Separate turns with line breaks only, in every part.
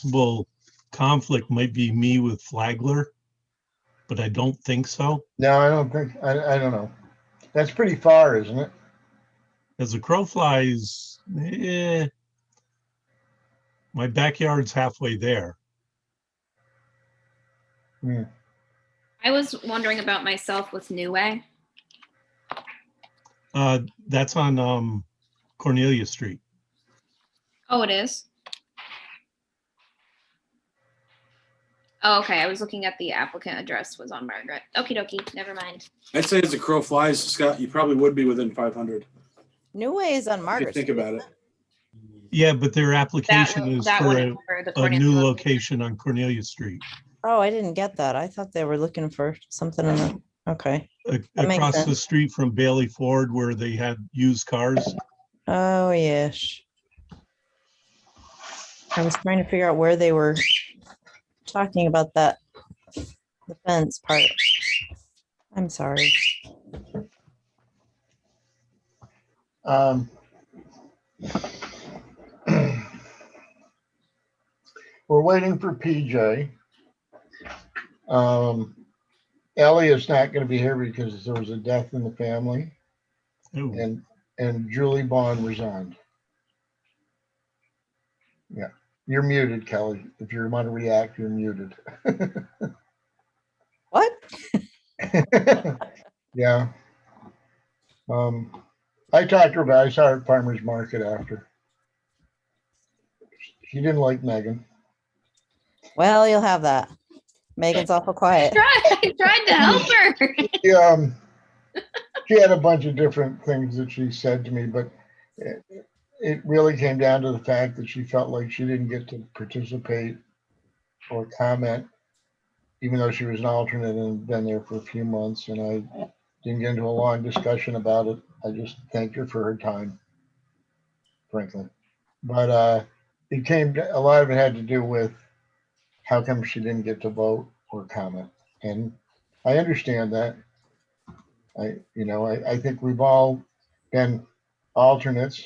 possible conflict might be me with Flagler, but I don't think so.
No, I don't think, I don't know. That's pretty far, isn't it?
As the crow flies, my backyard's halfway there.
Hmm.
I was wondering about myself with New Way.
That's on Cornelia Street.
Oh, it is? Oh, okay. I was looking at the applicant address was on Margaret. Okie dokie. Never mind.
I'd say as the crow flies, Scott, you probably would be within 500.
New Way is on
If you
Margaret
think
Street,
about
isn't
it.
Yeah, but their application is
that
for
one
a,
is for the
a
Cornelia
new
location.
location on Cornelia Street,
Oh, I didn't get that. I thought they were looking for something in the, okay. That makes
across the
sense.
street from Bailey Ford where they had used cars.
Oh, yes. I was trying to figure out where they were talking about that, the fence part. I'm sorry.
We're waiting for PJ. Ellie is not going to be here because there was a death in the family,
Oh,
and Julie Bond resigned. Yeah, you're muted, Kelly. If you want to react, you're muted.
What?
Yeah. I talked to her, but I saw her at Farmer's Market after. She didn't like Megan.
Well, you'll have that. Megan's awful quiet.
I tried to help her.
She had a bunch of different things that she said to me, but it really came down to the fact that she felt like she didn't get to participate or comment, even though she was an alternate and been there for a few months. And I didn't get into a long discussion about it. I just thanked her for her time, frankly. But it came a lot of it had to do with how come she didn't get to vote or comment. And I understand that. I think we've all been alternates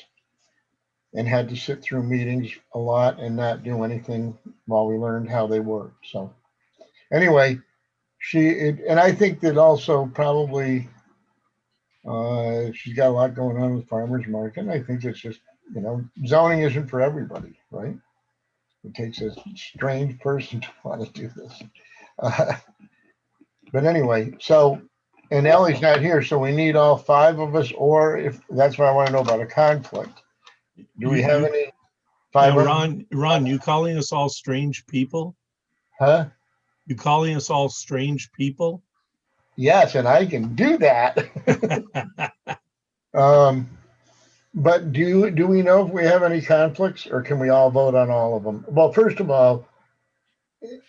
and had to sit through meetings a lot and not do anything while we learned how they work. So anyway, and I think that also probably she's got a lot going on with Farmers Market. I think it's just, zoning isn't for everybody, right? It takes a strange person to want to do this. But anyway, and Ellie's not here, so we need all 5 of us, or if that's what I want to know about a conflict. Do we have any 5?
Ron, you calling us all strange people?
Huh?
You calling us all strange people?
Yes, and I can do that. But do we know if we have any conflicts, or can we all vote on all of them? Well, first of all,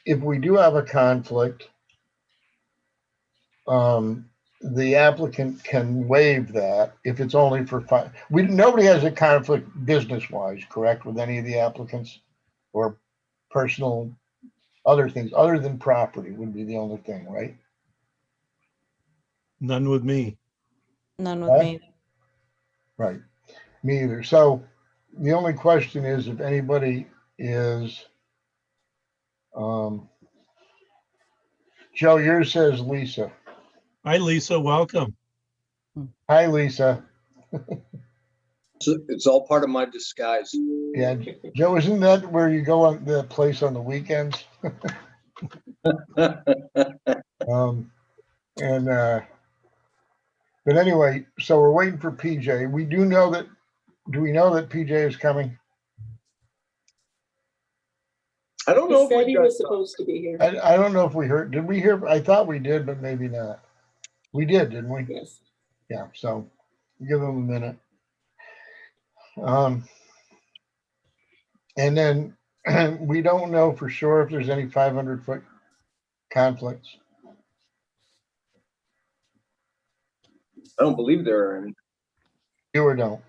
if we do have a conflict, the applicant can waive that if it's only for 5. Nobody has a conflict business-wise, correct, with any of the applicants, or personal other things other than property would be the only thing, right?
None with me.
None with me.
Right. Me either. So the only question is if anybody is, Joe, yours says Lisa.
Hi, Lisa. Welcome.
Hi, Lisa.
It's all part of my disguise.
Yeah, Joe, isn't that where you go on the place on the weekends? But anyway, so we're waiting for PJ. We do know that. Do we know that PJ is coming?
I don't
He
know if
said
we
he was supposed to be here.
I don't know if we heard. Did we hear? I thought we did, but maybe not. We did, didn't we?
Yes.
Yeah. So give him a minute. And then we don't know for sure if there's any 500-foot conflicts.
I don't believe there are any.
Do or don't?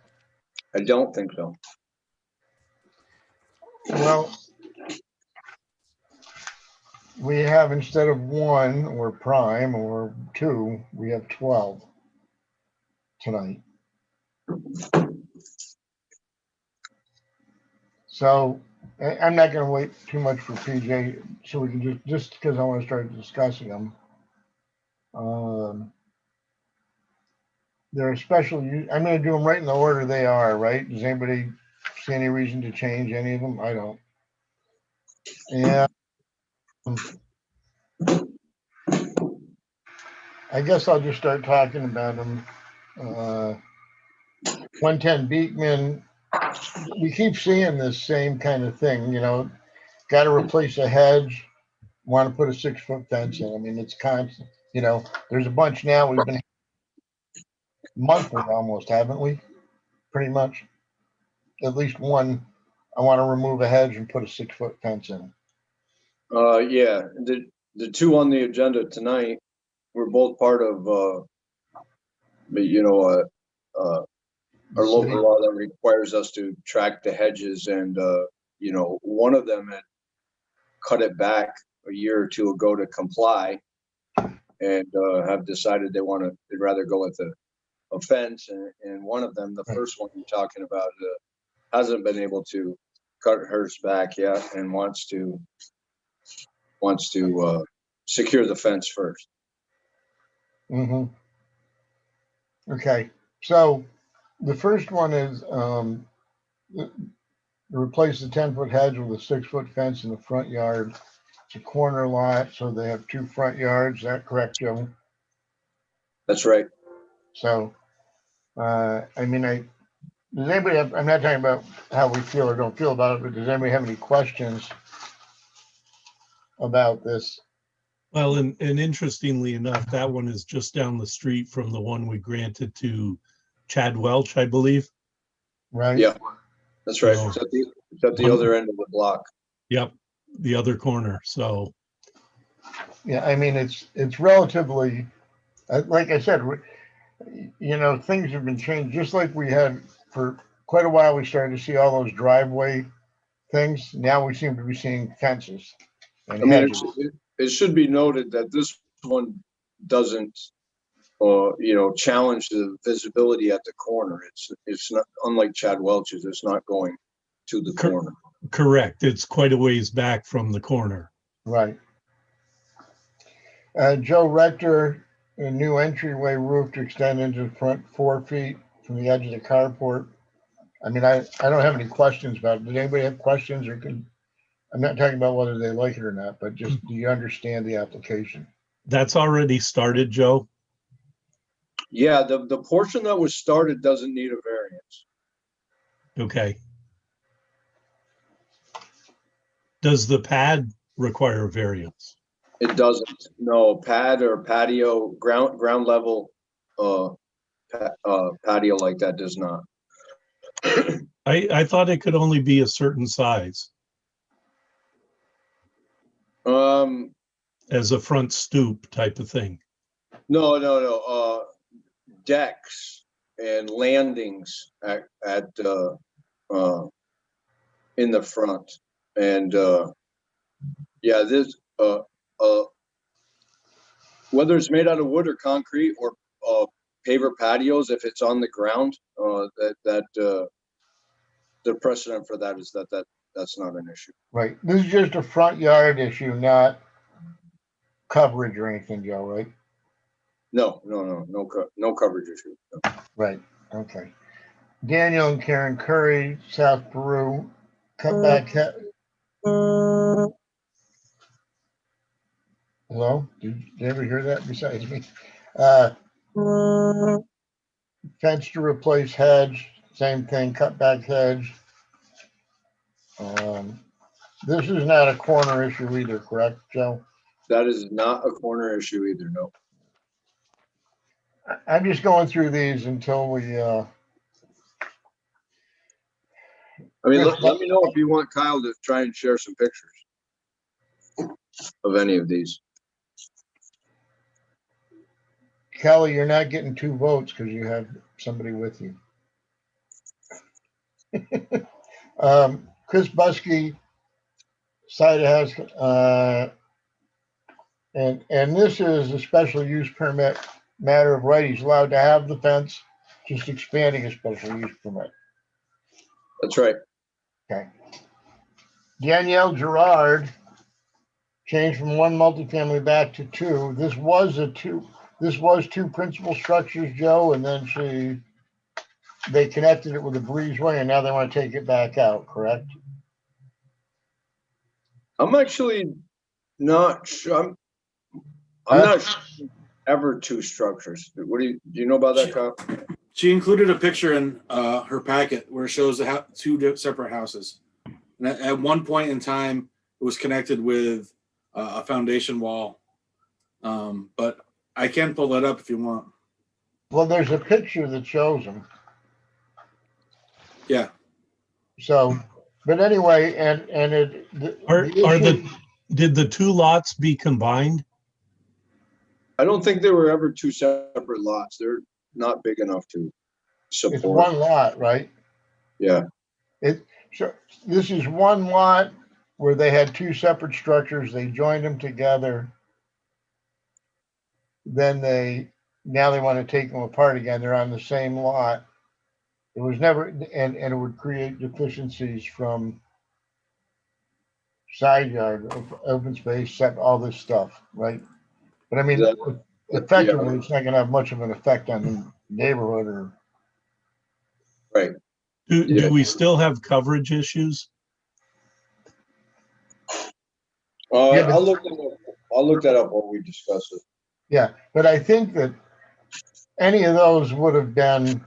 I don't think so.
Well, we have, instead of 1 or prime or 2, we have 12 tonight. So I'm not gonna wait too much for PJ, so we can just because I want to start discussing them. They're a special use. I'm gonna do them right in the order they are, right? Does anybody see any reason to change any of them? I don't. Yeah. I guess I'll just start talking about them. 110 Beekman, we keep seeing this same kind of thing, you know, got to replace a hedge, want to put a 6-foot fence in. I mean, it's constant, you know, there's a bunch now. We've been monthly almost, haven't we? Pretty much. At least one, I want to remove a hedge and put a 6-foot fence in.
Yeah, the two on the agenda tonight were both part of, you know, our local law that requires us to track the hedges, and you know, one of them had cut it back a year or two ago to comply, and have decided they'd rather go with a fence, and one of them, the first one you're talking about, hasn't been able to cut hers back yet and wants to secure the fence first.
Mm-hmm. Okay, so the first one is replace the 10-foot hedge with a 6-foot fence in the front yard. It's a corner lot, so they have 2 front yards. Is that correct, Joe?
That's right.
So, I mean, does anybody have, I'm not talking about how we feel or don't feel about it, but does anybody have any questions about this?
Well, and interestingly enough, that one is just down the street from the one we granted to Chad Welch, I believe.
Right?
Yeah, that's right.
So-
It's at the other end of the block.
Yep, the other corner. So,
Yeah, I mean, it's relatively, like I said, you know, things have been changed, just like we had for quite a while. We started to see all those driveway things. Now we seem to be seeing fences and
I mean,
hedges.
it should be noted that this one doesn't, you know, challenge the visibility at the corner. It's not, unlike Chad Welch's, it's not going to the corner.
correct. It's quite a ways back from the corner.
Right. Joe Rector, a new entryway roof to extend into the front 4 feet from the edge of the carport. I mean, I don't have any questions about it. Did anybody have questions or I'm not talking about whether they like it or not, but just do you understand the application?
That's already started, Joe.
Yeah, the portion that was started doesn't need a variance.
Okay. Does the pad require a variance?
It doesn't. No, pad or patio, ground level, patio like that does not.
I thought it could only be a certain size as a front stoop type of thing.
No. Decks and landings at in the front, and yeah, this whether it's made out of wood or concrete or paver patios, if it's on the ground, the precedent for that is that's not an issue.
Right. This is just a front yard issue, not coverage or anything, Joe, right?
No coverage issue. No.
Right. Okay. Daniel and Karen Curry, South Peru, cut back. Hello? Did you ever hear that besides me? Fence to replace hedge, same thing, cut back hedge. This is not a corner issue either, correct, Joe?
That is not a corner issue either. No.
I'm just going through these until we,
I mean, let me know if you want Kyle to try and share some pictures of any of these.
Kelly, you're not getting 2 votes because you have somebody with you. Chris Buskey, side of house, and this is a special use permit matter of right. He's allowed to have the fence, just expanding a special use permit.
That's right.
Okay. Danielle Gerard changed from one multifamily back to two. This was two principal structures, Joe, and then they connected it with a breezeway, and now they want to take it back out, correct?
I'm actually not sure. I'm not sure ever two structures. Do you know about that, Kyle?
She included a picture in her packet where it shows two separate houses. And at one point in time, it was connected with a foundation wall. But I can pull that up if you want.
Well, there's a picture that shows them.
Yeah.
So, but anyway, and
Did the two lots be combined?
I don't think there were ever two separate lots. They're not big enough to
it's
support.
one lot, right?
Yeah.
So this is one lot where they had two separate structures. They joined them together. Then now they want to take them apart again. They're on the same lot. It was never, and it would create deficiencies from side yard, open space, all this stuff, right? But I mean, effectively, it's not going to have much of an effect on the neighborhood or.
Right.
Do we still have coverage issues?
I'll look that up while we discuss it.
Yeah, but I think that any of those would have been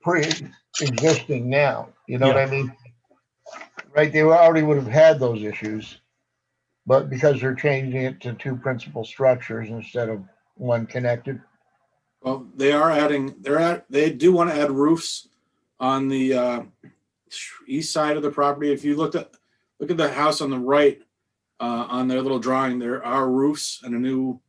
pre-existing now. You know what I mean? Right? They already would have had those issues, but because they're changing it to two principal structures instead of one connected.
Well, they do want to add roofs on the east side of the property. If you look at the house on the right, on their little drawing, there are roofs and a new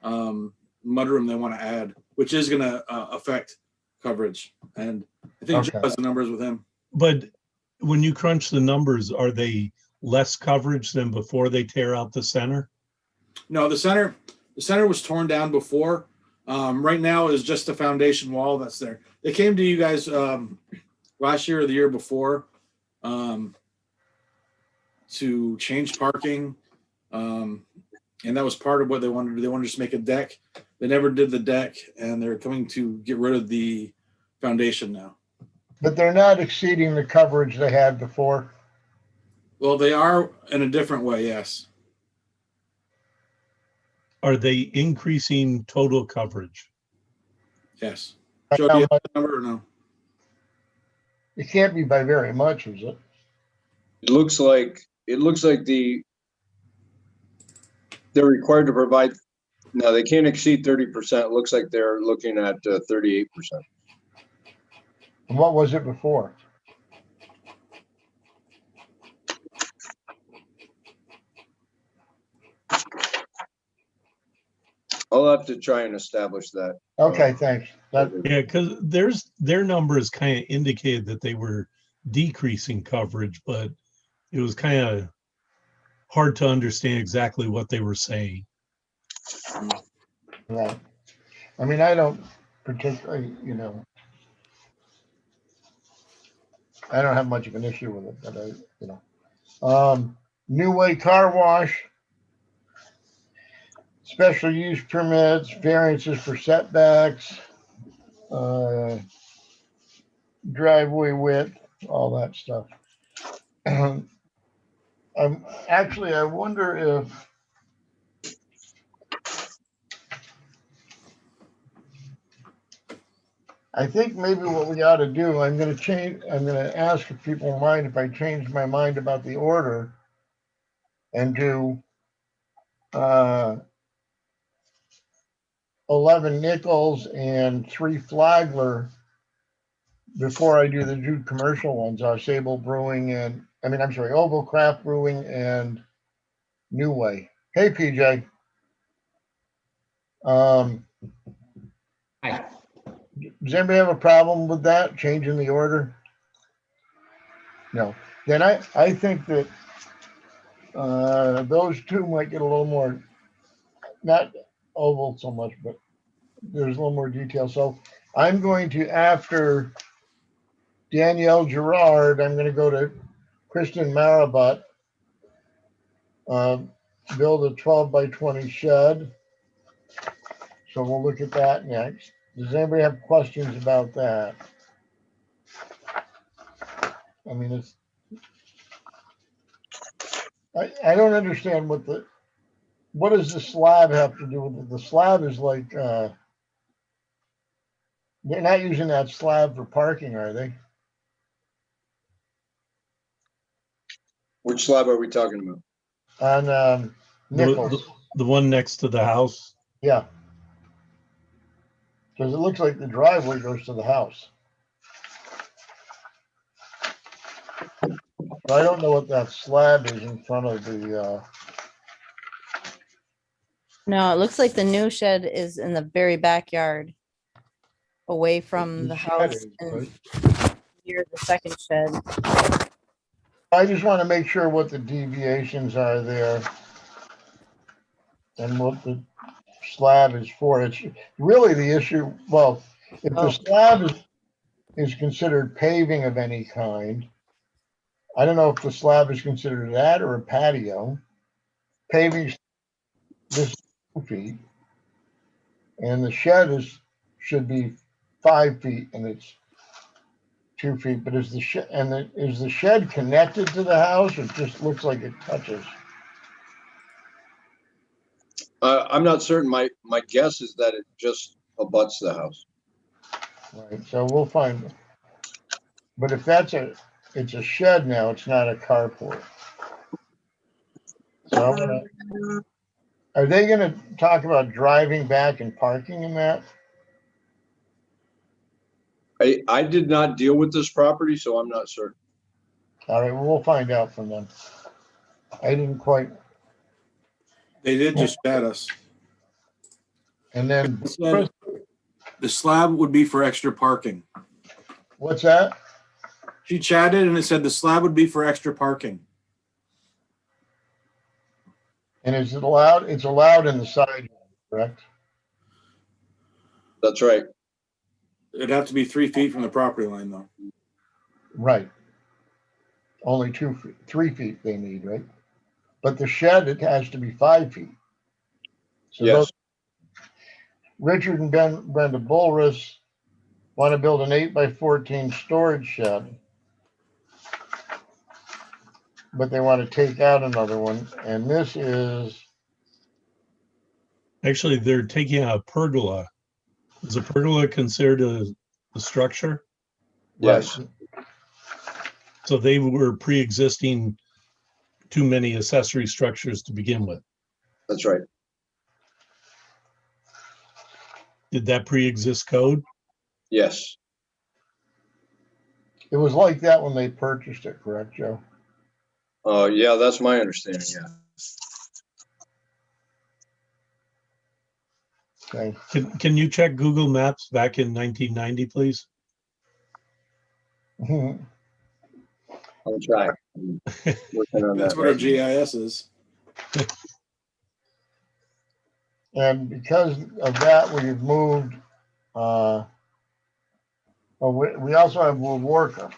mudroom they want to add, which is going to affect coverage. And I think Joe has the numbers with him.
But when you crunch the numbers, are they less coverage than before they tear out the center?
No, the center was torn down before. Right now is just a foundation wall that's there. They came to you guys last year or the year before to change parking. And that was part of what they wanted to do. They wanted to just make a deck. They never did the deck, and they're coming to get rid of the foundation now.
But they're not exceeding the coverage they had before.
Well, they are in a different way, yes.
Are they increasing total coverage?
Yes. Joe, do you have the number or no?
It can't be by very much, is it?
It looks like they're required to provide. No, they can't exceed 30%. It looks like they're looking at 38%.
And what was it before?
I'll have to try and establish that.
Okay, thanks.
Yeah, because their numbers kind of indicated that they were decreasing coverage, but it was kind of hard to understand exactly what they were saying.
Right. I mean, I don't particularly, I don't have much of an issue with it, but New Way Car Wash, special use permits, variances for setbacks, driveway width, all that stuff. I wonder if I think maybe what we ought to do, I'm going to ask if people mind if I change my mind about the order and do 11 Nichols and 3 Flagler before I do the two commercial ones, Sable Brewing Oval Craft Brewing and New Way. Hey, PJ.
Hi.
Does anybody have a problem with that, changing the order? No. Then I think that those two might get a little more, not oval so much, but there's a little more detail. So I'm going to, after Danielle Gerard, I'm going to go to Kristen Marabut build a 12 by 20 shed. So we'll look at that next. Does anybody have questions about that? I mean, I don't understand what does the slab have to do with it? The slab is like, they're not using that slab for parking, are they?
Which slab are we talking about?
On
The,
Nichols,
the one next to the house.
yeah. Because it looks like the driveway goes to the house. But I don't know what that slab is in front of the,
No, it looks like the new shed is in the very backyard, away from the
shed
house
is,
and
right?
near the second shed.
I just want to make sure what the deviations are there. And what the slab is for. It's really the issue, well, if the
Oh.
slab is considered paving of any kind, I don't know if the slab is considered that or a patio. Paving this 2 feet. And the shed should be 5 feet and it's 2 feet, but is the shed, is the shed connected to the house? It just looks like it touches.
I'm not certain. My guess is that it just abuts the house.
Right, so we'll find, but if it's a shed now, it's not a carport. So are they gonna talk about driving back and parking in that?
I did not deal with this property, so I'm not certain.
All right, well, we'll find out from them. I didn't quite,
They did just bat us.
and then,
Said the slab would be for extra parking.
what's that?
She chatted and it said the slab would be for extra parking.
And is it allowed? It's allowed in the side, correct?
That's right.
It'd have to be 3 feet from the property line though.
Right. Only 2 feet, 3 feet they need, right? But the shed, it has to be 5 feet. So
Yes.
Richard and Brenda Bulris want to build an 8 by 14 storage shed. But they want to take out another one, and this is,
Actually, they're taking out a pergola. Is a pergola considered a structure?
Yes.
right,
So they were pre-existing too many accessory structures to begin with.
That's right.
Did that pre-exist code?
Yes.
it was like that when they purchased it, correct, Joe?
Yeah, that's my understanding. Yeah.
Okay.
Can you check Google Maps back in 1990, please?
I'll try. I'm working on
That's
that
what our
right now.
GIS is.
And because of that, we've moved, well, we also have Woolworker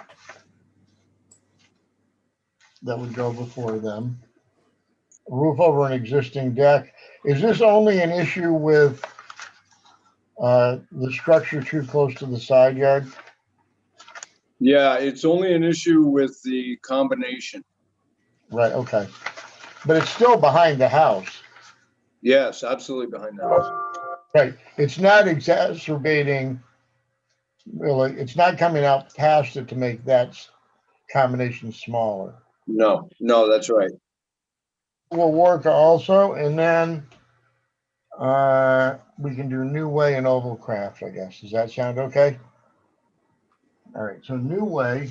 that would go before them. Roof over an existing deck. Is this only an issue with the structure too close to the side yard?
Yeah, it's only an issue with the combination.
Right, okay. But it's still behind the house.
Yes, absolutely behind the house.
Right, it's not exacerbating, really, it's not coming out past it to make that combination smaller.
No, that's right.
Will work also, and then we can do New Way and Oval Craft, I guess. Does that sound okay? All right, so New Way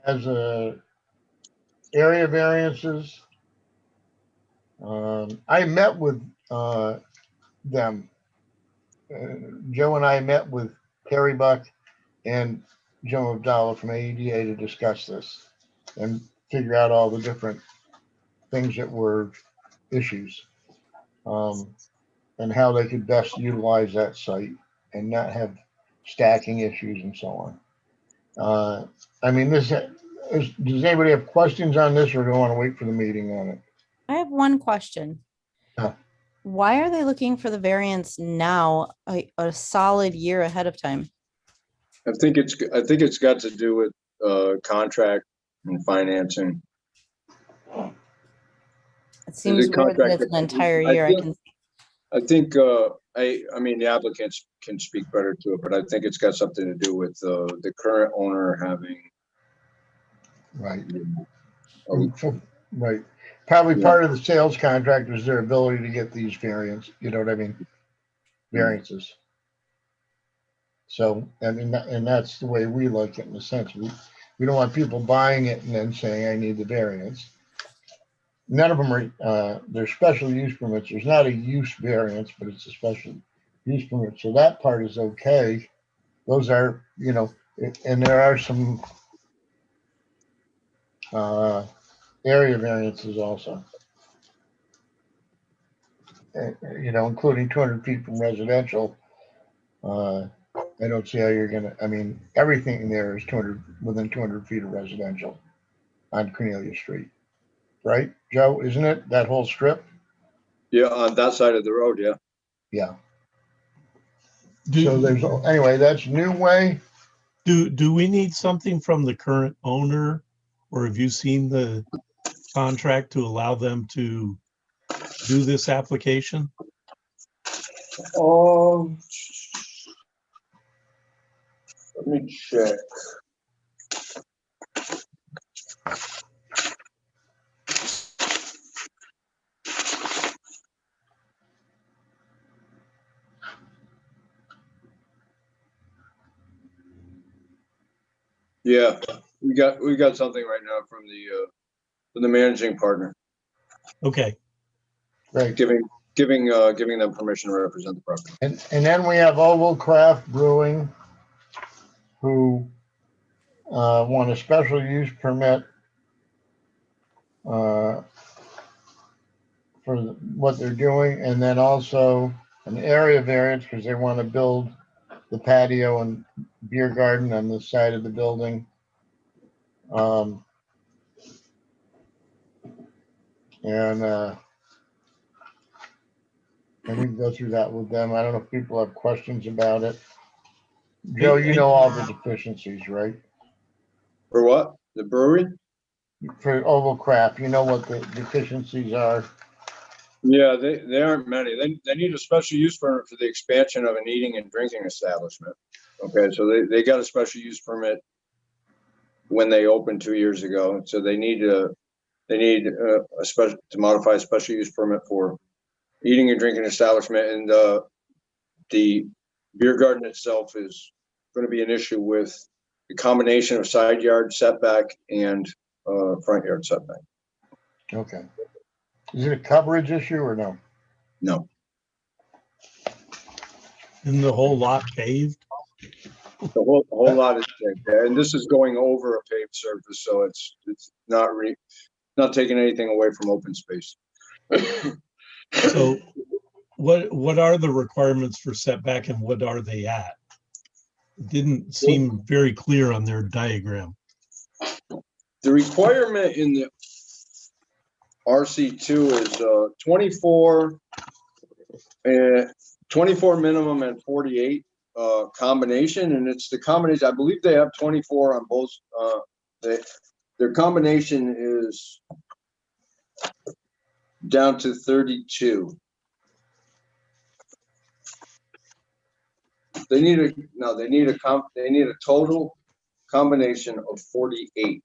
has a area variances. I met with them. Joe and I met with Terry Buck and Joe Abdallah from AEDA to discuss this and figure out all the different things that were issues, and how they could best utilize that site and not have stacking issues and so on. I mean, does anybody have questions on this or do you want to wait for the meeting on it?
I have one question.
Yeah.
Why are they looking for the variance now, a solid year ahead of time?
I think it's got to do with contract and financing.
It seems weird that it's an entire year.
I think I mean the applicants can speak better to it, but I think it's got something to do with the current owner having
Right.
a-
Right. Probably
Yeah.
part of the sales contract is their ability to get these variants, you know what I mean? Variances. So, I mean, and that's the way we look at it in a sense. We don't want people buying it and then saying, I need the variance. None of them are, they're special use permits. There's not a use variance, but it's a special use permit. So that part is okay. Those are, you know, and there are some area variances also. You know, including 200 feet from residential. I don't see how you're gonna, I mean, everything in there is 200, within 200 feet of residential on Cornelia Street. Right, Joe, isn't it? That whole strip?
yeah, on that side of the road, yeah.
Yeah.
Do,
So there's, anyway, that's New Way.
do we need something from the current owner? Or have you seen the contract to allow them to do this application?
Let me check. Yeah, we got something right now from the managing partner,
Okay,
Right.
giving them permission to represent the property.
And then we have Oval Craft Brewing, who want a special use permit for what they're doing, and then also an area variance because they want to build the patio and beer garden on the side of the building. And we can go through that with them. I don't know if people have questions about it. Joe, you know all the deficiencies, right?
For what? The brewery?
For Oval Craft, you know what the deficiencies are.
Yeah, they aren't many. They need a special use permit for the expansion of an eating and drinking establishment. Okay, so they got a special use permit when they opened 2 years ago. So they need a special to modify a special use permit for eating and drinking establishment, and the beer garden itself is going to be an issue with the combination of side yard setback and front yard setback.
Okay. Is it a coverage issue or no?
No,
isn't the whole lot paved?
the whole lot is paved, and this is going over a paved surface, so it's not taking anything away from open space.
So what are the requirements for setback and what are they at? It didn't seem very clear on their diagram.
The requirement in the RC2 is 24 minimum and 48 combination, and it's the combination. I believe they have 24 on both. Their combination is down to 32. They need a total combination of 48.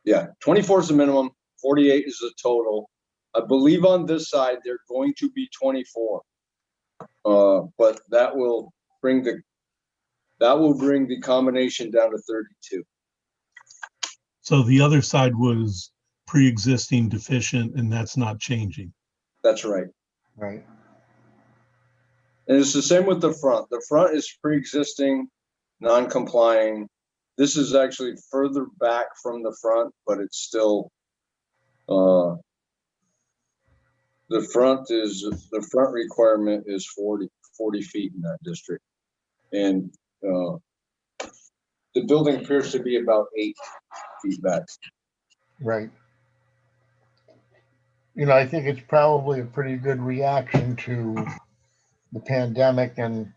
Yeah, 24 is the minimum, 48 is the total. I believe on this side they're going to be 24. But that will bring the combination down to 32.
So the other side was pre-existing deficient and that's not changing.
That's right.
Right.
And it's the same with the front. The front is pre-existing, non-complying. This is actually further back from the front, but it's still, the front requirement is 40 feet in that district. And the building appears to be about 8 feet back.
Right. You know, I think it's probably a pretty good reaction to the pandemic, and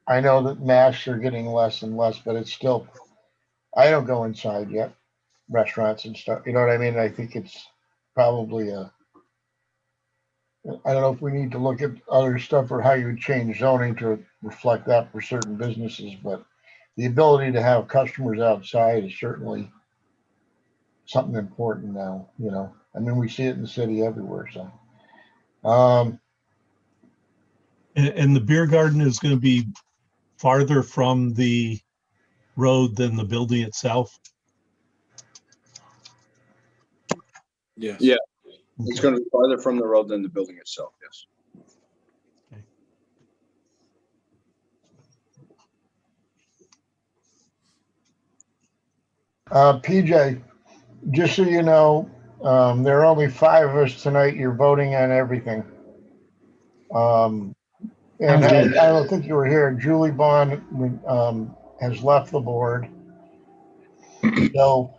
I know that masks are getting less and less, but it's still, I don't go inside yet, restaurants and stuff, you know what I mean? I think it's probably I don't know if we need to look at other stuff or how you would change zoning to reflect that for certain businesses, but the ability to have customers outside is certainly something important now, you know. I mean, we see it in the city everywhere, so.
And the beer garden is going to be farther from the road than the building itself?
Yes.
Yeah. It's going to be farther from the road than the building itself, yes.
PJ, just so you know, there are only 5 of us tonight. You're voting on everything. And
Sounds good.
I don't think you were here. Julie Bond has left the board. So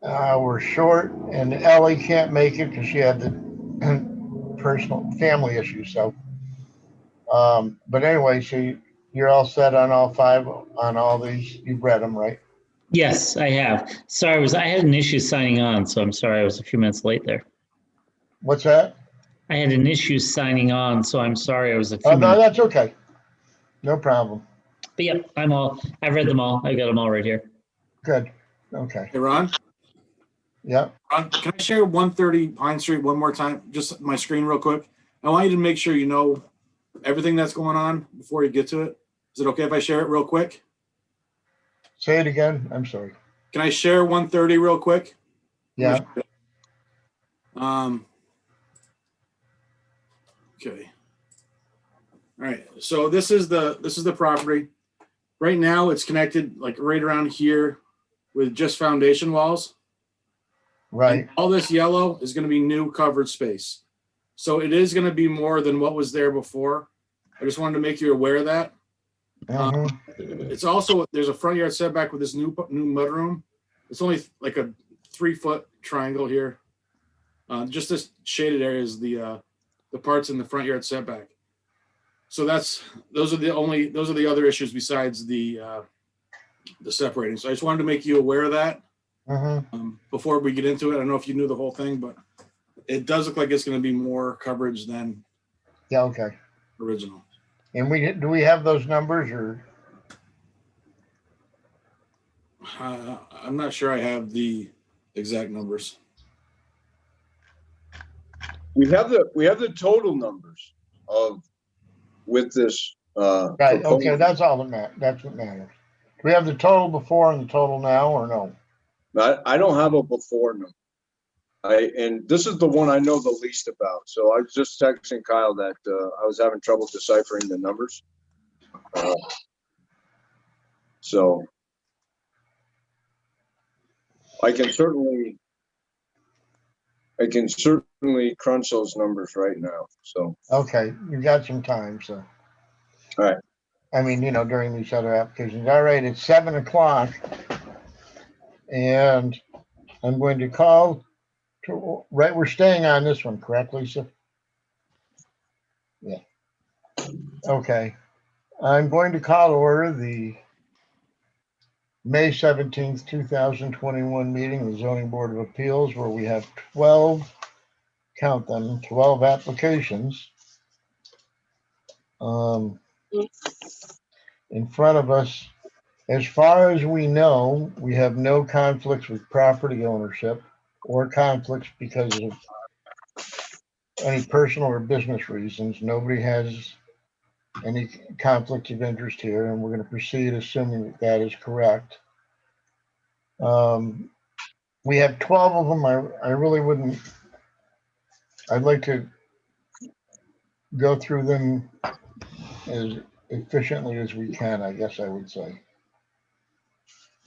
we're short, and Ellie can't make it because she had the personal family issues. So, but anyway, so you're all set on all 5 on all these. You've read them, right?
Yes, I have. Sorry, I had an issue signing on, so I'm sorry I was a few minutes late there.
What's that?
I had an issue signing on, so I'm sorry I was a few
Oh, no,
minutes.
that's okay. No problem.
But yep, I've read them all. I got them all right here.
Good. Okay.
Hey, Ron?
Yep.
Ron, can I share 130 Pine Street one more time? Just my screen real quick. I want you to make sure you know everything that's going on before you get to it. Is it okay if I share it real quick?
Say it again. I'm sorry.
Can I share 130 real quick?
Yeah.
Okay. All right. So this is the property. Right now it's connected like right around here with just foundation walls.
Right.
And all this yellow is going to be new covered space. So it is going to be more than what was there before. I just wanted to make you aware of that.
Mhm.
It's also, there's a front yard setback with this new mudroom. It's only like a 3-foot triangle here. Just this shaded area is the parts in the front yard setback. So those are the other issues besides the separating. So I just wanted to make you aware of that before we get into it. I don't know if you knew the whole thing, but it does look like it's going to be more coverage than
Yeah. Okay.
original.
And do we have those numbers or?
I'm not sure I have the exact numbers.
We have the total numbers with this.
Right.
proposal.
Okay. That's all that's what matters. Do we have the total before and the total now or no?
I don't have a before number. And this is the one I know the least about. So I was just texting Kyle that I was having trouble deciphering the numbers. So I can certainly crunch those numbers right now. So
Okay. You got some time. So.
All right.
I mean, you know, during these other applications. All right. It's 7:00 and I'm going to call right. We're staying on this one, correct, Lisa? Yeah. Okay. I'm going to call to order the May 17th, 2021 meeting of the Zoning Board of Appeals, where we have 12, count them, 12 applications in front of us. As far as we know, we have no conflicts with property ownership or conflicts because of any personal or business reasons. Nobody has any conflict of interest here, and we're going to proceed assuming that that is correct. We have 12 of them. I really wouldn't, I'd like to go through them as efficiently as we can, I guess I would say.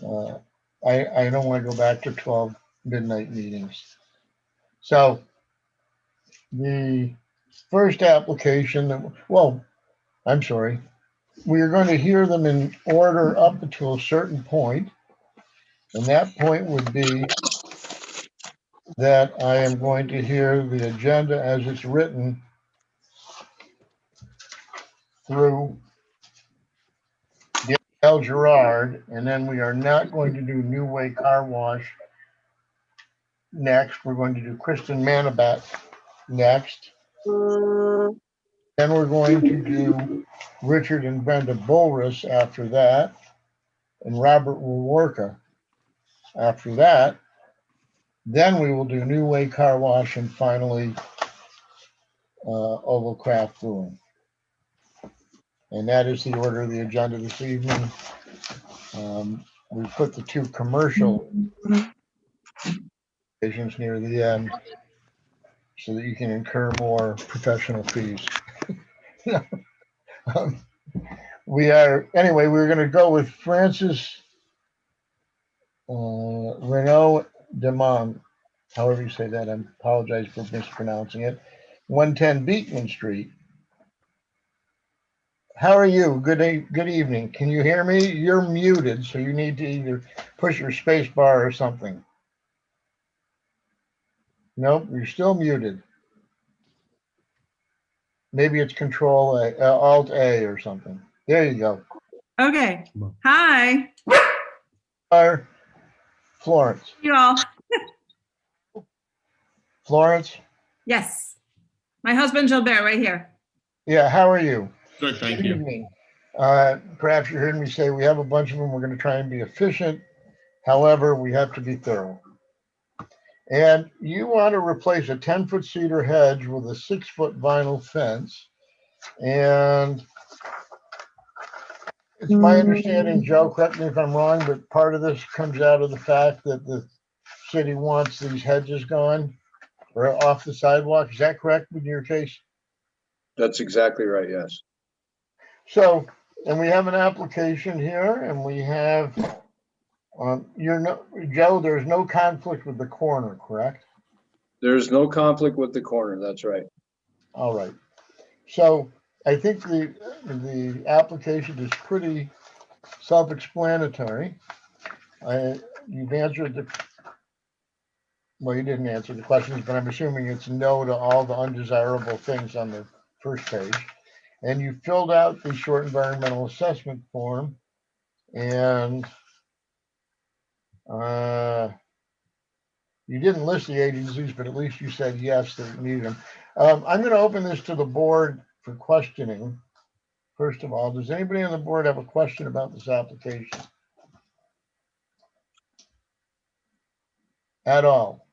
I don't want to go back to 12 midnight meetings. So the first application, well, I'm sorry. we are going to hear them in order up until a certain point. And that point would be that I am going to hear the agenda as it's written through Gail Gerard, and then we are not going to do New Way Car Wash next. We're going to do Kristen Manabat next. Then we're going to do Richard and Brenda Bulrus after that, and Robert Waworka after that. Then we will do New Way Car Wash and finally Oval Craft Brewing. And that is the order of the agenda this evening. We put the two commercial stations near the end so that you can incur more professional fees. Anyway, we're going to go with Francis Renaud Demond, however you say that. I apologize for mispronouncing it. 110 Beekman Street. How are you? Good evening. Can you hear me? You're muted, so you need to either push your space bar or something. Nope, you're still muted. Maybe it's Control A, Alt A or something. There you go.
Okay. Hi,
Or Florence.
you all.
Florence?
Yes. My husband Gilbert right here.
Yeah, how are you?
Good, thank
Good
you.
evening. Perhaps you heard me say we have a bunch of them. We're going to try and be efficient. However, we have to be thorough. And you want to replace a 10-foot cedar hedge with a 6-foot vinyl fence. And it's my understanding, Joe, correct me if I'm wrong, but part of this comes out of the fact that the city wants these hedges gone or off the sidewalk. Is that correct in your case?
That's exactly right, yes.
So, and we have an application here and we have, Joe, there's no conflict with the corner, correct?
There's no conflict with the corner, that's right.
All right. So I think the application is pretty self-explanatory. You've answered well, you didn't answer the questions, but I'm assuming it's no to all the undesirable things on the first page. And you filled out the short environmental assessment form and you didn't list the agencies, but at least you said yes, that you needed them. I'm going to open this to the board for questioning. First of all, does anybody on the board have a question about this application? At all?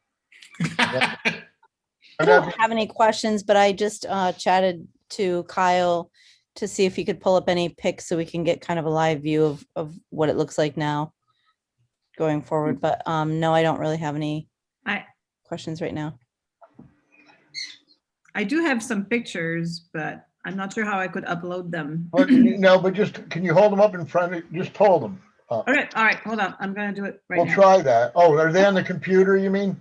I don't have any questions, but I just chatted to Kyle to see if he could pull up any pics so we can get kind of a live view of what it looks like now going forward. But no, I don't really have any questions right now.
I do have some pictures, but I'm not sure how I could upload them.
But no, but just, can you hold them up in front of, just hold them up.
All right, hold on. I'm gonna do it right
We'll
now.
try that. Oh, are they on the computer, you mean?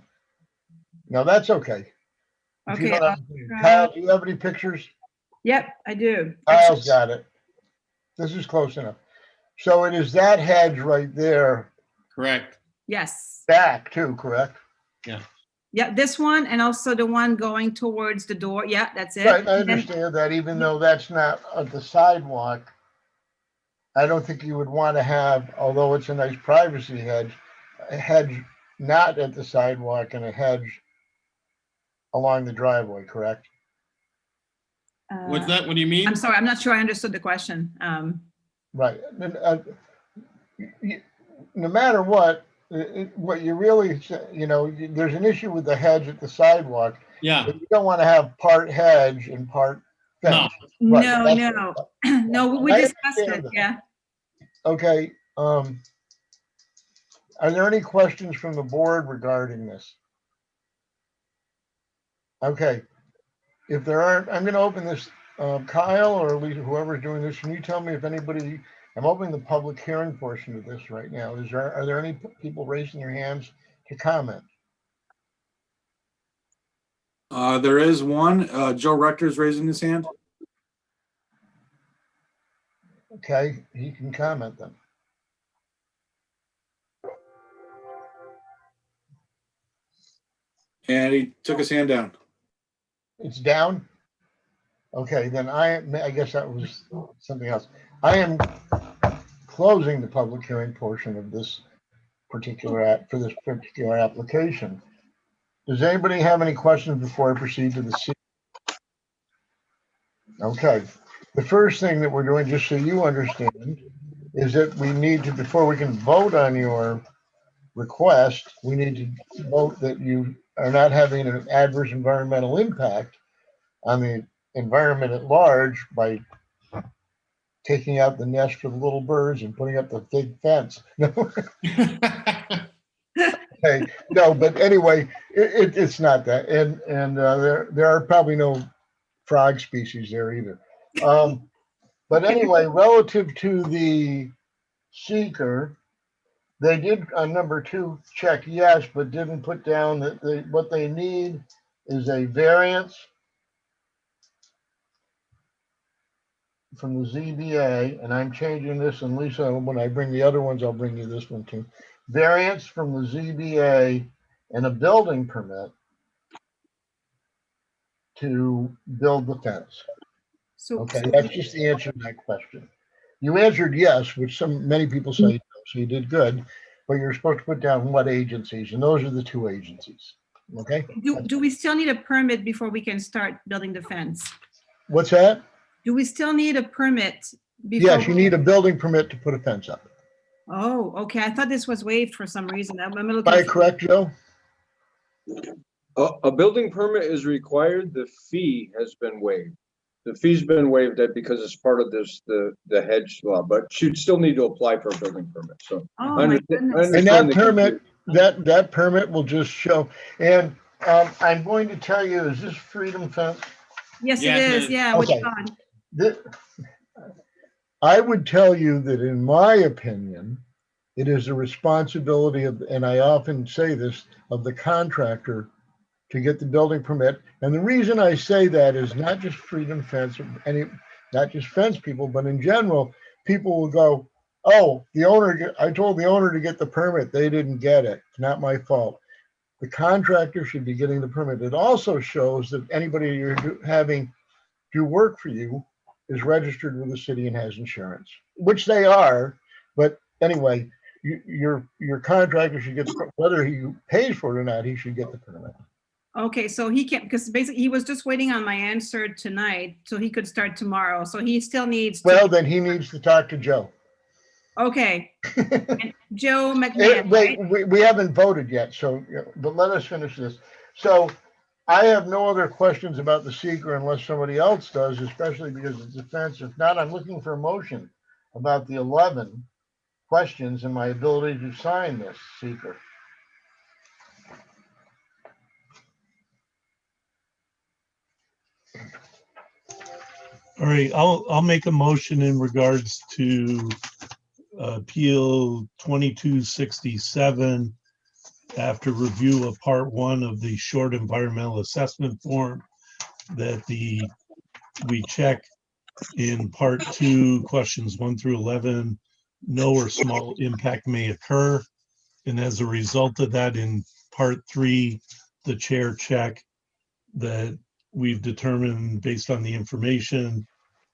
No, that's okay. If you
Okay.
don't have- Kyle, do you have any pictures?
Yep, I do.
Kyle's got it. This is close enough. So it is that hedge right there,
Correct.
Yes.
back too, correct?
Yeah, this one and also the one going towards the door. Yeah, that's it.
Right, I
And then-
understand that, even though that's not at the sidewalk. I don't think you would want to have, although it's a nice privacy hedge, a hedge not at the sidewalk and a hedge along the driveway, correct?
What's that? What do you mean?
I'm sorry, I'm not sure I understood the question.
Right. No matter what, what you really, there's an issue with the hedge at the sidewalk.
Yeah,
But you don't want to have part hedge and part
no.
fence. Right,
No,
that's-
no, no, we
I
discussed
understand
it,
that.
yeah.
Okay, are there any questions from the board regarding this? Okay, if there aren't, I'm gonna open this, Kyle, or at least whoever's doing this, can you tell me if anybody, I'm opening the public hearing portion of this right now. Are there any people raising their hands to comment?
There is one, Joe Rector's raising his hand.
Okay, he can comment then.
And he took his hand down.
It's down? Okay, then I guess that was something else. I am closing the public hearing portion of this particular for this particular application. Does anybody have any questions before I proceed to the C? Okay, the first thing that we're doing, just so you understand, is that we need to, before we can vote on your request, we need to vote that you are not having an adverse environmental impact on the environment at large by taking out the nest for the little birds and putting up the big fence. Okay, no, but anyway, it's not that, and there are probably no frog species there either. But anyway, relative to the seeker, they did on number 2 check yes, but didn't put down that what they need is a variance from the ZBA, and I'm changing this, and Lisa, when I bring the other ones, I'll bring you this one too. Variance from the ZBA and a building permit to build the fence.
So,
Okay, that's just the answer to that question. You answered yes, which many people say no, so you did good, but you're supposed to put down what agencies, and those are the 2 agencies. Okay,
do we still need a permit before we can start building the fence?
what's that?
Do we still need a permit? Before
Yes, you need a building permit to put a fence up.
Oh, okay. I thought this was waived for some reason. I'm a little
Am I
confused.
correct, Joe?
A building permit is required. The fee has been waived. The fee's been waived because it's part of this, the hedge law, but you'd still need to apply for a building permit, so.
Oh,
I
my
understand-
goodness.
I
And
understand
that
the
permit,
confusion.
that permit will just show, and I'm going to tell you, is this Freedom Fence?
Yes, it
Yes, it
is.
is.
Yeah, which
Okay.
one?
I would tell you that in my opinion, it is a responsibility of, and I often say this, of the contractor to get the building permit. And the reason I say that is not just Freedom Fence, not just fence people, but in general, people will go, oh, I told the owner to get the permit. They didn't get it. It's not my fault. The contractor should be getting the permit. It also shows that anybody you're having do work for you is registered with the city and has insurance, which they are. But anyway, your contractor should get, whether he pays for it or not, he should get the permit.
Okay, so he can't, because basically he was just waiting on my answer tonight, so he could start tomorrow. So he still needs to.
Well, then he needs to talk to Joe.
Okay. And Joe McMahon,
Wait,
right?
we haven't voted yet, so, but let us finish this. So I have no other questions about the seeker unless somebody else does, especially because it's a fence. If not, I'm looking for a motion about the 11 questions and my ability to sign this seeker.
All right, I'll make a motion in regards to Appeal 2267 after review of Part 1 of the short environmental assessment form that we check in Part 2, questions 1 through 11, no or small impact may occur. And as a result of that, in Part 3, the chair check that we've determined based on the information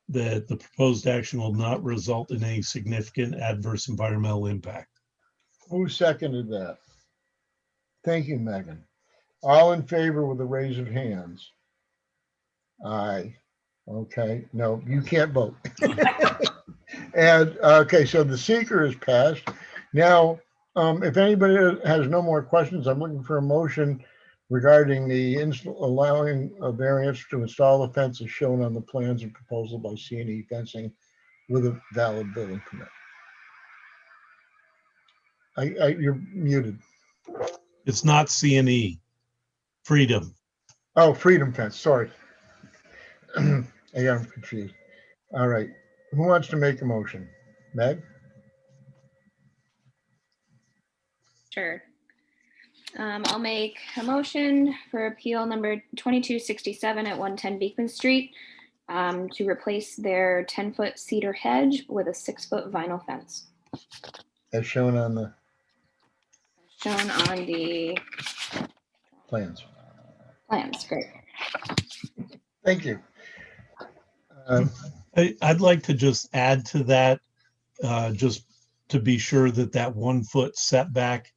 that the proposed action will not result in any significant adverse environmental impact.
Who seconded that? Thank you, Megan. All in favor with a raise of hands? Aye. Okay, no, you can't vote. And, okay, so the seeker is passed. Now, if anybody has no more questions, I'm looking for a motion regarding the allowing a variance to install the fence as shown on the plans and proposal by C&E Fencing with a valid building permit. You're muted.
It's not C&E, Freedom.
Oh, Freedom Fence, sorry. I'm confused. All right, who wants to make a motion? Meg?
Sure. I'll make a motion for appeal number 2267 at 110 Beekman Street to replace their 10-foot cedar hedge with a 6-foot vinyl fence,
As shown on the
shown on the
plans.
plans. Great.
Thank you. Um,
I'd like to just add to that, just to be sure that that 1 foot setback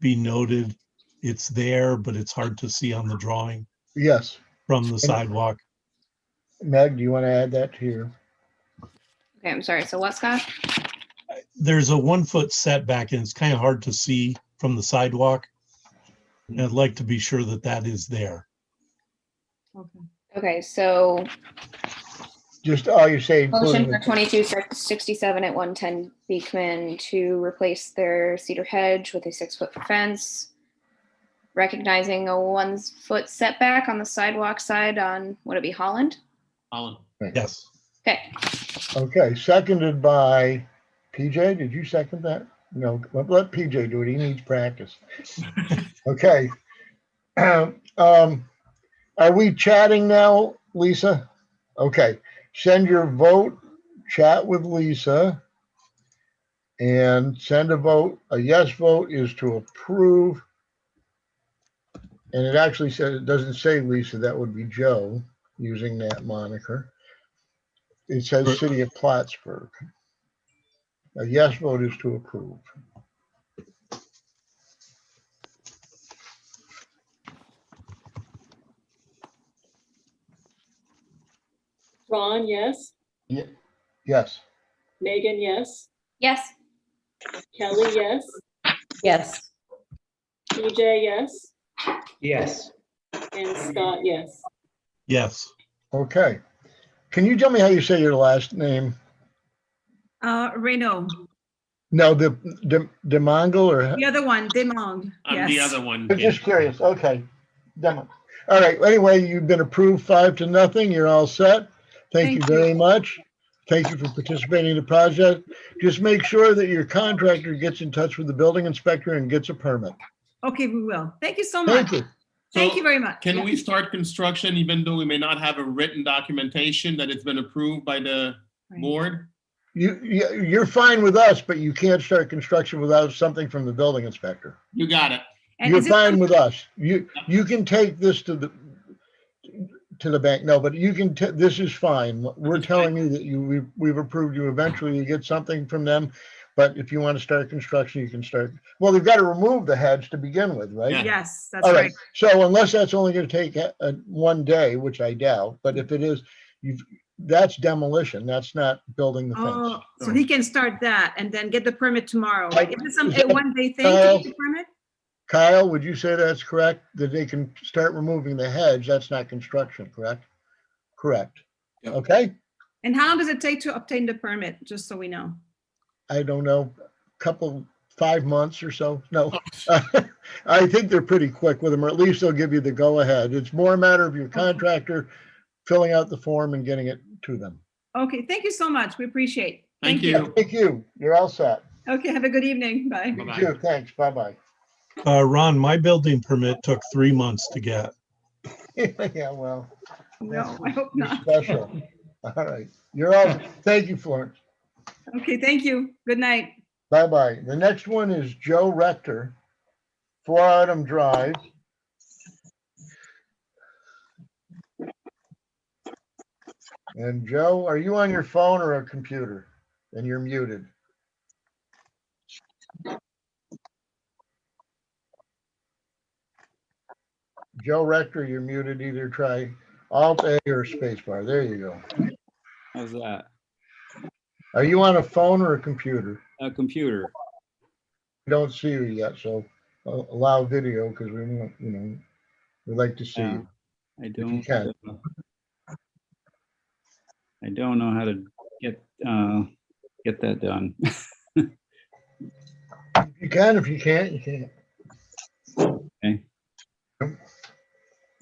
be noted. It's there, but it's hard to see on the drawing
Yes,
from the sidewalk.
Meg, do you want to add that to your?
Okay, I'm sorry. So what, Scott?
There's a 1 foot setback and it's kind of hard to see from the sidewalk. And I'd like to be sure that that is there.
Okay.
Okay, so
Just, oh, you say
motion
including,
for 2267 at 110 Beekman to replace their cedar hedge with a 6-foot fence, recognizing a 1 foot setback on the sidewalk side on, would it be Holland?
Holland.
Yes.
Okay,
okay, seconded by PJ. Did you second that? No, let PJ do it. He needs practice. Okay. Are we chatting now, Lisa? Okay, send your vote, chat with Lisa. And send a vote. A yes vote is to approve. And it actually says, it doesn't say Lisa, that would be Joe using that moniker. It says City of Plattsburgh. A yes vote is to approve.
Ron, yes.
Yes.
Megan, yes.
yes.
Kelly, yes.
Yes.
PJ, yes.
Yes.
And Scott, yes.
Yes.
Okay. Can you tell me how you say your last name?
Reno,
No, the Demongel or?
the other one, Demong.
I'm the
Yes.
other one.
I'm just curious. Okay. Demo. All right. Anyway, you've been approved 5-0. You're all set. Thank you
Thank you.
very much. Thank you for participating in the project. Just make sure that your contractor gets in touch with the building inspector and gets a permit.
Okay, we will. Thank you so much.
Thank you.
Thank
So,
you very much.
Can
Yeah.
we start construction even though we may not have a written documentation that it's been approved by the
Right.
board?
You're fine with us, but you can't start construction without something from the building inspector.
You got it.
And
You're
is it
fine with us. You can take this to the bank. No, but you can, this is fine. We're
That's
telling you that we've approved you. Eventually you get something from them. But if you want to start construction, you can start. Well, they've got to remove the hedge to begin with, right?
Yeah.
Yes, that's
All
right.
right. So unless that's only going to take 1 day, which I doubt, but if it is, that's demolition. That's not building the
Oh,
fence.
so he can start that and then get the permit tomorrow.
Like,
Is it some
is that-
1-day thing to get the permit?
Kyle, would you say that's correct? That they can start removing the hedge? That's not construction, correct? Correct.
Yep.
Okay.
And how long does it take to obtain the permit? Just so we know.
I don't know, 5 months or so. No, I think they're pretty quick with them, or at least they'll give you the go ahead. It's more a matter of your contractor filling out the form and getting it to them.
Okay, thank you so much. We appreciate.
Thank you.
Thank you. You're all set.
Okay, have a good evening. Bye.
You
Bye-bye.
too. Thanks. Bye-bye.
Ron, my building permit took 3 months to get.
Yeah, well,
No, I hope
you're
not.
special. All right. You're all, thank you, Florence.
Okay, thank you. Good night.
Bye-bye. The next one is Joe Rector, 4 Autumn Drive. And Joe, are you on your phone or a computer? And you're muted. Joe Rector, you're muted. Either try Alt A or spacebar. There you go.
How's that?
Are you on a phone or a computer?
A computer.
I don't see you yet, so allow video because we want, we'd like to see
Yeah.
you.
I
you
don't.
can.
I don't know how to get that done.
You can. If you can't, you can't.
Okay.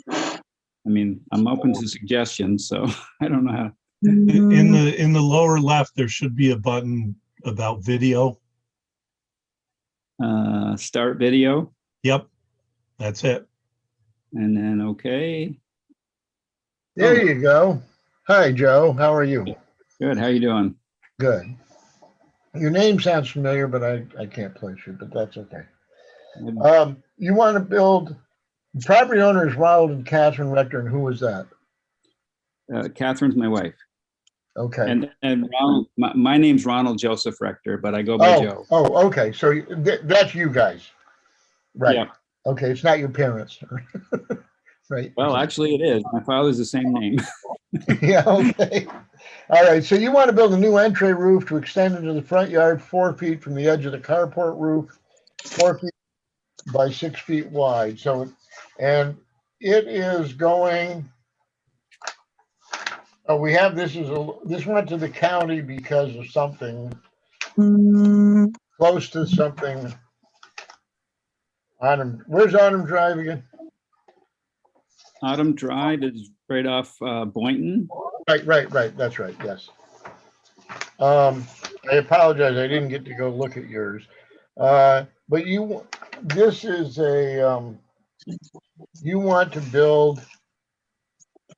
I mean, I'm open to suggestions, so I don't know how.
In the lower left, there should be a button about video.
Start video,
Yep, that's it.
and then okay.
There you go. Hi, Joe. How are you?
Good, how you doing?
Good. Your name sounds familiar, but I can't place you, but that's okay. You want to build, property owner is Ronald and Catherine Rector, and who was that?
Catherine's my wife.
Okay.
And Ronald, my name's Ronald Joseph Rector, but I go by Joe.
Oh, okay. So that's you guys. Right.
Yeah.
Okay. It's not your parents. Right.
Well, actually it is. My father's the same name.
Yeah, okay. All right, so you want to build a new entry roof to extend into the front yard 4 feet from the edge of the carport roof, 4 feet by 6 feet wide. So, and it is going, we have, this went to the county because of something close to something. Where's Autumn Drive again?
Autumn Drive is right off Boynton.
Right. That's right. Yes. I apologize. I didn't get to go look at yours. But this is you want to build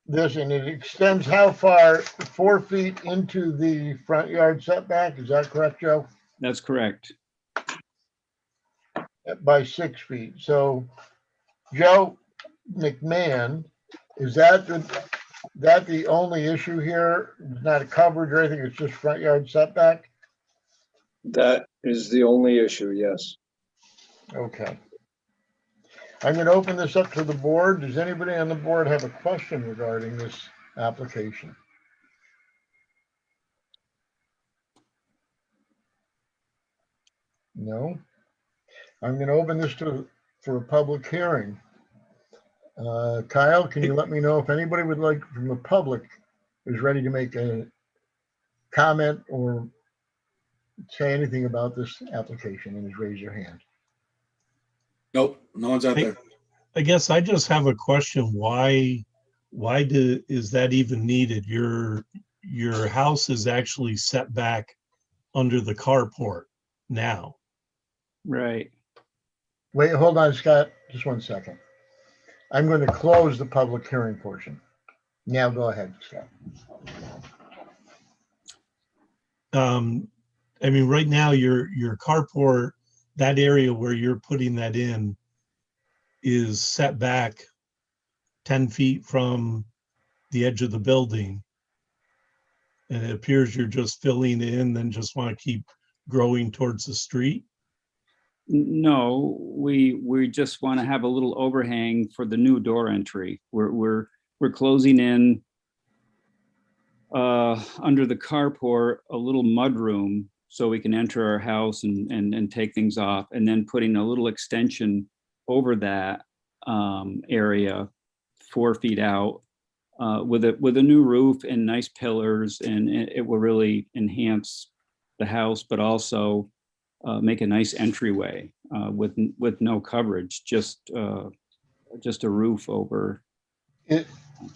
this and it extends how far? 4 feet into the front yard setback. Is that correct, Joe?
That's correct.
By 6 feet. So Joe McMahon, is that the only issue here? It's not a coverage or anything, it's just front yard setback?
That is the only issue, yes.
Okay. I'm going to open this up to the board. Does anybody on the board have a question regarding this application? No? I'm going to open this for a public hearing. Kyle, can you let me know if anybody would like from the public is ready to make a comment or say anything about this application, and just raise your hand.
Nope, no one's out there.
I guess I just have a question. Why is that even needed? Your house is actually set back under the carport now.
Right.
Wait, hold on, Scott, just 1 second. I'm going to close the public hearing portion. Now go ahead, Scott.
I mean, right now your carport, that area where you're putting that in is set back 10 feet from the edge of the building. And it appears you're just filling in, then just want to keep growing towards the street.
No, we just want to have a little overhang for the new door entry. We're closing in under the carport a little mudroom so we can enter our house and take things off, and then putting a little extension over that area 4 feet out with a new roof and nice pillars, and it will really enhance the house, but also make a nice entryway with no coverage, just a roof over.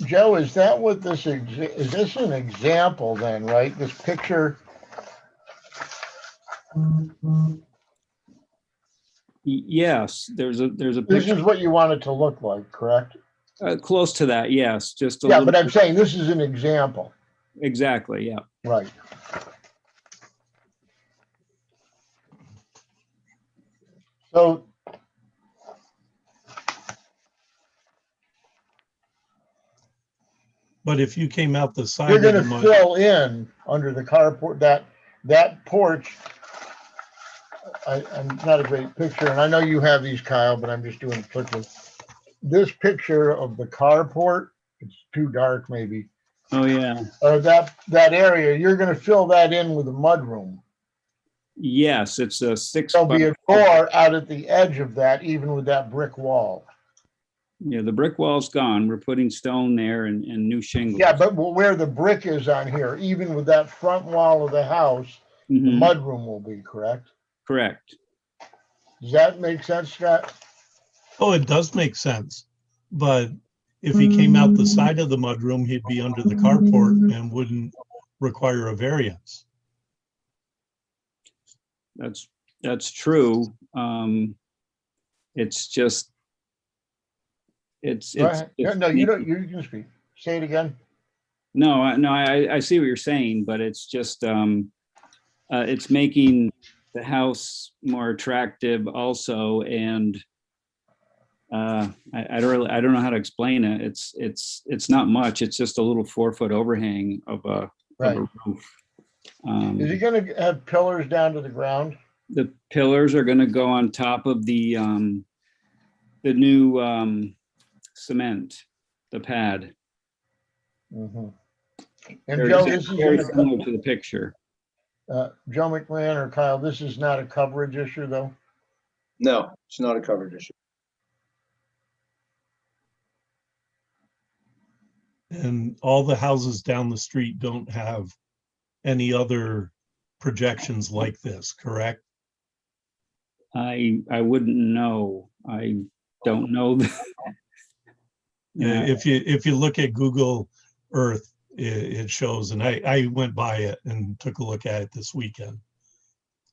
Joe, is that what is this an example then, right? This picture?
Yes, there's a
This
picture
is what you want it to look like, correct?
close to that. Yes, just a
Yeah,
little.
but I'm saying this is an example.
Exactly. Yeah.
Right. So
But if you came out the side
you're
of
going
the
to
mud,
fill in under the carport, that porch. I'm not a great picture, and I know you have these, Kyle, but I'm just doing it quickly. This picture of the carport, it's too dark maybe,
Oh yeah.
or that area, you're going to fill that in with a mudroom.
Yes, it's a 6
There'll be
by.
a door out at the edge of that, even with that brick wall.
Yeah, the brick wall's gone. We're putting stone there and new shingles.
Yeah, but where the brick is on here, even with that front wall of the house, the
Mhm.
mudroom will be, correct?
Correct.
Does that make sense, Scott?
oh, it does make sense. But if he came out the side of the mudroom, he'd be under the carport and wouldn't require a variance.
That's true. It's just,
Go ahead. No, you don't, you can speak. Say it again.
No, I see what you're saying, but it's just, it's making the house more attractive also, and I don't know how to explain it. It's not much. It's just a little 4-foot overhang of a
Right.
roof.
Is he gonna have pillars down to the ground?
The pillars are gonna go on top of the new cement, the pad.
Mhm. And
Very
Joe, this is,
very similar to the picture.
Joe McMahon or Kyle, this is not a coverage issue, though?
No, it's not a coverage issue.
And all the houses down the street don't have any other projections like this, correct?
I wouldn't know. I don't know. Yeah,
If you look at Google Earth, it shows, and I went by it and took a look at it this weekend.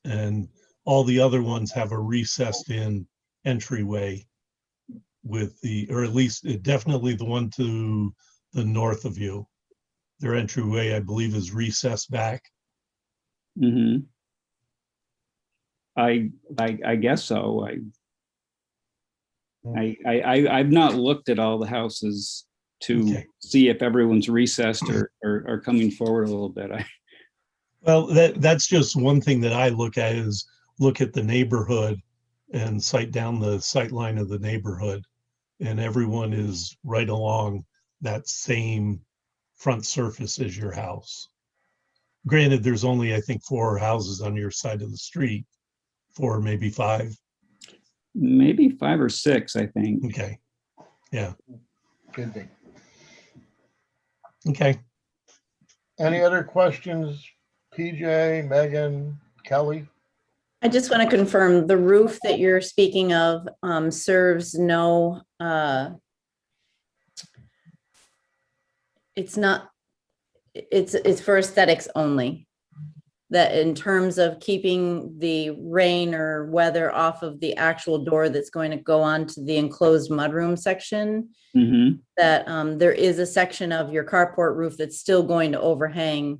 And all the other ones have a recessed in entryway with or at least definitely the one to the north of you. Their entryway, I believe, is recessed back.
hmm I guess so. I've not looked at all the houses to
Okay.
see if everyone's recessed or coming forward a little bit.
Well, that's just one thing that I look at is look at the neighborhood and sight down the sight line of the neighborhood. And everyone is right along that same front surface as your house. Granted, there's only, I think, 4 houses on your side of the street, 4, maybe 5.
Maybe 5 or 6, I think.
Okay. Yeah.
Could be.
Okay.
Any other questions? PJ, Megan, Kelly?
I just want to confirm the roof that you're speaking of serves no, it's not, it's for aesthetics only. That in terms of keeping the rain or weather off of the actual door that's going to go onto the enclosed mudroom section,
hmm
that there is a section of your carport roof that's still going to overhang.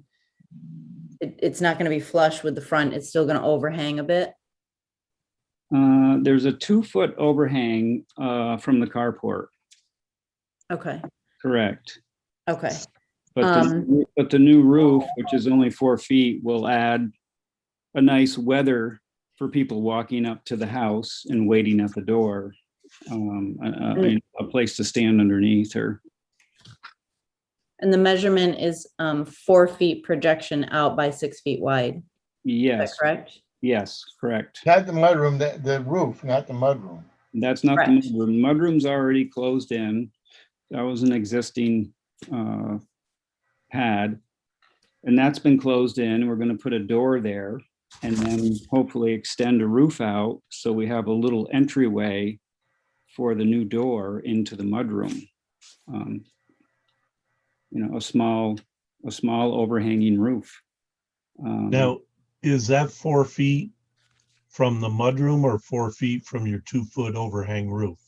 It's not going to be flush with the front. It's still going to overhang a bit.
There's a 2-foot overhang from the carport.
Okay.
Correct.
Okay.
But the new roof, which is only 4 feet, will add a nice weather for people walking up to the house and waiting at the door. A place to stand underneath her.
And the measurement is 4 feet projection out by 6 feet wide. Is
Yes,
that correct?
yes, correct.
Not the mudroom, the roof, not the mudroom.
That's not the
Correct.
mudroom. Mudroom's already closed in. That was an existing pad. And that's been closed in. We're going to put a door there and then hopefully extend a roof out so we have a little entryway for the new door into the mudroom. A small overhanging roof.
Now, is that 4 feet from the mudroom or 4 feet from your 2-foot overhang roof?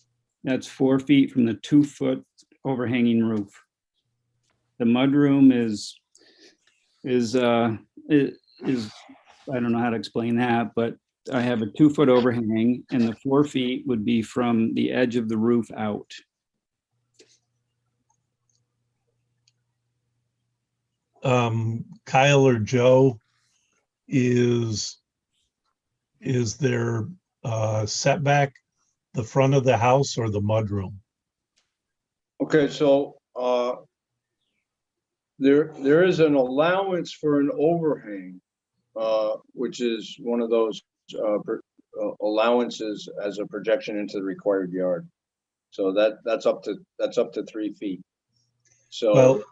That's 4 feet from the 2-foot overhanging roof. The mudroom is I don't know how to explain that, but I have a 2-foot overhang and the 4 feet would be from the edge of the roof out.
Kyle or Joe, is there setback the front of the house or the mudroom?
Okay, so there is an allowance for an overhang, which is one of those allowances as a projection into the required yard. So that's up to 3 feet. So
Well,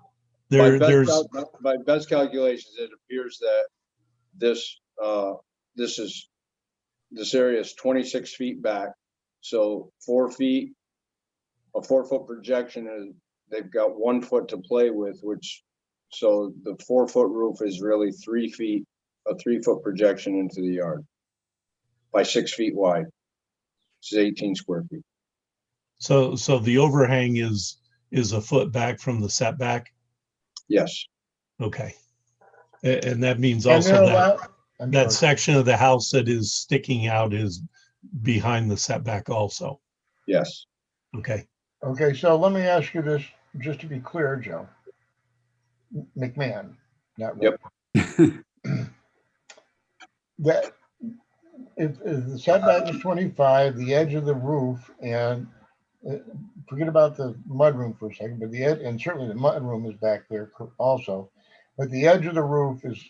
by best calculations, it appears that this area is 26 feet back. So 4 feet, a 4-foot projection, and they've got 1 foot to play with, so the 4-foot roof is really 3 feet, a 3-foot projection into the yard by 6 feet wide. It's 18 square feet.
So the overhang is a foot back from the setback?
Yes,
Okay. And that means
And
also
they're
that
allowed, I'm
that
sorry.
section of the house that is sticking out is behind the setback also.
yes.
Okay.
Okay, so let me ask you this, just to be clear, Joe. McMahon, not Rick. That, if the setback is 25, the edge of the roof, and forget about the mudroom for a second, but the edge, and certainly the mudroom is back there also, but the edge of the roof is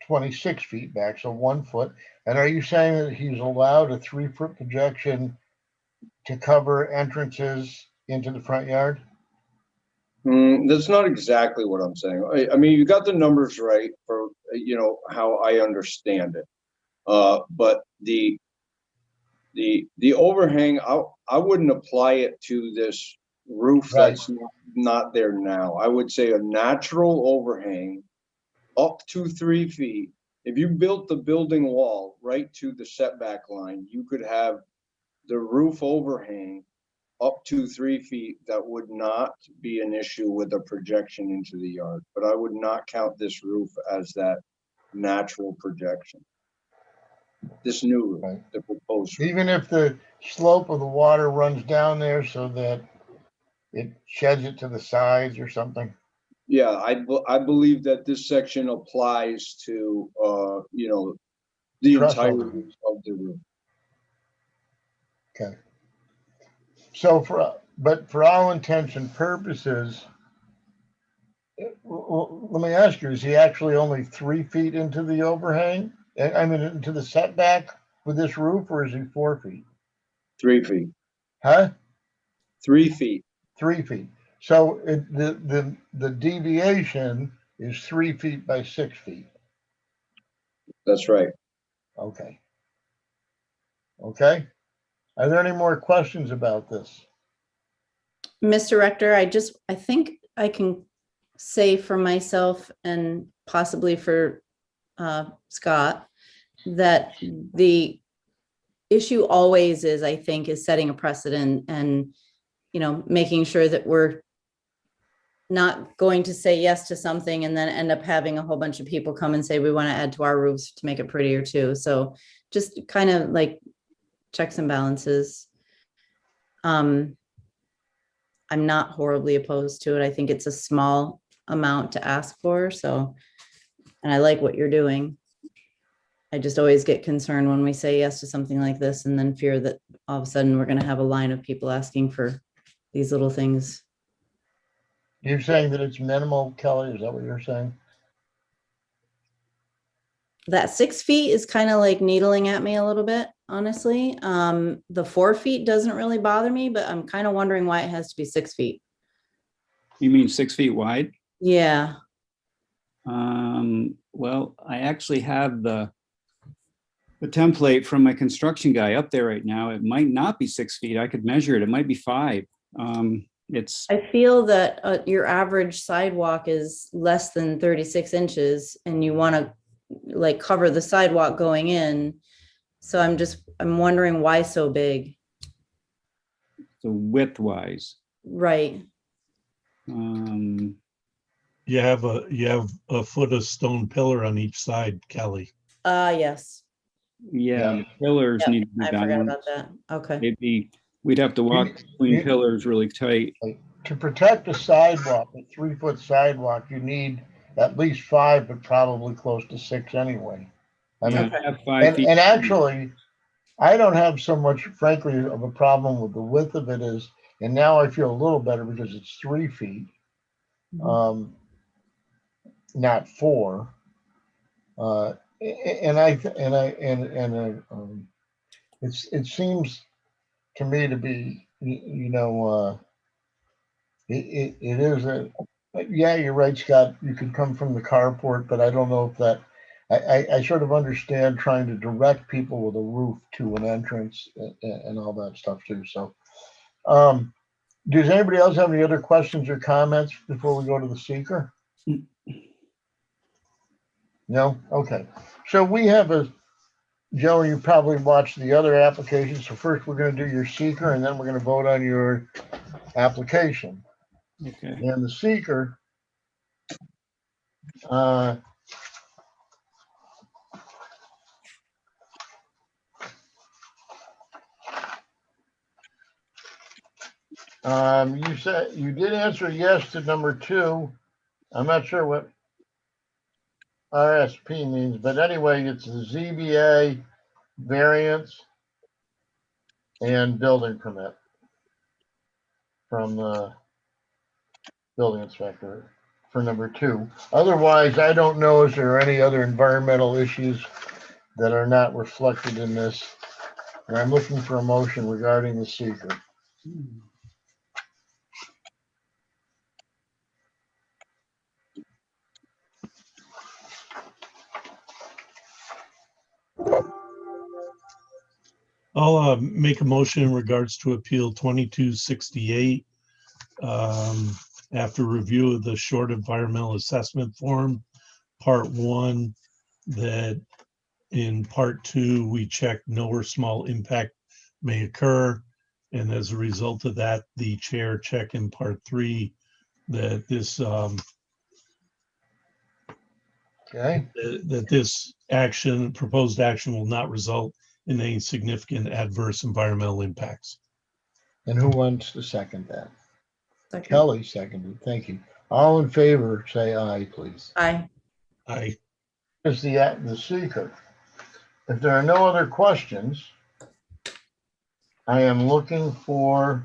26 feet back, so 1 foot. And are you saying that he's allowed a 3-foot projection to cover entrances into the front yard?
That's not exactly what I'm saying. I mean, you got the numbers right for, how I understand it. But the overhang, I wouldn't apply it to this roof
Right.
that's not there now. I would say a natural overhang up to 3 feet. If you built the building wall right to the setback line, you could have the roof overhang up to 3 feet. That would not be an issue with a projection into the yard, but I would not count this roof as that natural projection. This new roof,
Right.
the proposed roof.
Even if the slope of the water runs down there so that it sheds it to the sides or something?
Yeah, I believe that this section applies to, the
Truss
entirety
over.
of the roof.
Okay. So but for all intents and purposes, let me ask you, is he actually only 3 feet into the overhang? I mean, into the setback with this roof, or is he 4 feet?
3 feet,
Huh?
3 feet.
3 feet. So the deviation is 3 feet by 6 feet.
That's right.
Okay. Okay. Are there any more questions about this?
Mr. Rector, I think I can say for myself and possibly for Scott, that the issue always is, I think, is setting a precedent and, making sure that we're not going to say yes to something and then end up having a whole bunch of people come and say, we want to add to our roofs to make it prettier too. So just kind of like checks and balances. I'm not horribly opposed to it. I think it's a small amount to ask for, so, and I like what you're doing. I just always get concerned when we say yes to something like this and then fear that all of a sudden we're gonna have a line of people asking for these little things.
You're saying that it's minimal, Kelly? Is that what you're saying?
That 6 feet is kind of like needling at me a little bit, honestly. The 4 feet doesn't really bother me, but I'm kind of wondering why it has to be 6 feet.
You mean 6 feet wide?
Yeah,
Well, I actually have the template from my construction guy up there right now. It might not be 6 feet. I could measure it. It might be 5. It's,
I feel that your average sidewalk is less than 36 inches and you want to like cover the sidewalk going in. So I'm wondering why so big?
the width wise.
Right.
You have a foot of stone pillar on each side, Kelly.
Yes.
Yeah,
Yeah.
the pillars
Yep,
need to be
I forgot
balanced.
about that. Okay.
Maybe we'd have to walk between pillars really tight.
To protect a sidewalk, a 3-foot sidewalk, you need at least 5, but probably close to 6 anyway. I mean,
Yeah, have 5 feet.
and actually, I don't have so much, frankly, of a problem with the width of it is, and now I feel a little better because it's 3 feet, not 4. It seems to me to be, it is yeah, you're right, Scott. You could come from the carport, but I don't know if that, I sort of understand trying to direct people with a roof to an entrance and all that stuff too. So, does anybody else have any other questions or comments before we go to the seeker? No? Okay. So we have Joe, you probably watched the other application. So first we're going to do your seeker and then we're going to vote on your application.
Okay.
And the seeker Uh, You said, you did answer yes to number 2. I'm not sure what RSP means, but anyway, it's the ZBA variance and building permit from the building inspector for number 2. Otherwise, I don't know, is there any other environmental issues that are not reflected in this? And I'm looking for a motion regarding the seeker.
I'll make a motion in regards to appeal 2268. After review of the short environmental assessment form, part 1, that in part 2, we checked no or small impact may occur. And as a result of that, the chair checked in part 3 that this
Okay,
that this action, proposed action, will not result in any significant adverse environmental impacts.
and who wants to second that?
Second.
Kelly seconded. Thank you. All in favor, say aye, please.
Aye.
I
Is the seeker. If there are no other questions, I am looking for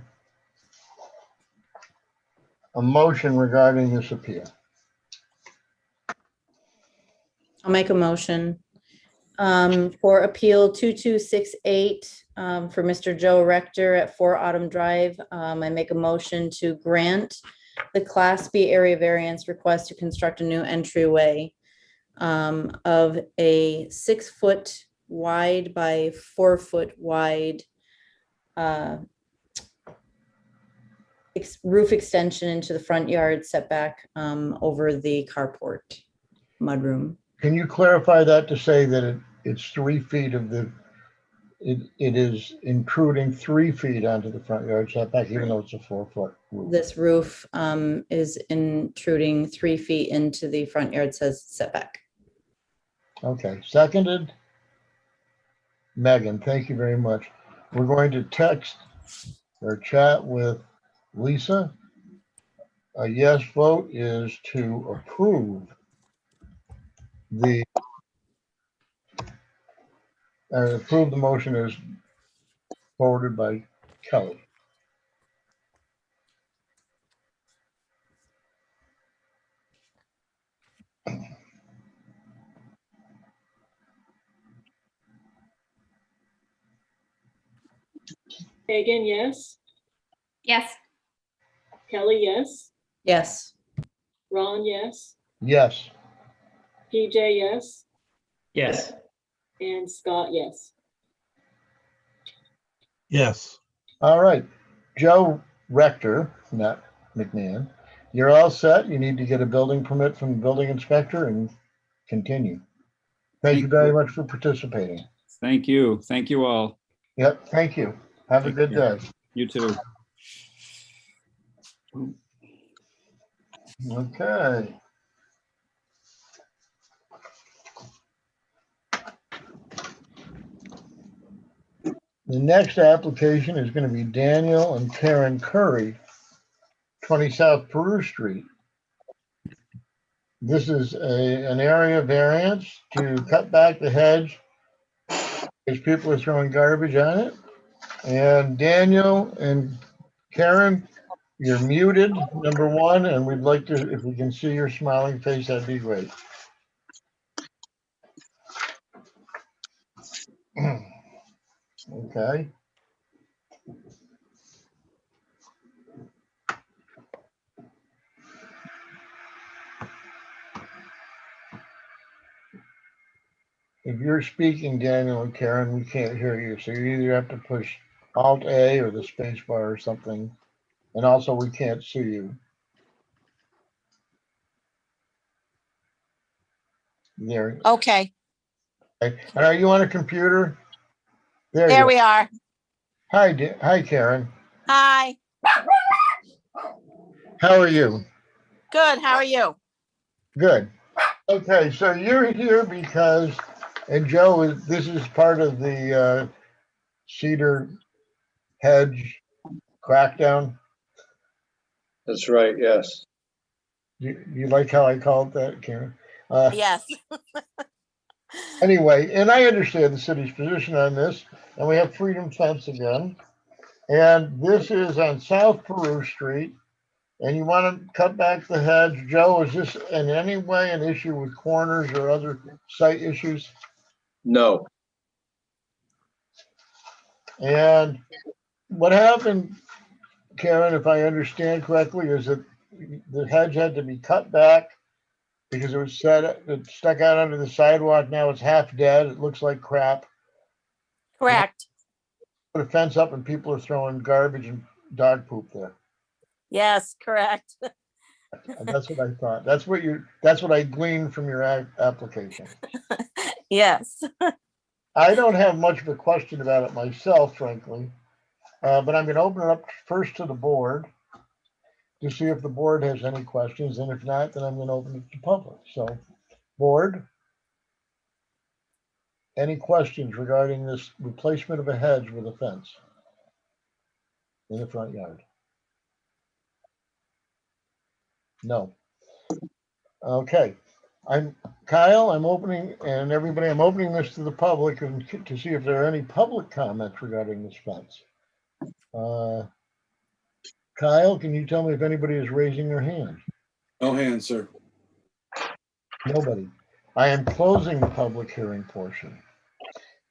a motion regarding this appeal.
I'll make a motion for appeal 2268 for Mr. Joe Rector at 4 Autumn Drive. I make a motion to grant the Class B area variance request to construct a new entryway of a 6-foot wide by 4-foot wide roof extension into the front yard setback over the carport mudroom.
Can you clarify that to say that it's 3 feet of it is intruding 3 feet onto the front yard setback, even though it's a 4-foot roof?
This roof is intruding 3 feet into the front yard setback.
Okay, seconded. Megan, thank you very much. We're going to text or chat with Lisa. A yes vote is to approve the motion as forwarded by Kelly.
Megan, yes.
Yes.
Kelly, yes.
Yes.
Ron, yes.
Yes.
PJ, yes.
Yes.
And Scott, yes.
yes.
All right. Joe Rector, not McMahon, you're all set. You need to get a building permit from the building inspector and continue. Thank you very much for participating.
Thank you. Thank you all.
Yep, thank you. Have a
Take
good
care.
day.
You too.
Okay. The next application is going to be Daniel and Karen Curry, 20 South Peru Street. This is an area variance to cut back the hedge because people are throwing garbage on it. And Daniel and Karen, you're muted, number 1, and we'd like to, if we can see your smiling face, that'd be great. Okay. If you're speaking, Daniel and Karen, we can't hear you, so you either have to push Alt A or the space bar or something. And also, we can't see you. There.
Okay,
And are you on a computer? There
there
you
we are.
are. Hi, Karen.
Hi,
How are you?
good. How are you?
Good. Okay, so you're here because, and Joe, this is part of the cedar hedge crackdown.
That's right, yes.
You like how I called that, Karen?
Yes.
Anyway, and I understand the city's position on this, and we have Freedom Fence again. And this is on South Peru Street, and you want to cut back the hedge. Joe, is this in any way an issue with corners or other site issues?
No,
And what happened, Karen, if I understand correctly, is that the hedge had to be cut back because it stuck out under the sidewalk. Now it's half dead. It looks like crap.
Correct.
Put a fence up and people are throwing garbage and dog poop there.
Yes, correct.
And that's what I thought. That's what I gleaned from your application.
Yes.
I don't have much of a question about it myself, frankly. But I'm going to open it up first to the board to see if the board has any questions. And if not, then I'm going to open it to public. So, board, any questions regarding this replacement of a hedge with a fence in the front yard? No. Okay. Kyle, I'm opening, and everybody, I'm opening this to the public and to see if there are any public comments regarding this fence. Kyle, can you tell me if anybody is raising their hand?
No hands, sir.
Nobody. I am closing the public hearing portion.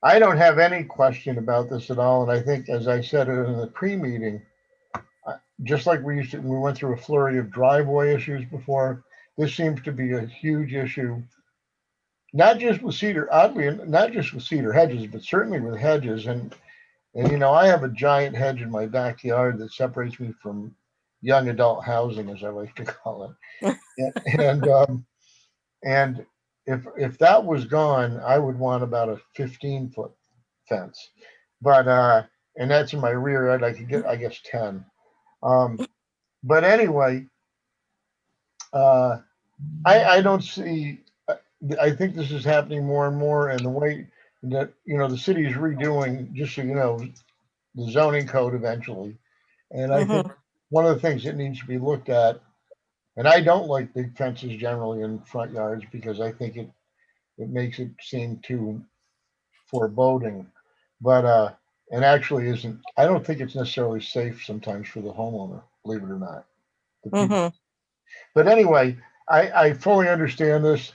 I don't have any question about this at all, and I think, as I said in the pre-meeting, just like we went through a flurry of driveway issues before, this seems to be a huge issue, not just with cedar, oddly, not just with cedar hedges, but certainly with hedges. And I have a giant hedge in my backyard that separates me from young adult housing, as I like to call it. And if that was gone, I would want about a 15-foot fence. But and that's in my rear yard. I could get, I guess, 10. But anyway, I don't see. I think this is happening more and more, and the way that the city is redoing, just so you know, the zoning code eventually. And I think one of the things that needs to be looked at, and I don't like big fences generally in front yards because I think it makes it seem too foreboding. But and actually isn't. I don't think it's necessarily safe sometimes for the homeowner, believe it or not. But anyway, I fully understand this.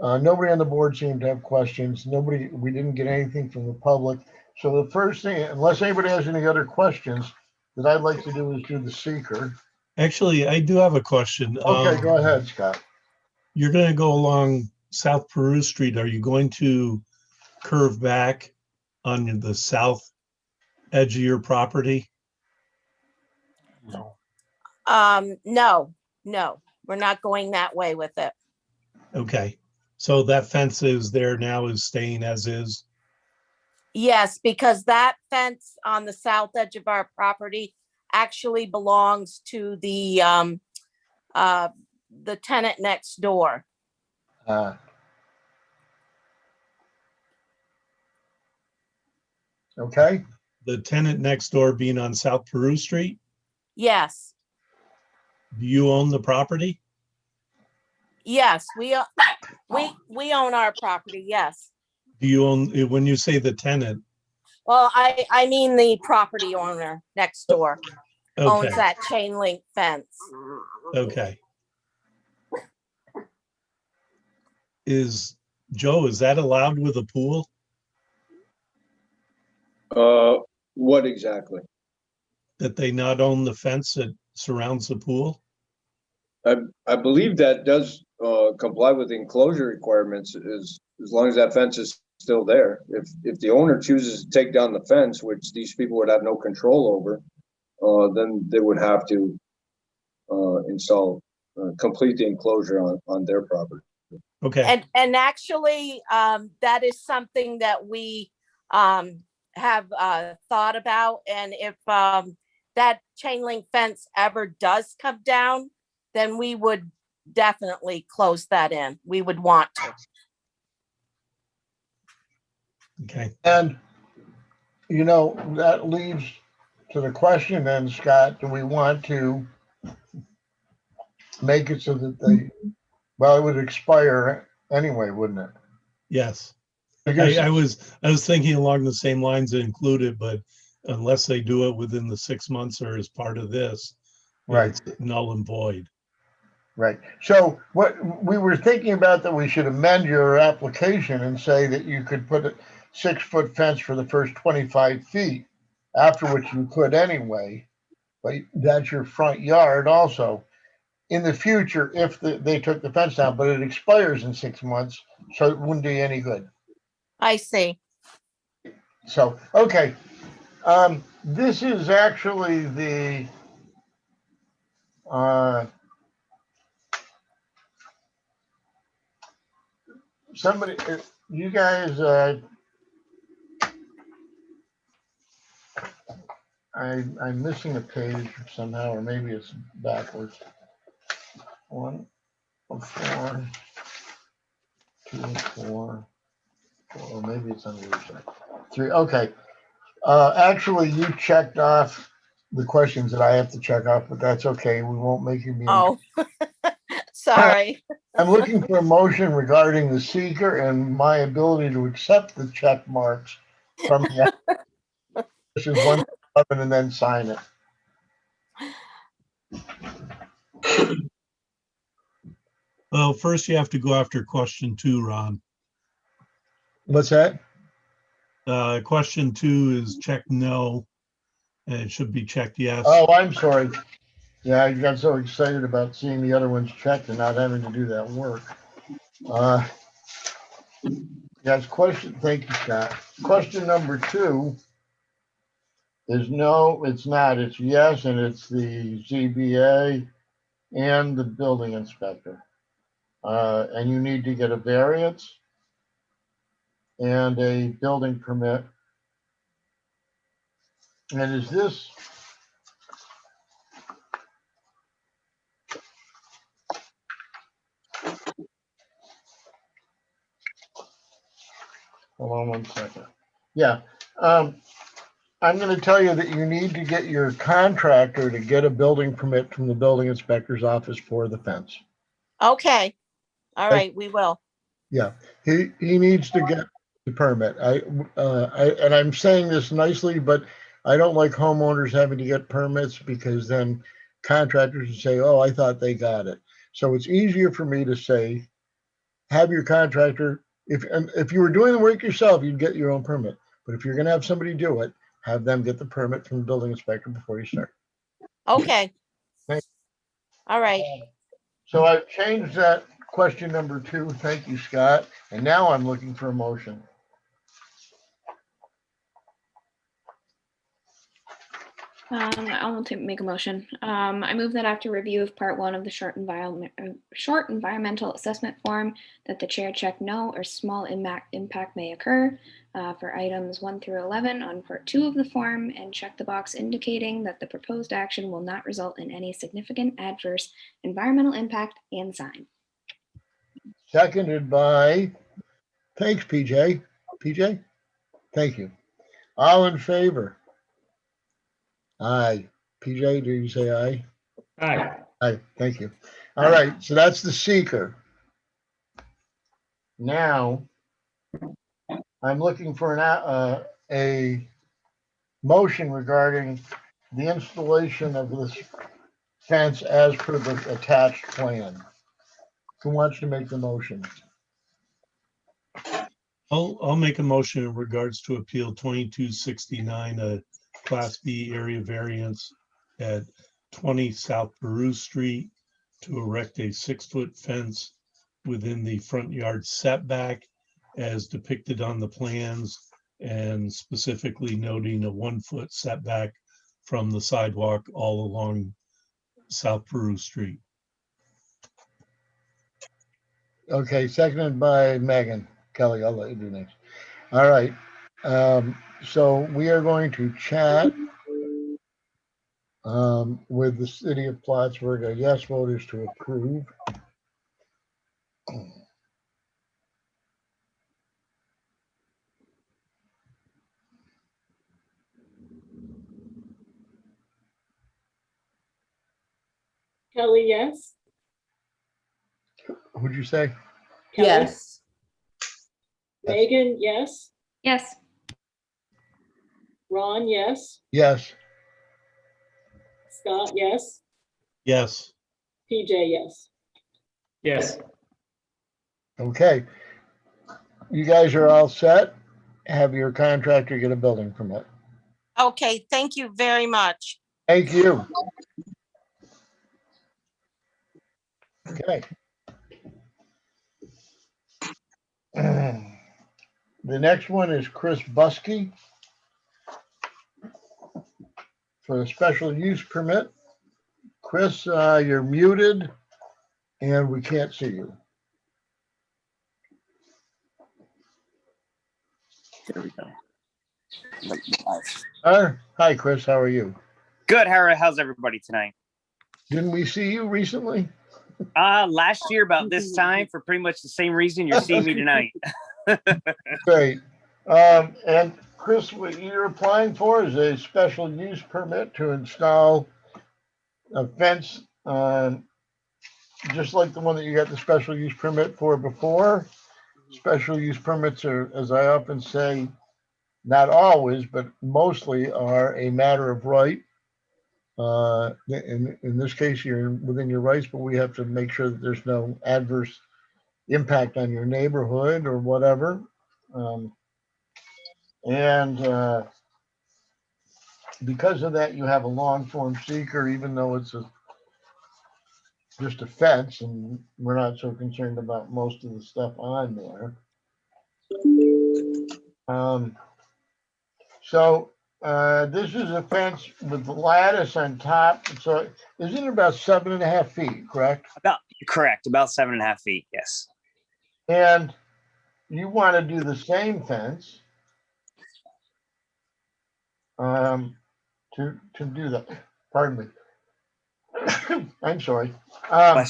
Nobody on the board seemed to have questions. We didn't get anything from the public. So the first thing, unless anybody has any other questions, that I'd like to do is do the seeker.
Actually, I do have a question.
Okay, go ahead, Scott.
You're going to go along South Peru Street. Are you going to curve back on the south edge of your property?
No.
No, we're not going that way with it.
Okay. So that fence is there now, is staying as is?
Yes, because that fence on the south edge of our property actually belongs to the tenant next door.
Okay.
The tenant next door being on South Peru Street?
Yes.
Do you own the property?
Yes, we own our property. Yes.
Do you own, when you say the tenant?
Well, I mean the property owner next door owns
Okay,
that chain link fence.
okay. Joe, is that allowed with a pool?
What exactly?
That they not own the fence that surrounds the pool?
I believe that does comply with the enclosure requirements as long as that fence is still there. If the owner chooses to take down the fence, which these people would have no control over, then they would have to complete the enclosure on their property.
Okay,
And actually, that is something that we have thought about. And if that chain link fence ever does come down, then we would
definitely close that in. We would want to.
Okay.
And, you know, that leads to the question then, Scott, do we want to make it so that well, it would expire anyway, wouldn't it?
Yes.
I guess,
I was thinking along the same lines to include it, but unless they do it within the 6 months or as part of this,
right,
it's null and void.
right. So what we were thinking about, that we should amend your application and say that you could put a 6-foot fence for the first 25 feet, after which you could anyway, but that's your front yard also. In the future, if they took the fence down, but it expires in 6 months, so it wouldn't do you any good.
I see.
So, okay. This is actually the somebody, you guys, I'm missing a page somehow, or maybe it's backwards. 1, 4, 2, 4, or maybe it's on the other side. 3, okay. Actually, you checked off the questions that I have to check off, but that's okay. We won't make you be.
Oh, sorry.
I'm looking for a motion regarding the seeker and my ability to accept the check marks from the questions 1 to 11 and then sign it.
Well, first you have to go after question 2, Ron.
What's that?
Question 2 is check no, and it should be checked yes.
Oh, I'm sorry. Yeah, I got so excited about seeing the other ones checked and not having to do that work. Yes, question, thank you, Scott. Question number 2 is no, it's not. It's yes, and it's the ZBA and the building inspector. And you need to get a variance and a building permit. And is this? Hold on 1 second. Yeah. I'm going to tell you that you need to get your contractor to get a building permit from the building inspector's office for the fence.
Okay. All right, we will.
Yeah, he needs to get the permit. And I'm saying this nicely, but I don't like homeowners having to get permits, because then contractors would say, oh, I thought they got it. So it's easier for me to say, have your contractor, if you were doing the work yourself, you'd get your own permit. But if you're going to have somebody do it, have them get the permit from the building inspector before you start.
Okay.
Thank
All right.
So I've changed that question number 2. Thank you, Scott. And now I'm looking for a motion.
I'll make a motion. I move that after review of part 1 of the short environmental assessment form, that the chair check no or small impact may occur for items 1 through 11 on part 2 of the form, and check the box indicating that the proposed action will not result in any significant adverse environmental impact, and sign.
Seconded by, thanks, PJ. PJ, thank you. All in favor? Aye. PJ, do you say aye?
Aye.
Aye, thank you. All right, so that's the seeker. Now, I'm looking for a motion regarding the installation of this fence as per the attached plan. Who wants to make the motion?
I'll make a motion in regards to appeal 2269, a Class B area variance at 20 South Peru Street to erect a 6-foot fence within the front yard setback as depicted on the plans, and specifically noting a 1-foot setback from the sidewalk all along South Peru Street.
Okay, seconded by Megan. Kelly, I'll let you do next. All right. So we are going to chat with the city of Plattsburgh. A yes vote is to approve.
Kelly, yes.
Who'd you say?
Kelly?
Yes.
Megan, yes.
Yes.
Ron, yes.
Yes.
Scott, yes.
Yes.
PJ, yes.
Yes.
Okay. You guys are all set. Have your contractor get a building permit.
Okay, thank you very much.
Thank you. Okay. The next one is Chris Buskey for a special use permit. Chris, you're muted and we can't see you.
There we go.
Hi, Chris. How are you?
Good. How's everybody tonight?
Didn't we see you recently?
Last year about this time for pretty much the same reason you're seeing me tonight.
Great. And Chris, what you're applying for is a special use permit to install a fence, just like the one that you got the special use permit for before. Special use permits are, as I often say, not always, but mostly are a matter of right. In this case, you're within your rights, but we have to make sure that there's no adverse impact on your neighborhood or whatever. Because of that, you have a long form seeker, even though it's just a fence, and we're not so concerned about most of the stuff on there. This is a fence with lattice on top. So isn't it about 7.5 feet, correct?
Correct. About 7.5 feet. Yes.
And you want to do the same fence to do that. Pardon me. I'm sorry. I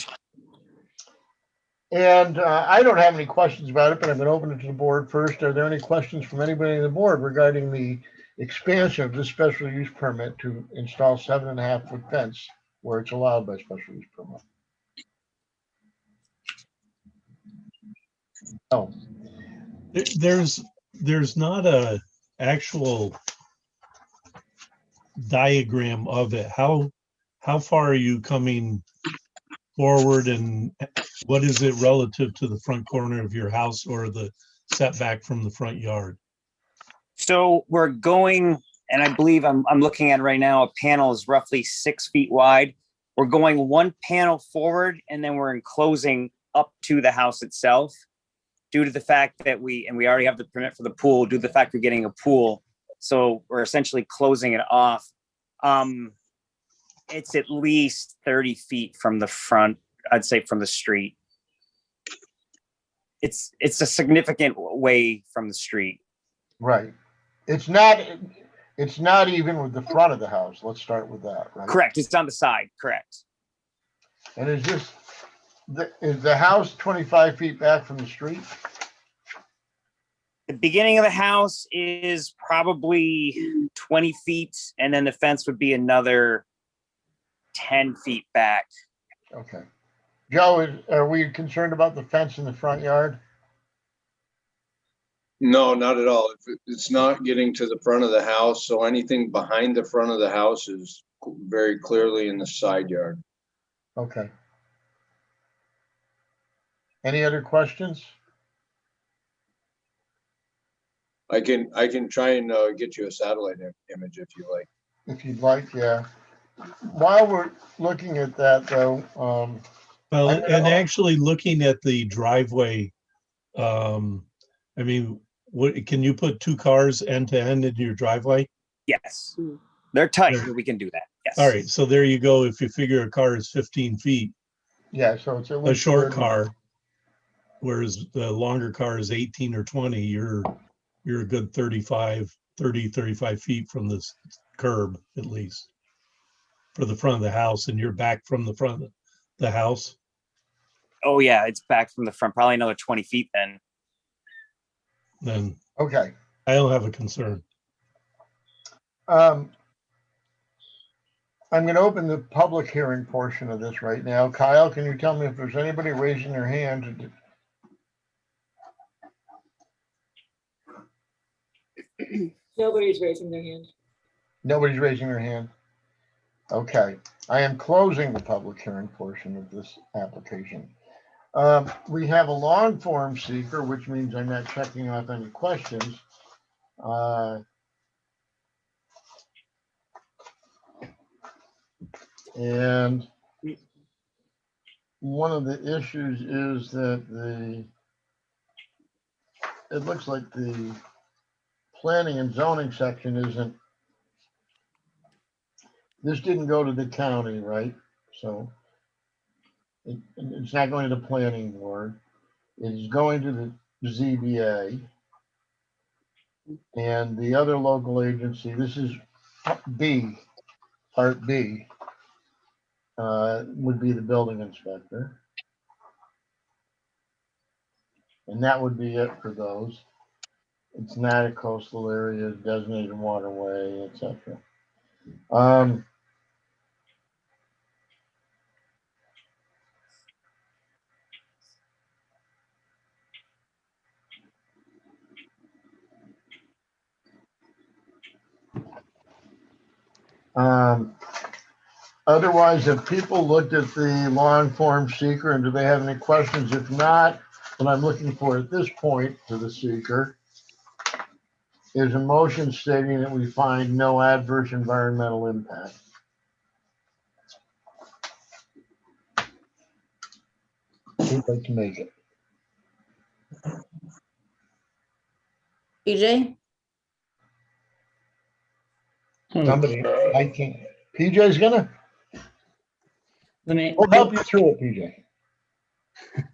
don't have any questions about it, but I'm going to open it to the board first. Are there any questions from anybody on the board regarding the expansion of this special use permit to install 7.5 foot fence where it's allowed by special use permit? Oh,
There's not a actual diagram of it. How far are you coming forward, and what is it relative to the front corner of your house or the setback from the front yard?
So we're going, and I believe I'm looking at right now, a panel is roughly 6 feet wide. We're going one panel forward, and then we're enclosing up to the house itself. Due to the fact that we already have the permit for the pool, due to the fact we're getting a pool. So we're essentially closing it off. It's at least 30 feet from the front, I'd say, from the street. It's a significant way from the street.
right. It's not even with the front of the house. Let's start with that, right?
Correct. It's on the side. Correct.
And is the house 25 feet back from the street?
The beginning of the house is probably 20 feet, and then the fence would be another 10 feet back.
Okay. Joe, are we concerned about the fence in the front yard?
No, not at all. It's not getting to the front of the house, so anything behind the front of the house is very clearly in the side yard.
Okay. Any other questions?
I can try and get you a satellite image if you like.
If you'd like, yeah. While we're looking at that though,
Well, and actually looking at the driveway, I mean, what, can you put 2 cars end to end in your driveway?
Yes. They're tight, but we can do that. Yes.
All right, so there you go. If you figure a car is 15 feet,
yeah, so it's at
a
least
short
30.
car, whereas the longer car is 18 or 20, you're a good 35 feet from this curb, at least, for the front of the house, and you're back from the front of the house.
Oh, yeah, it's back from the front, probably another 20 feet then.
Then
Okay.
I'll have a concern.
I'm going to open the public hearing portion of this right now. Kyle, can you tell me if there's anybody raising their hand?
Nobody's raising their hand.
Nobody's raising their hand. Okay, I am closing the public hearing portion of this application. We have a long form seeker, which means I'm not checking off any questions. And one of the issues is that it looks like the planning and zoning section isn't, this didn't go to the county, right? So it's not going to the planning board. It's going to the ZBA. And the other local agency, this is B, part B, would be the building inspector. And that would be it for those. It's not a coastal area, designated waterway, etc. Otherwise, have people looked at the long form seeker and do they have any questions? If not, what I'm looking for at this point for the seeker is a motion stating that we find no adverse environmental impact. Who'd like to make it?
PJ?
Somebody, I can't. PJ's gonna,
Let me.
we'll help you through it,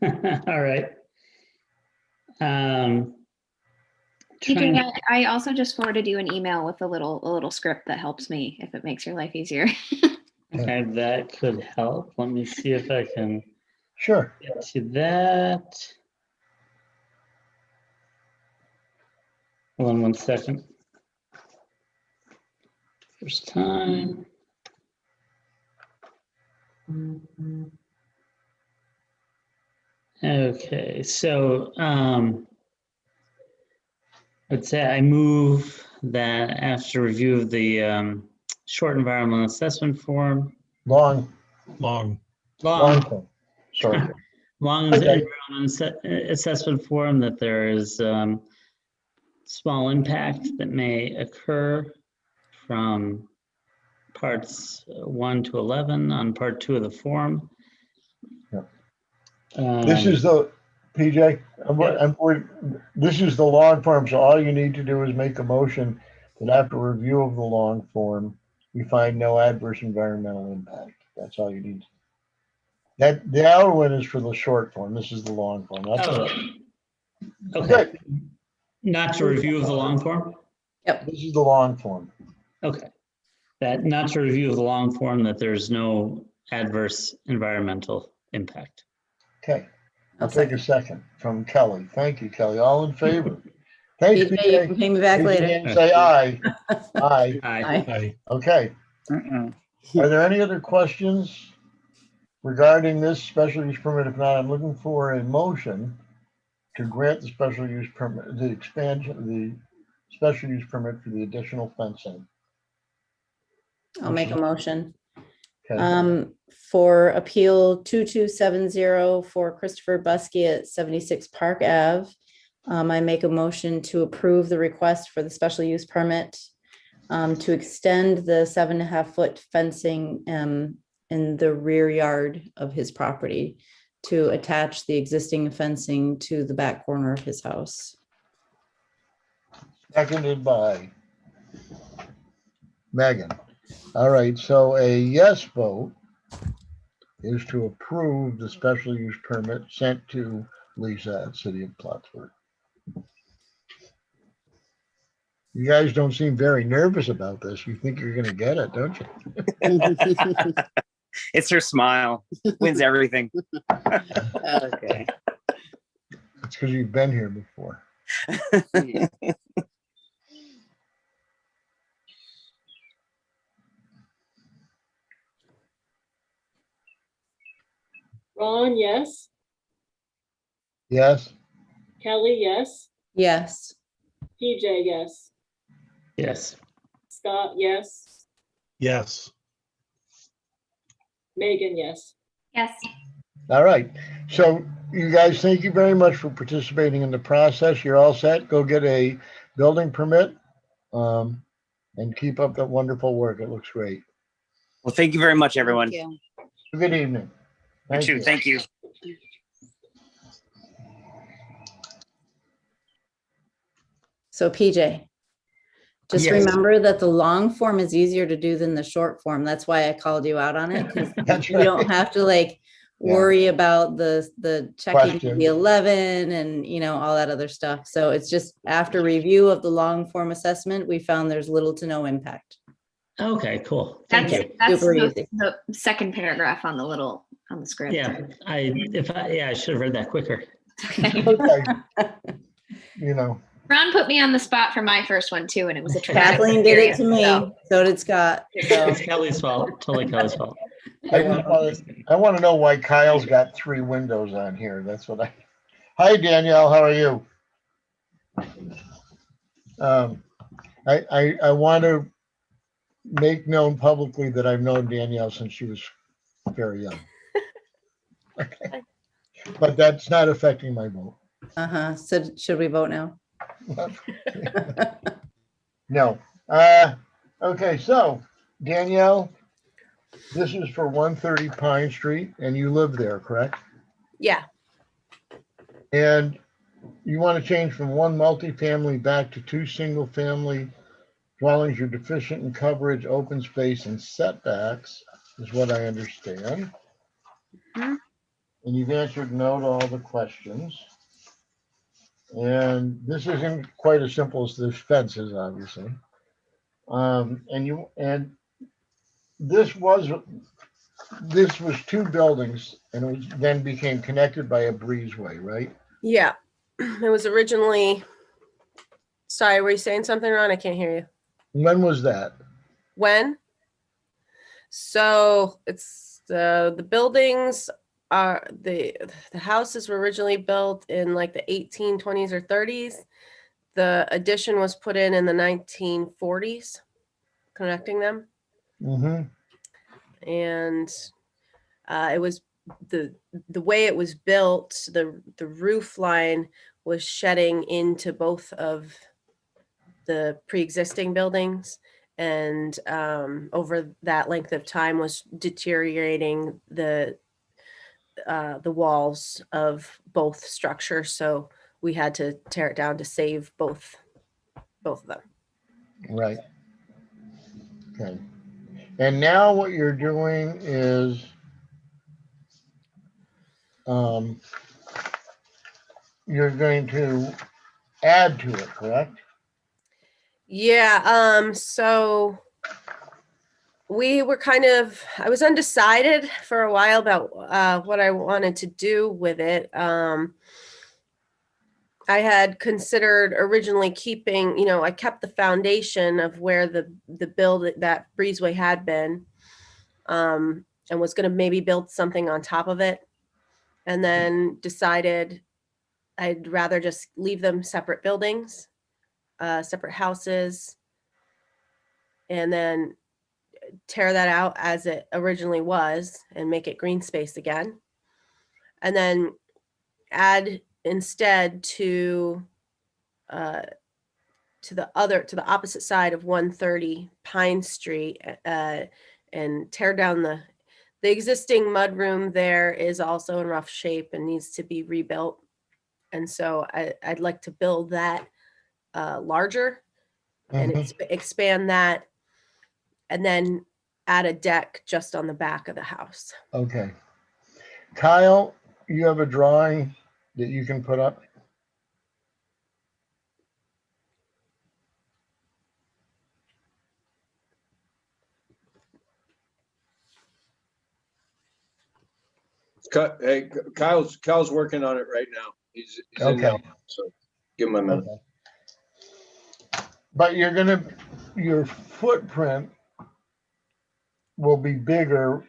PJ.
All right.
TJ, I also just forwarded you an email with a little script that helps me if it makes your life easier.
Okay, that could help. Let me see if I can
Sure.
get to that. Hold on 1 second. First time. Okay, so I'd say I move that after review of the short environmental assessment form,
Long
long
form. Sorry. Okay.
environmental assessment form, that there is small impact that may occur from parts 1 to 11 on part 2 of the form.
This is the, PJ, this is the long form, so all you need to do is make a motion that after review of the long form, we find no adverse environmental impact. That's all you need. That, the other one is for the short form. This is the long form. That's all.
Okay. Not to review of the long form?
Yep.
This is the long form.
Okay. That not to review of the long form, that there's no adverse environmental impact.
Okay. I'll take a second from Kelly. Thank you, Kelly. All in favor? Thanks,
PJ, you
PJ.
can pay me back
Raise your
later.
hand and say aye. Aye.
Aye.
Okay. Are there any other questions regarding this special use permit? If not, I'm looking for a motion to grant the special use permit, the expansion, the special use permit for the additional fencing.
I'll make a motion.
Okay.
For appeal 2270 for Christopher Buskey at 76 Park Ave. I make a motion to approve the request for the special use permit to extend the 7.5 foot fencing in the rear yard of his property to attach the existing fencing to the back corner of his house.
Seconded by Megan. All right, so a yes vote is to approve the special use permit sent to Lisa at City of Plattsburgh. You guys don't seem very nervous about this. You think you're gonna get it, don't you?
It's her smile. Wins everything.
Okay.
It's because you've been here before.
Ron, yes.
Yes?
Kelly, yes.
Yes.
PJ, yes.
Yes.
Scott, yes.
Yes.
Megan, yes.
Yes.
All right. So you guys, thank you very much for participating in the process. You're all set. Go get a building permit. And keep up that wonderful work. It looks great.
Well, thank you very much, everyone.
Thank you.
Good evening.
You too. Thank you.
So PJ, just
Yes.
remember that the long form is easier to do than the short form. That's why I called you out on it, because
That's
you don't
right.
have to like
Yeah.
worry about the checking
Question.
the 11 and all that other stuff. So it's just after review of the long form assessment, we found there's little to no impact.
Okay, cool. Thank
That's,
you.
that's
Super
the,
easy.
the second paragraph on the script.
Yeah, I should have read that quicker.
Okay.
Okay. You know,
Ron put me on the spot for my first one too, and it was a
Kathleen did it to me.
So,
So did Scott. So
It's Kelly's fault, totally Kelly's fault.
I want to know why Kyle's got 3 windows on here. That's what Hi, Danielle. How are you? I want to make known publicly that I've known Danielle since she was very young. Okay. But that's not affecting my vote.
so should we vote now?
No. Okay, so Danielle, this is for 130 Pine Street and you live there, correct?
Yeah,
And you want to change from 1 multifamily back to 2 single-family dwellings. You're deficient in coverage, open space, and setbacks, is what I understand.
Mhm.
And you've answered no to all the questions. And this isn't quite as simple as the fences, obviously. And this was 2 buildings, and it was, then became connected by a breezeway, right?
yeah. It was originally, sorry, were you saying something, Ron? I can't hear you.
When was that?
When? So it's the buildings are the houses were originally built in like the 1820s or 30s. The addition was put in the 1940s, connecting them.
Mm-hmm.
And it was the way it was built, the roof line was shedding into both of the pre-existing buildings, and over that length of time was deteriorating the walls of both structures. So we had to tear it down to save both of them.
Right. Okay. And now what you're doing is you're going to add to it, correct?
Yeah, so we were I was undecided for a while about what I wanted to do with it. I had considered originally keeping, I kept the foundation of where the that breezeway had been, and was going to maybe build something on top of it, and then decided I'd rather just leave them separate buildings, separate houses, and then tear that out as it originally was and make it green space again. And then add instead to the opposite side of 130 Pine Street, and tear down the existing mudroom. There is also in rough shape and needs to be rebuilt. And so I'd like to build that larger and expand that, and then add a deck just on the back of the house.
Okay. Kyle, you have a drawing that you can put up?
Hey, Kyle's working on it right now. He's in
Okay.
now, so give him a minute.
Okay. But your footprint will be bigger.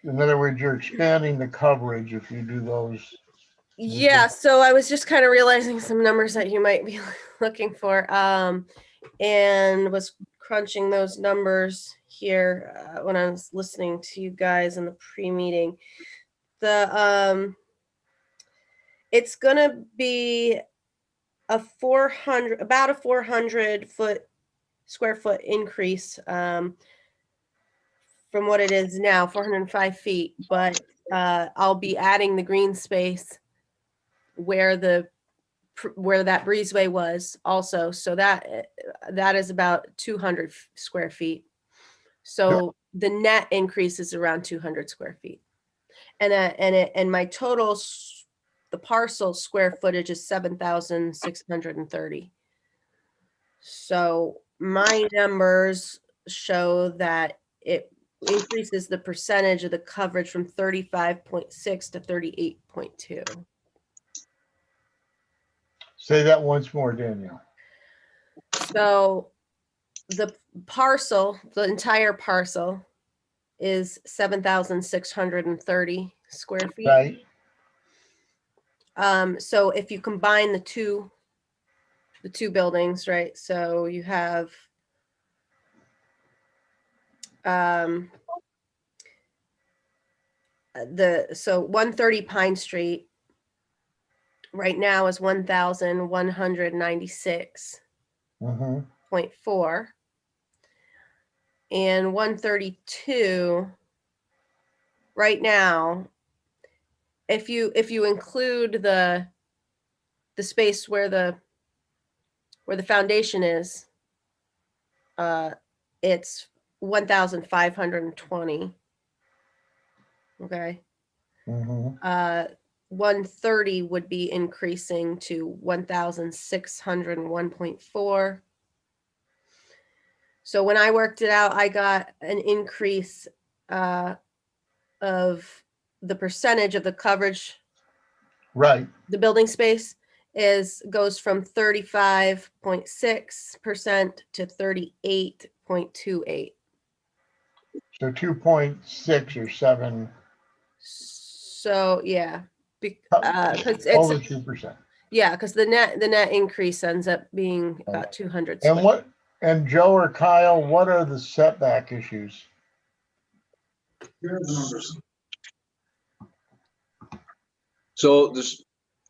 In other words, you're expanding the coverage if you do those.
Yeah, so I was just kind of realizing some numbers that you might be looking for, and was crunching those numbers here when I was listening to you guys in the pre-meeting. It's gonna be about a 400 square foot increase from what it is now, 405 feet, but I'll be adding the green space where that breezeway was also. So that is about 200 square feet. So the net increase is around 200 square feet. And my total, the parcel square footage is 7,630. So my numbers show that it increases the percentage of the coverage from 35.6 to 38.2.
Say that once more, Danielle.
So the entire parcel is 7,630 square feet.
Right.
So if you combine the two buildings, right? So you have so 130 Pine Street right now is 1,196.4. And 132 right now, if you include the space where the foundation is, it's 1,520. Okay. 130 would be increasing to 1,601.4. So when I worked it out, I got an increase of the percentage of the coverage.
Right.
The building space goes from 35.6% to 38.28.
So 2.6 or 7.
So yeah, because
Over
it's
2%.
yeah, because the net increase ends up being about 200.
And Joe or Kyle, what are the setback issues?
Here are the numbers. So this,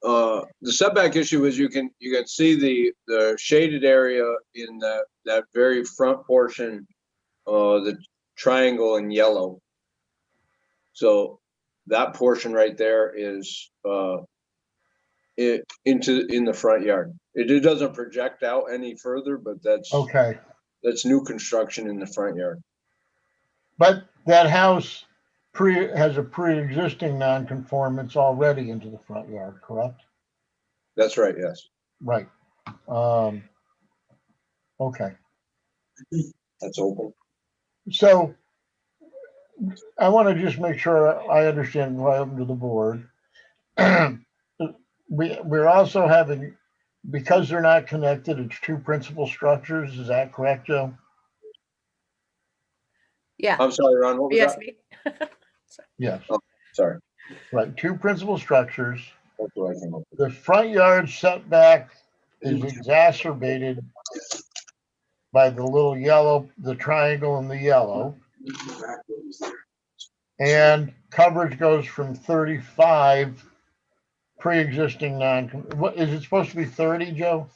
the setback issue is you can see the shaded area in that very front portion, the triangle in yellow. So that portion right there is in the front yard. It doesn't project out any further, but that's
Okay.
That's new construction in the front yard.
But that house has a pre-existing non-conformance already into the front yard, correct?
That's right, yes.
Right. Okay.
That's open.
So I want to just make sure I understand what happened to the board. We're also having, because they're not connected, it's two principal structures. Is that correct, Joe?
Yeah.
I'm sorry, Ron, what was
Yes.
that?
Yes.
Oh, sorry.
Right, two principal structures.
That's what I came up with.
The front yard setback is exacerbated by the little yellow, the triangle in the yellow. And coverage goes from 35 pre-existing what is it supposed to be 30, Joe?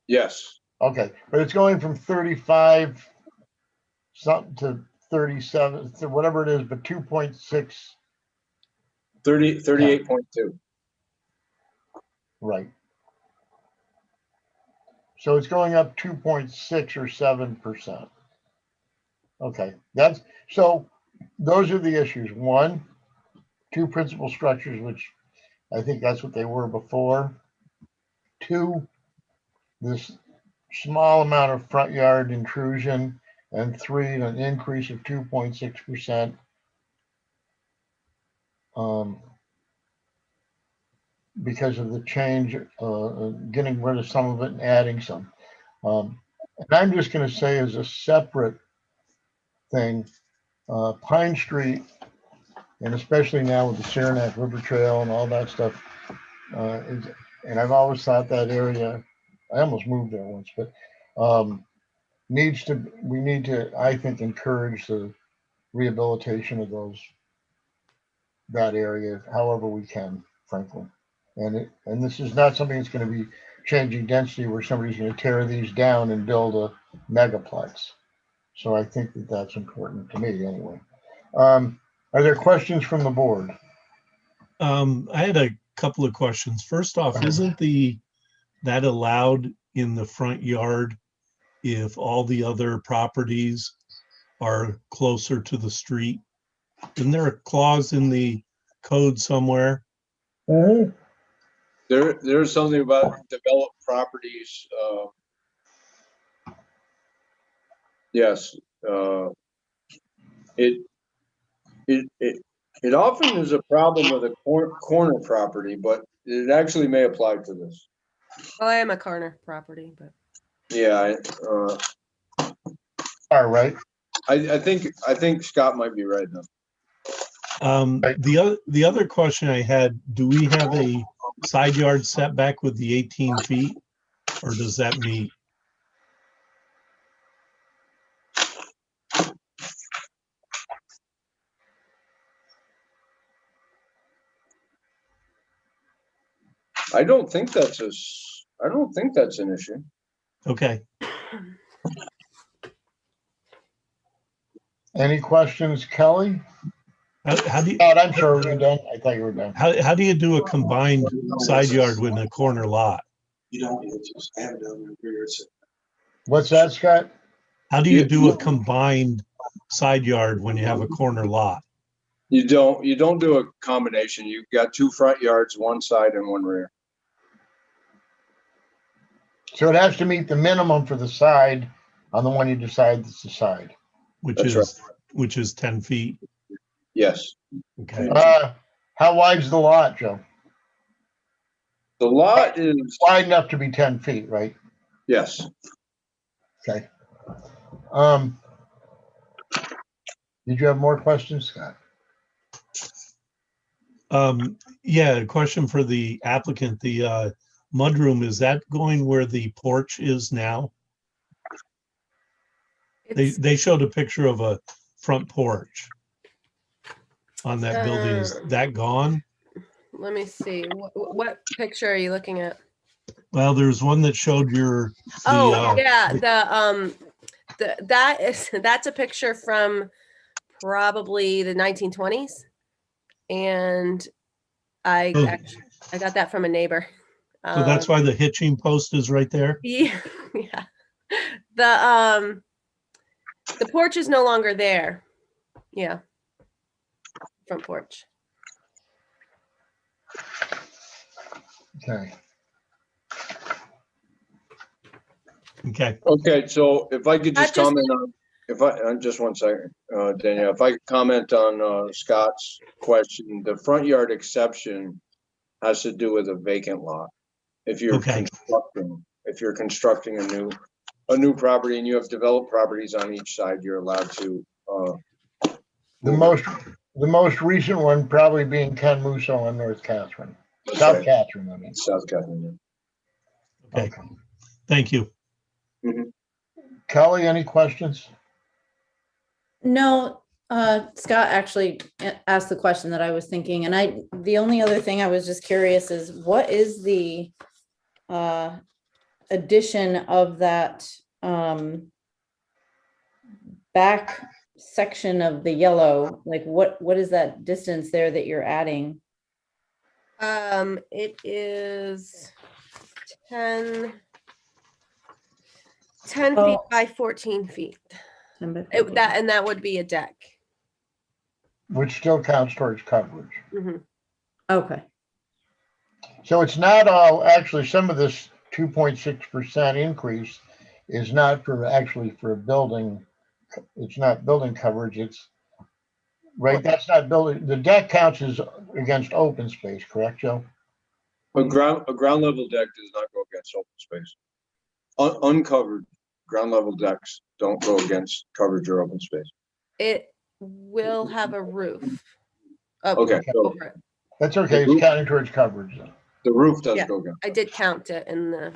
Yes.
Okay, but it's going from 35 something to 37, to whatever it is, but 2.6.
38.2.
Right. So it's going up 2.6 or 7%. Okay, so those are the issues. One, two principal structures, which I think that's what they were before. Two, this small amount of front yard intrusion. And three, an increase of 2.6%. because of the change, getting rid of some of it and adding some. And I'm just gonna say as a separate thing, Pine Street, and especially now with the Saranac River Trail and all that stuff, and I've always thought that area, I almost moved there once, but we need to, I think, encourage the rehabilitation of that area however we can, frankly. And this is not something that's going to be changing density where somebody's going to tear these down and build a megaplex. So I think that that's important to me anyway. Are there questions from the board?
I had a couple of questions. First off, isn't that allowed in the front yard if all the other properties are closer to the street? Isn't there a clause in the code somewhere?
There's something about developed properties. Yes, it often is a problem with a corner property, but it actually may apply to this.
Well, I am a corner property, but.
Yeah.
All right.
I think Scott might be right now.
The other question I had, do we have a side yard setback with the 18 feet, or does that meet?
I don't think that's an issue.
Okay.
Any questions, Kelly?
How do you?
Oh, I'm sorry, we're done. I thought you were done.
How do you do a combined side yard with a corner lot?
You don't need to just have it on your
What's that, Scott?
How do you do a combined side yard when you have a corner lot?
You don't do a combination. You've got two front yards, one side and one rear.
So it has to meet the minimum for the side on the one you decide that's the side.
Which is 10 feet.
Yes.
Okay.
How wide's the lot, Joe?
The lot is
wide enough to be 10 feet, right?
Yes.
Okay. Did you have more questions, Scott?
Yeah, a question for the applicant. The mudroom, is that going where the porch is now? They showed a picture of a front porch on that building. Is that gone?
Let me see. What picture are you looking at?
Well, there's one that showed your.
That's a picture from probably the 1920s, and I got that from a neighbor.
So that's why the hitching post is right there?
Yeah. The porch is no longer there. Yeah. Front porch.
Okay.
Okay, so if I could just comment on, just one second, Danielle, if I could comment on Scott's question, the front yard exception has to do with a vacant lot. If you're constructing a new property and you have developed properties on each side, you're allowed to.
The most recent one probably being Ken Musso on North Catherine. South Catherine, I mean.
South Catherine.
Okay. Thank you.
Mm-hmm.
Kelly, any questions?
No, Scott actually asked the question that I was thinking, and the only other thing I was just curious is what is the addition of that back section of the yellow? Like what is that distance there that you're adding?
It is 10 feet by 14 feet. That would be a deck.
Which still counts towards coverage.
Mm-hmm.
Okay.
So it's not all, actually, some of this 2.6% increase is not for building. It's not building coverage. It's right? That's not building, the deck counts as against open space, correct, Joe?
A ground level deck does not go against open space. Uncovered ground level decks don't go against coverage or open space.
It will have a roof. up
Okay, so
over it.
That's okay, it's counting towards coverage. Then.
the roof does
Yeah.
go against.
I did count it in the,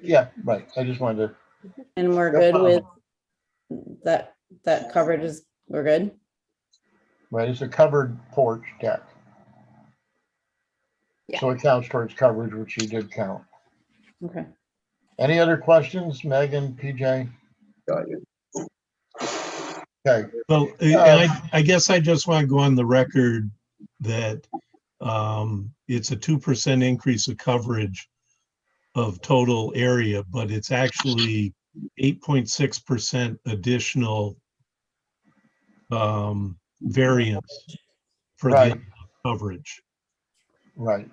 Yeah, right. I just wanted to,
And we're
No
good
problem.
with that coverage is, we're good?
right, it's a covered porch deck.
Yeah.
So it counts towards coverage, which you did count.
Okay.
Any other questions, Megan, PJ?
Got you.
Okay,
Well, and I guess I just want to go on the record that it's a 2% increase of coverage of total area, but it's actually 8.6% additional variance for
Right.
the coverage
right.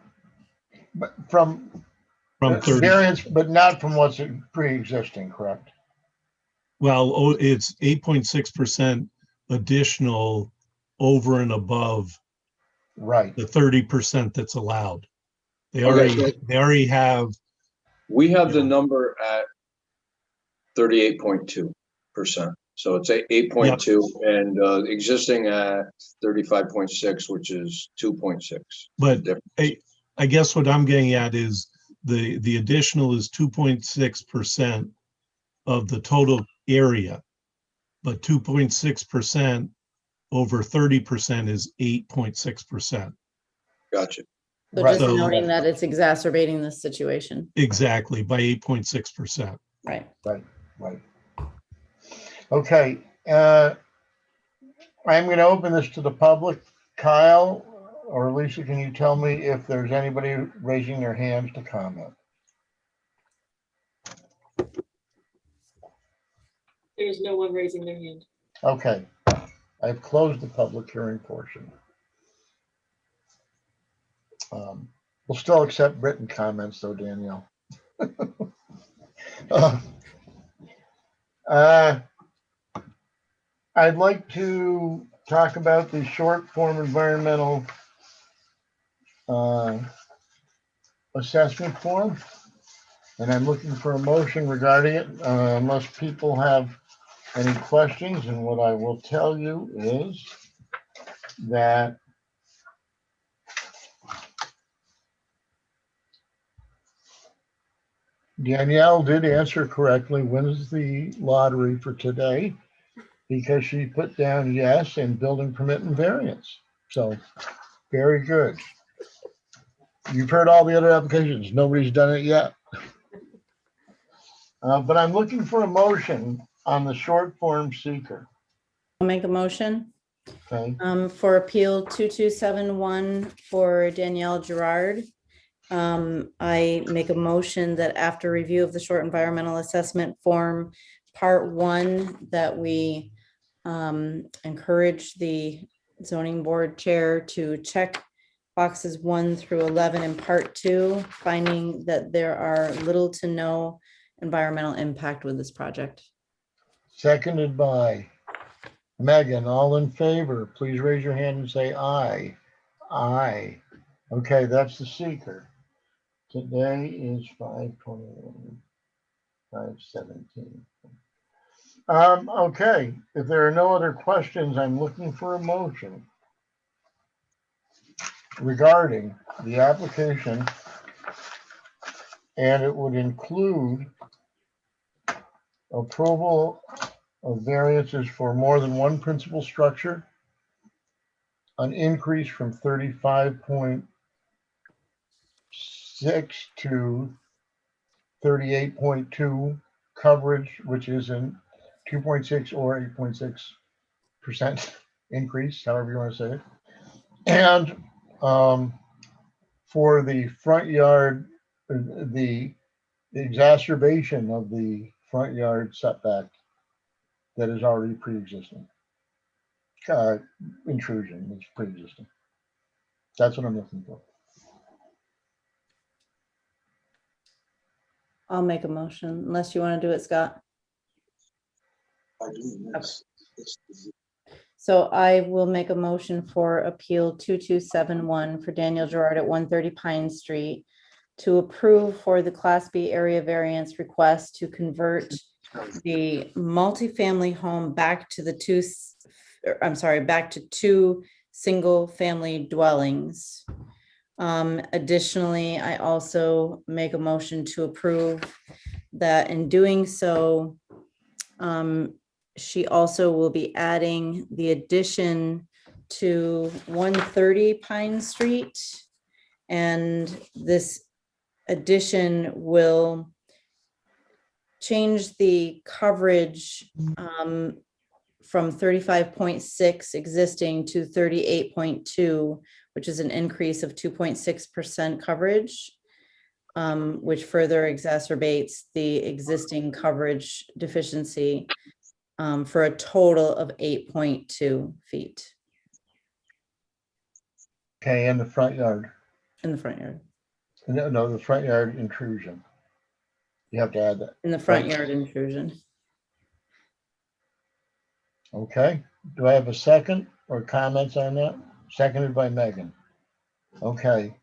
But from
from 30.
variance, but not from what's pre-existing, correct?
Well, it's 8.6% additional over and above
Right.
the 30% that's allowed. They
Okay, so
already have.
we have the number at 38.2%. So it's 8.2 and existing at 35.6, which is 2.6.
But I guess what I'm getting at is the additional is 2.6% of the total area, but 2.6% over 30% is 8.6%.
Gotcha.
So
Right.
just
So-
noting that it's exacerbating this situation.
Exactly, by 8.6%.
Right.
Right. Okay, I'm going to open this to the public. Kyle or Lisa, can you tell me if there's anybody raising their hands to comment?
There's no one raising their hand.
Okay, I've closed the public hearing portion. We'll still accept written comments though, Danielle. I'd like to talk about the short form environmental assessment form. And I'm looking for a motion regarding it, unless people have any questions. And what I will tell you is that Danielle did answer correctly. When is the lottery for today? Because she put down yes and building permit and variance. So very good. You've heard all the other applications. Nobody's done it yet. But I'm looking for a motion on the short form seeker.
I'll make a motion
Okay,
for appeal 2271 for Danielle Gerard. I make a motion that after review of the short environmental assessment form, part 1, that we encourage the zoning board chair to check boxes 1 through 11 in part 2, finding that there are little to no environmental impact with this project.
seconded by Megan. All in favor, please raise your hand and say aye. Aye. Okay, that's the seeker. Today is 5/21, 5/17. Okay, if there are no other questions, I'm looking for a motion regarding the application, and it would include approval of variances for more than one principal structure, an increase from 35.6 to 38.2 coverage, which is in 2.6 or 8.6% increase, however you want to say it. And for the front yard, the exacerbation of the front yard setback that is already pre-existing. Intrusion is pre-existing. That's what I'm looking for.
I'll make a motion unless you want to do it, Scott.
I do, yes.
So I will make a motion for appeal 2271 for Daniel Gerard at 130 Pine Street to approve for the Class B area variance request to convert the multifamily home back to back to two single-family dwellings. Additionally, I also make a motion to approve that in doing so, she also will be adding the addition to 130 Pine Street. And this addition will change the coverage from 35.6 existing to 38.2, which is an increase of 2.6% coverage, which further exacerbates the existing coverage deficiency for a total of 8.2 feet
Okay, in the front yard.
in the front yard.
No, the front yard intrusion. You have to add that.
In the front
Right.
yard intrusion.
Okay, do I have a second or comments on that? Seconded by Megan. Okay.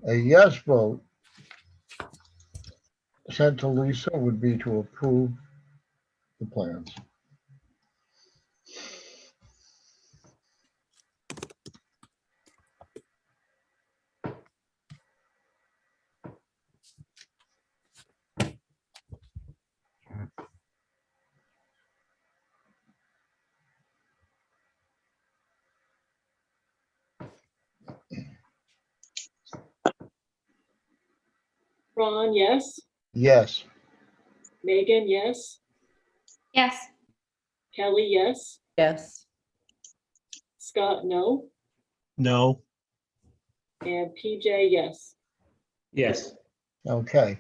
A yes vote sent to Lisa would be to approve the plans.
Ron, yes.
Yes,
Megan, yes.
Yes.
Kelly, yes.
Yes.
Scott, no.
No,
And PJ, yes.
Yes.
okay.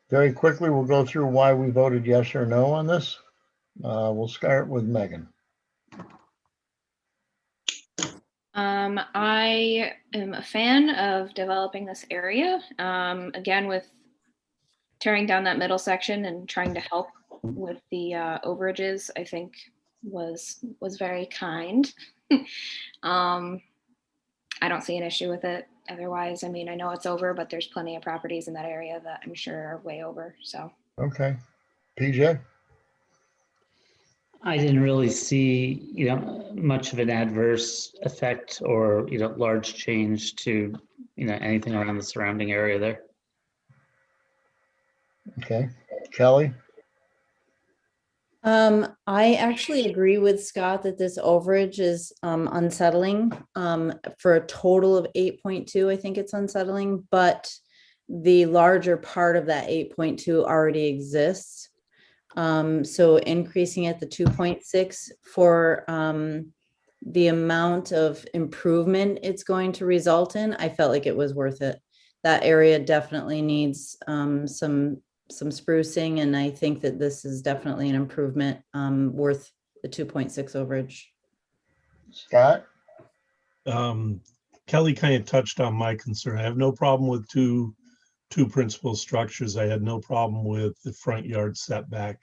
Very quickly, we'll go through why we voted yes or no on this. We'll start with Megan.
I am a fan of developing this area. Again, with tearing down that middle section and trying to help with the overages, I think was very kind. I don't see an issue with it otherwise. I mean, I know it's over, but there's plenty of properties in that area that I'm sure are way over. So
Okay. PJ?
I didn't really see, much of an adverse effect or, large change to, anything around the surrounding area there.
Okay. Kelly?
I actually agree with Scott that this overage is unsettling. For a total of 8.2, I think it's unsettling, but the larger part of that 8.2 already exists. So increasing it to 2.6 for the amount of improvement it's going to result in, I felt like it was worth it. That area definitely needs some sprucing, and I think that this is definitely an improvement worth the 2.6 overage.
Scott?
Kelly kind of touched on my concern. I have no problem with two principal structures. I had no problem with the front yard setback.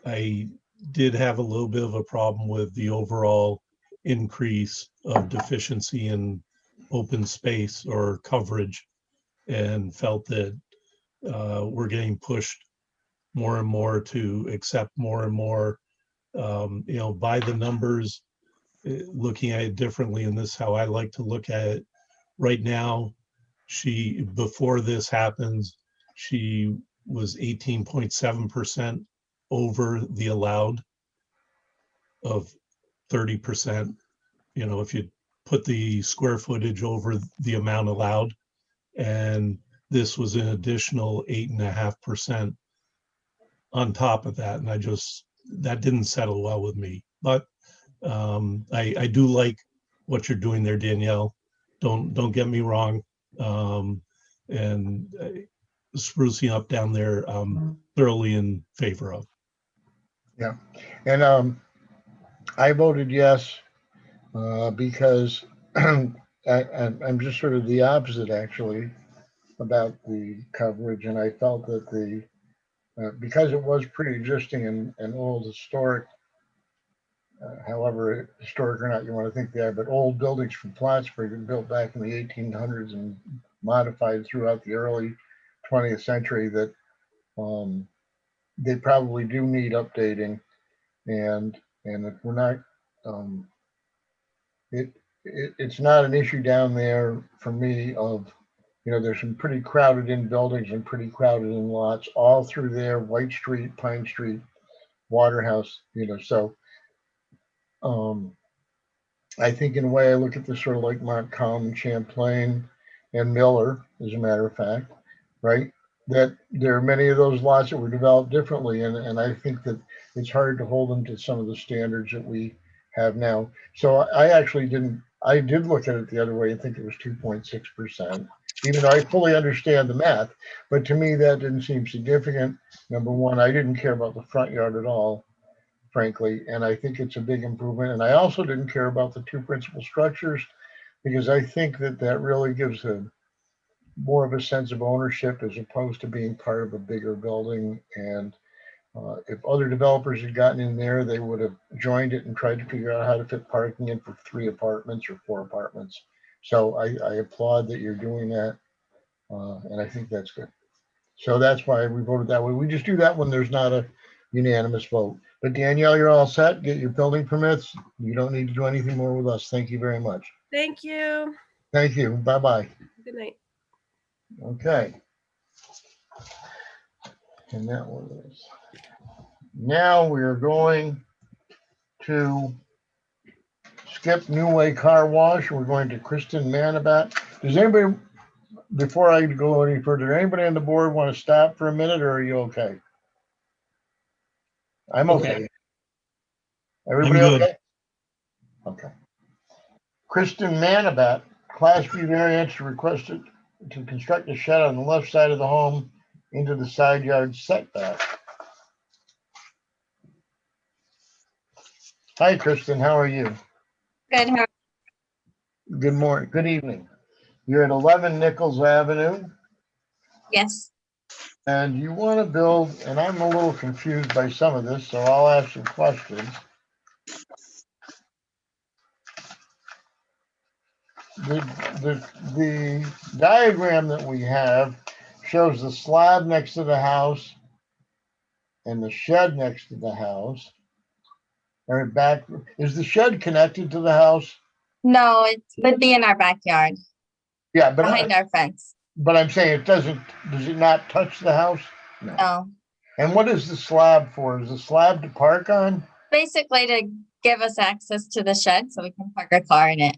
I did have a little bit of a problem with the overall increase of deficiency in open space or coverage, and felt that we're getting pushed more and more to accept more and more, by the numbers, looking at it differently. And this is how I like to look at it. Right now, before this happens, she was 18.7% over the allowed of 30%. If you put the square footage over the amount allowed, and this was an additional 8.5% on top of that. And that didn't settle well with me, but I do like what you're doing there, Danielle. Don't get me wrong. And sprucing up down there, thoroughly in favor of.
Yeah. And I voted yes because I'm just sort of the opposite, actually, about the coverage. And I felt that because it was pre-existing and old historic however historic or not you want to think they are, but old buildings from Plattsburgh and built back in the 1800s and modified throughout the early 20th century that they probably do need updating. And if we're not, it's not an issue down there for me of, there's some pretty crowded in buildings and pretty crowded in lots all through there, White Street, Pine Street, Waterhouse, so I think in a way I look at this sort of like Montcalm, Champlain, and Miller, as a matter of fact, right? That there are many of those lots that were developed differently, and I think that it's hard to hold them to some of the standards that we have now. So I did look at it the other way and think it was 2.6%, even though I fully understand the math. But to me, that didn't seem significant. Number one, I didn't care about the front yard at all, frankly, and I think it's a big improvement. And I also didn't care about the two principal structures because I think that really gives more of a sense of ownership as opposed to being part of a bigger building. And if other developers had gotten in there, they would have joined it and tried to figure out how to fit parking in for 3 apartments or 4 apartments. So I applaud that you're doing that, and I think that's good. So that's why we voted that way. We just do that when there's not a unanimous vote. But Danielle, you're all set. Get your building permits. You don't need to do anything more with us. Thank you very much.
Thank you.
Thank you. Bye-bye.
Good night.
Okay. And that one is. Now we're going to skip New Way Car Wash. We're going to Kristen Manabat. Does anybody, before I go any further, anybody on the board want to stop for a minute, or are you okay? I'm okay. Everybody
I'm good.
okay? Okay. Kristen Manabat, Class B variance requested to construct a shed on the left side of the home into the side yard setback. Hi, Kristen. How are you?
Good.
Good morning. Good evening. You're at 11 Nichols Avenue,
Yes.
and you want to build, and I'm a little confused by some of this, so I'll ask some questions. The diagram that we have shows the slab next to the house and the shed next to the house. Or back, is the shed connected to the house?
No, it would be in our backyard,
Yeah, but
behind our fence.
But I'm saying does it not touch the house?
No.
And what is the slab for? Is the slab to park on?
Basically to give us access to the shed so we can park a car in it.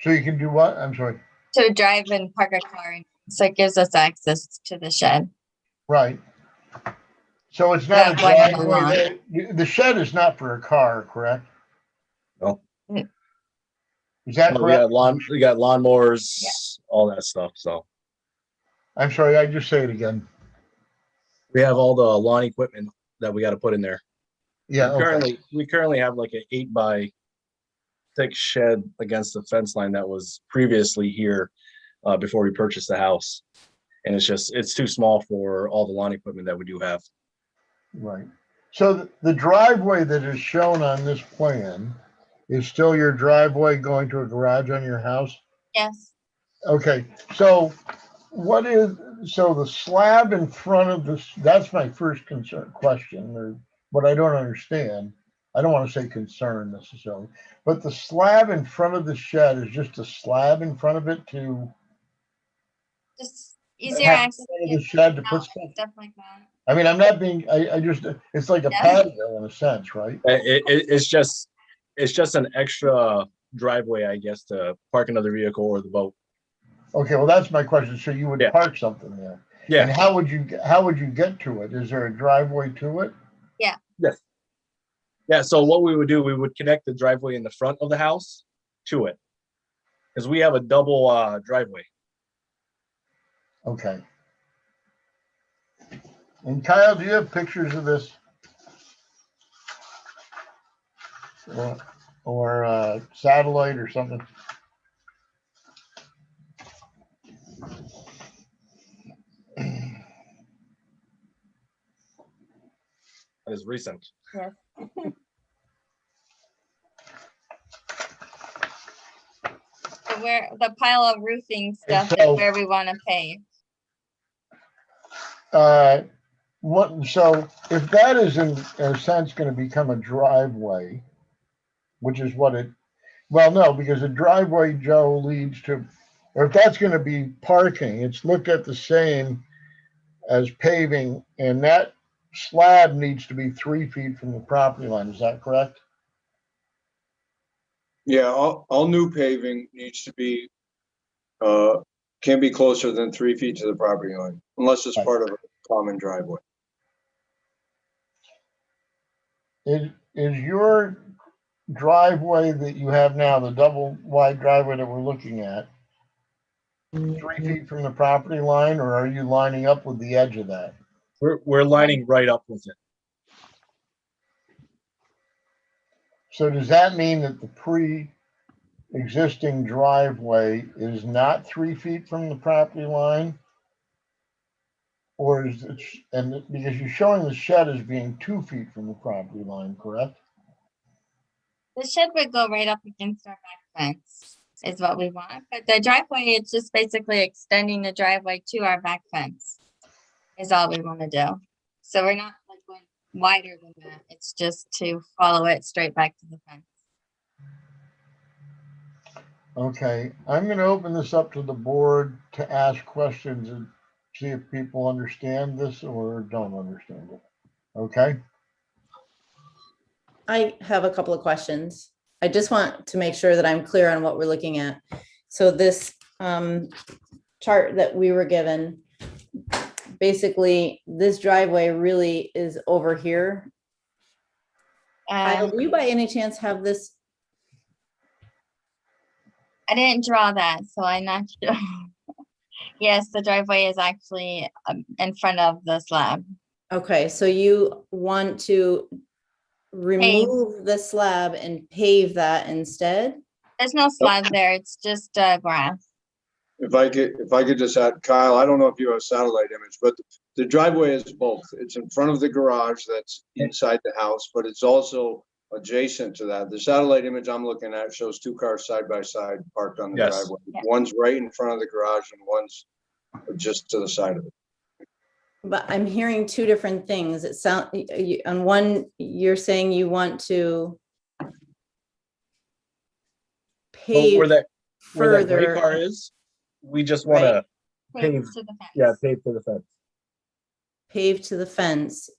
So you can do what? I'm sorry.
To drive and park a car in, so it gives us access to the shed.
Right. So it's not a
Yeah, one
driveway. The shed is not for a car, correct?
No.
Is that
No,
correct?
we got lawnmowers, all that stuff. So
I'm sorry, I just say it again.
we have all the lawn equipment that we got to put in there.
Yeah.
We currently have like an 8x6 shed against the fence line that was previously here before we purchased the house, and it's too small for all the lawn equipment that we do have.
Right. So the driveway that is shown on this plan is still your driveway going to a garage on your house?
Yes.
Okay, so the slab in front of this, that's my first question, or what I don't understand. I don't want to say concern necessarily, but the slab in front of the shed is just a slab in front of it to
Just easier
have
access.
the shed to put stuff.
Stuff like that.
I mean, I'm not being, I just, it's like a
Yeah.
patio in a sense, right?
It's just an extra driveway, I guess, to park another vehicle or the boat.
Okay, well, that's my question. So you would
Yeah.
park something there?
Yeah.
And how would you get to it? Is there a driveway to it?
Yeah.
Yes. Yeah. So what we would do, we would connect the driveway in the front of the house to it, because we have a double driveway.
Okay. And Kyle, do you have pictures of this? Or satellite or something?
That is recent.
Yes. where the pile of roofing stuff
so-
is where we want to pave.
So if that is in a sense going to become a driveway, which is what it, well, no, because a driveway, Joe, leads to, or if that's going to be parking, it's looked at the same as paving, and that slab needs to be 3 feet from the property line. Is that correct?
Yeah, all new paving needs to be, can be closer than 3 feet to the property line, unless it's
Right.
part of a common driveway.
Is your driveway that you have now, the double wide driveway that we're looking at, 3 feet from the property line, or are you lining up with the edge of that?
We're lining right up with it.
So does that mean that the pre-existing driveway is not 3 feet from the property line? Or is it, and because you're showing the shed as being 2 feet from the property line, correct?
The shed would go right up against our back fence is what we want, but the driveway is just basically extending the driveway to our back fence is all we want to do. So we're not like going wider than that. It's just to follow it straight back to the fence.
Okay, I'm gonna open this up to the board to ask questions and see if people understand this or don't understand it. Okay?
I have a couple of questions. I just want to make sure that I'm clear on what we're looking at. So this chart that we were given, basically this driveway really is over here. Kyle, do you by any chance have this?
I didn't draw that, so I'm not sure. Yes, the driveway is actually in front of the slab.
Okay, so you want to remove the slab and pave that instead?
There's no slab there. It's just grass.
If I could just add, Kyle, I don't know if you have a satellite image, but the driveway is both. It's in front of the garage that's inside the house, but it's also adjacent to that. The satellite image I'm looking at shows 2 cars side by side parked on the
Yes.
driveway. One's right in front of the garage and one's just to the side of it.
But I'm hearing two different things. It sound, on one, you're saying you want to
Well,
pave
where that gray
further.
car is, we just want to
Pave
pave,
to the fence.
yeah, pave to the fence.
Pave to the fence.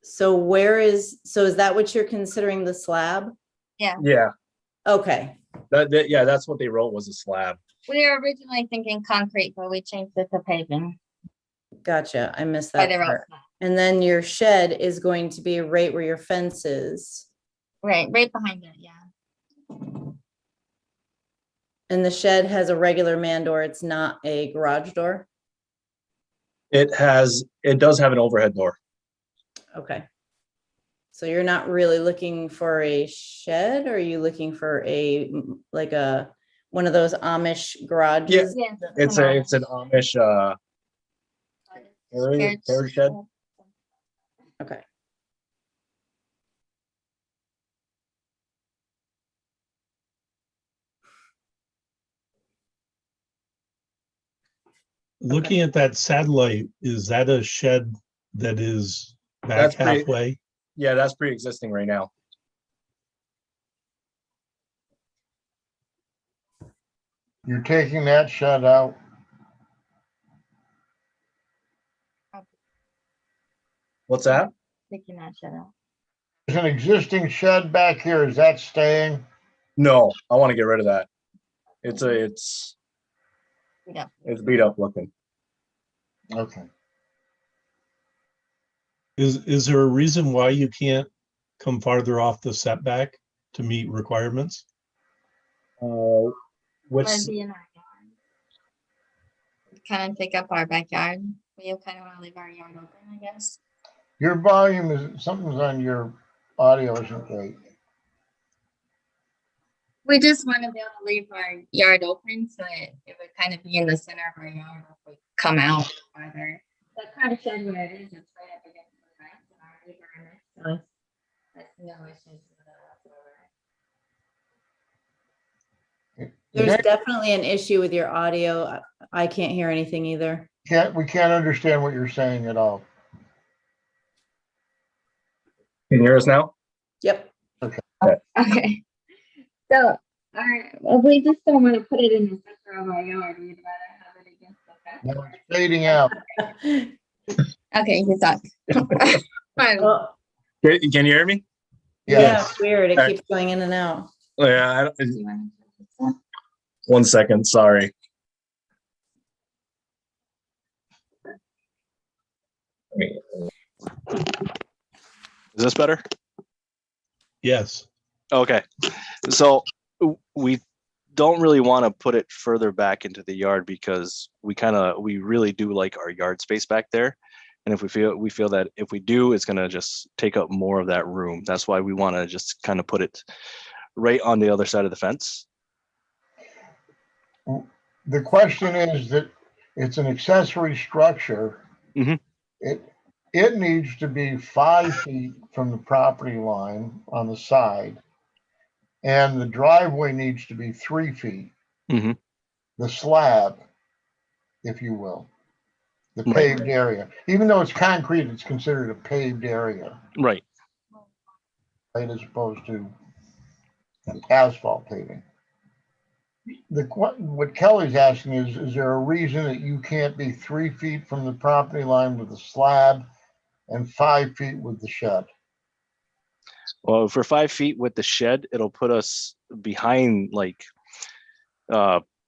So where is, so is that what you're considering the slab?
Yeah.
Yeah,
Okay,
yeah, that's what they wrote was a slab.
We were originally thinking concrete, but we changed it to paving.
gotcha. I missed
By
that
the road.
part. And then your shed is going to be right where your fence is.
Right behind it, yeah.
And the shed has a regular man door. It's not a garage door.
It does have an overhead door.
Okay. So you're not really looking for a shed, or are you looking for like one of those Amish garages?
Yeah.
It's an Amish carriage shed.
Okay.
Looking at that satellite, is that a shed that is back
That's pretty-
halfway?
Yeah, that's pre-existing right now.
You're taking that shed out.
What's that?
Taking that shed out.
There's an existing shed back here. Is that staying?
No, I want to get rid of that. It's
Yeah.
it's beat up looking.
Okay.
Is there a reason why you can't come farther off the setback to meet requirements?
Wanna
What's
be in our yard. Kind of take up our backyard. We kind of want to leave our yard open, I guess.
Your volume is, something's on your audio isn't great.
We just want to be able to leave our yard open so it would kind of be in the center of our yard if we come out farther. The kind of shed where it is, it's right up against the fence and our neighbor next to us. That's no issues with that
There's
Nick?
definitely an issue with your audio. I can't hear anything either.
We can't understand what you're saying at all.
Can you hear us now?
Yep.
Okay. So, all right, well, we just don't want to put it in the center of our yard. We'd rather have it against the fence.
No, it's fading out.
Okay, you suck. Fine.
Oh,
Can you hear me?
yeah,
Yes.
it's weird. It
Alright.
keeps going in and out.
Yeah.
Do you want to put this up?
1 second. Sorry. Is this better?
Yes.
Okay. So we don't really want to put it further back into the yard because we really do like our yard space back there. And if we feel that if we do, it's going to just take up more of that room. That's why we want to just kind of put it right on the other side of the fence.
The question is that it's an accessory structure.
Mhm.
It needs to be 5 feet from the property line on the side. And the driveway needs to be 3 feet.
Mhm.
The slab, if you will, the
Right.
paved area. Even though it's concrete, it's considered a paved area,
Right.
right, as opposed to asphalt paving. What Kelly's asking is there a reason that you can't be 3 feet from the property line with the slab and 5 feet with the shed?
Well, if we're 5 feet with the shed, it'll put us behind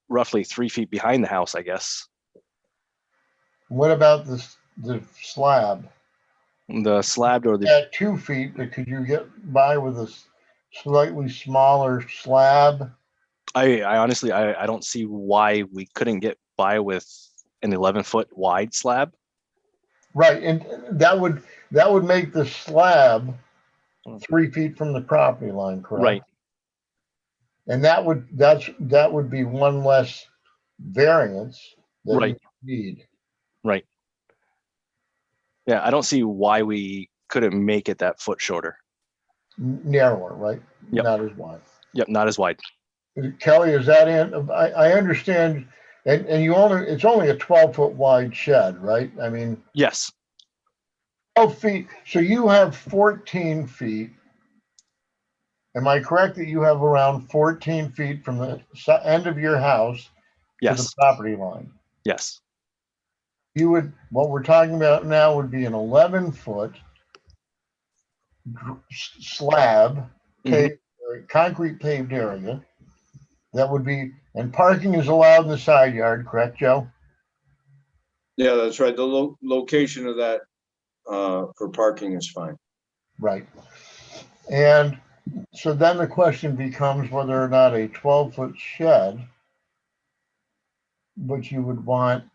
roughly 3 feet behind the house, I guess.
What about the slab?
The slab or the,
At 2 feet, but could you get by with a slightly smaller slab?
I honestly, I don't see why we couldn't get by with an 11-foot wide slab.
Right, and that would make the slab 3 feet from the property line, correct?
Right.
And that would be one less variance that you
Right.
need.
Right. Yeah, I don't see why we couldn't make it that foot shorter.
Narrower, right?
Yep.
Not as wide.
Yep, not as wide.
Kelly, is that in? I understand, and it's only a 12-foot wide shed, right? I mean,
Yes.
12 feet. So you have 14 feet. Am I correct that you have around 14 feet from the end of your house to the
Yes.
property line?
Yes.
What we're talking about now would be an 11-foot slab,
Mhm.
concrete paved area. That would be, and parking is allowed in the side yard, correct, Joe?
Yeah, that's right. The location of that for parking is fine.
Right. And so then the question becomes whether or not a 12-foot shed, but you would want,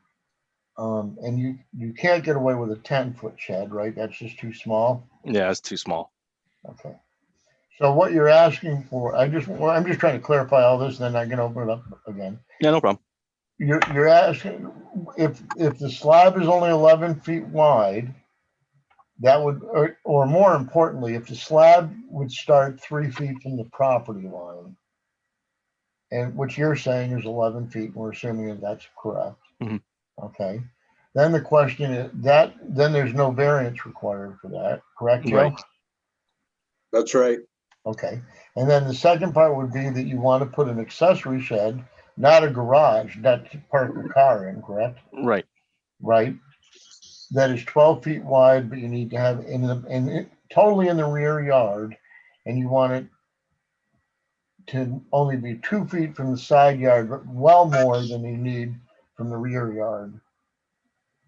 and you can't get away with a 10-foot shed, right? That's just too small.
Yeah, it's too small.
Okay. So what you're asking for, I'm just trying to clarify all this, and then I can open it up again.
Yeah, no problem.
You're asking if the slab is only 11 feet wide, that would, or more importantly, if the slab would start 3 feet from the property line, and what you're saying is 11 feet, and we're assuming that that's correct.
Mhm.
Okay. Then the question is then there's no variance required for that, correct, Joe?
Right.
That's right.
Okay. And then the second part would be that you want to put an accessory shed, not a garage, not to park a car in, correct?
Right.
Right. That is 12 feet wide, but you need to have totally in the rear yard, and you want it to only be 2 feet from the side yard, but well more than you need from the rear yard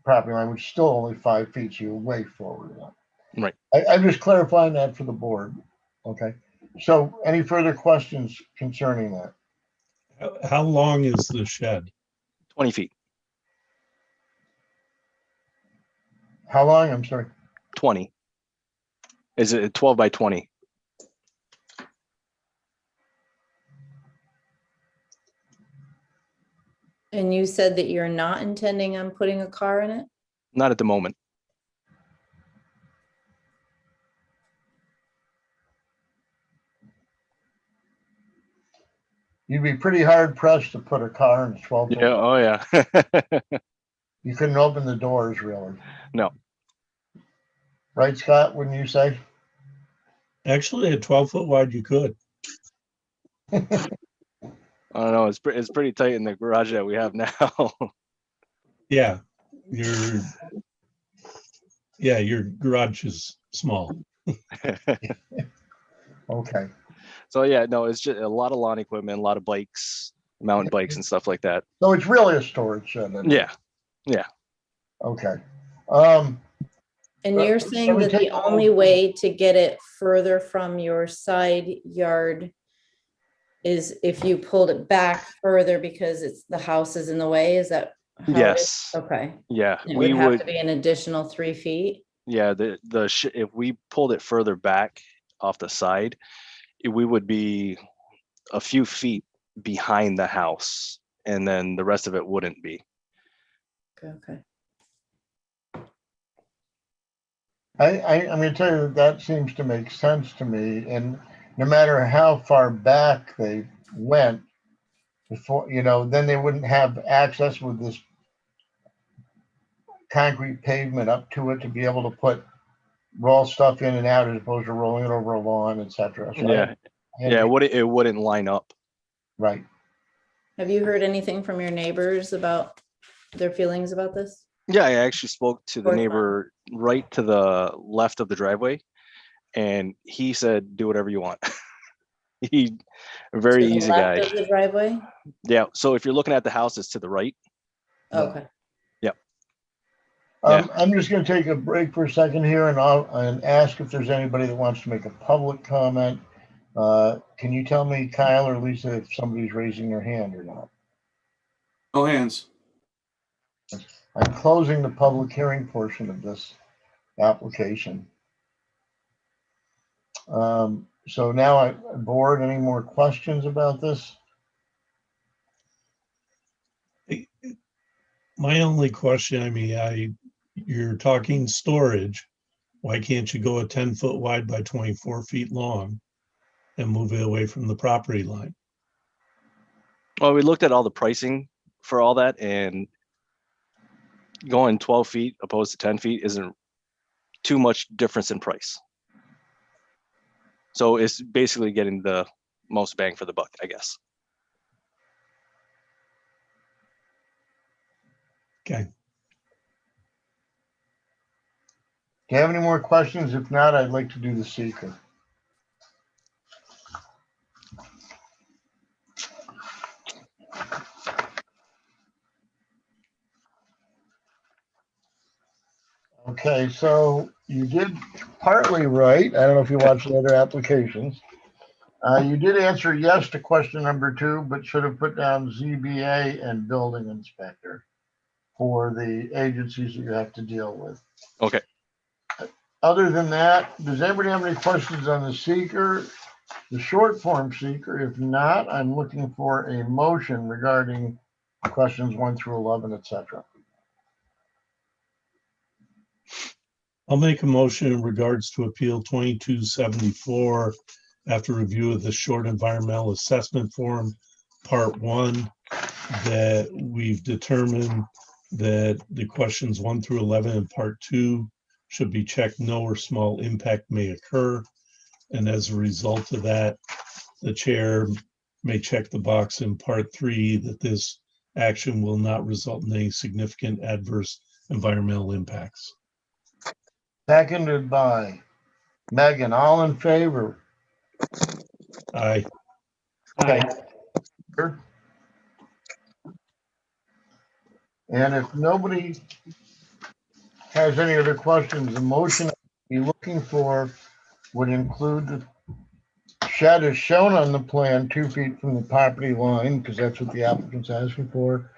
property line, which is still only 5 feet, so you're way forward.
Right.
I'm just clarifying that for the board. Okay. So any further questions concerning that?
How long is the shed?
20 feet.
How long? I'm sorry.
20. Is it 12 by 20?
And you said that you're not intending on putting a car in it?
Not at the moment.
You'd be pretty hard pressed to put a car in a 12
Yeah,
foot.
oh yeah.
You couldn't open the doors really.
No.
Right, Scott, wouldn't you say?
Actually, at 12-foot wide, you could.
I don't know. It's pretty tight in the garage that we have now.
Yeah, your garage is small.
Okay.
So yeah, no, it's just a lot of lawn equipment, a lot of bikes, mountain bikes and stuff like that.
So it's really a storage shed. then?
Yeah. Yeah.
Okay.
And
But
you're
let
saying
me
that the
take-
only way to get it further from your side yard is if you pulled it back further because the house is in the way? Is that? how it is?
Yes.
Okay.
Yeah.
It
We
would have
would,
to be an additional 3 feet?
yeah, if we pulled it further back off the side, we would be a few feet behind the house, and then the rest of it wouldn't be.
Okay.
I'm going to tell you that seems to make sense to me. And no matter how far back they went before, then they wouldn't have access with this concrete pavement up to it to be able to roll stuff in and out as opposed to rolling it over a lawn, etc.
Yeah. Yeah, it wouldn't line up.
Right.
Have you heard anything from your neighbors about their feelings about this?
Yeah, I actually spoke to the
North
neighbor right to the left of the driveway, and he said, "Do whatever you want." He, a very
To the
easy
left
guy.
of the driveway?
Yeah. So if you're looking at the house, it's to the right.
Okay.
Yep.
I'm just going to take a break for a second here and ask if there's anybody that wants to make a public comment. Can you tell me, Kyle or Lisa, if somebody's raising their hand or not?
No hands.
I'm closing the public hearing portion of this application. So now, board, any more questions about this?
My only question, you're talking storage. Why can't you go a 10-foot wide by 24 feet long and move it away from the property line?
Well, we looked at all the pricing for all that, and going 12 feet opposed to 10 feet isn't too much difference in price. So it's basically getting the most bang for the buck, I guess.
Okay.
Do you have any more questions? If not, I'd like to do the seeker. Okay, so you did partly right. I don't know if you watched the other applications. You did answer yes to question number 2, but should have put down ZBA and building inspector for the agencies that you have to deal with.
Okay.
Other than that, does anybody have any questions on the seeker, the short form seeker? If not, I'm looking for a motion regarding questions 1 through 11, etc.
I'll make a motion in regards to Appeal 2274 after review of the short environmental assessment form, Part 1, that we've determined that the questions 1 through 11 in Part 2 should be checked no or small impact may occur. And as a result of that, the chair may check the box in Part 3 that this action will not result in any significant adverse environmental impacts.
Seconded by Megan. All in favor?
Aye.
Okay. And if nobody has any other questions, the motion you're looking for would include the shed as shown on the plan 2 feet from the property line, because that's what the applicant's asking for.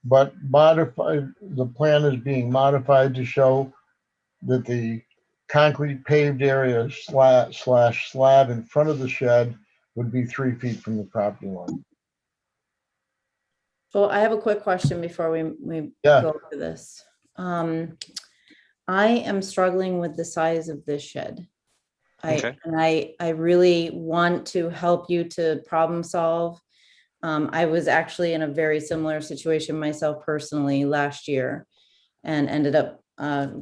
But the plan is being modified to show that the concrete paved area slab in front of the shed would be 3 feet from the property line.
Well, I have a quick question before we
Yeah.
go through this. I am struggling with the size of this shed.
Okay.
I really want to help you to problem solve I was actually in a very similar situation myself personally last year and ended up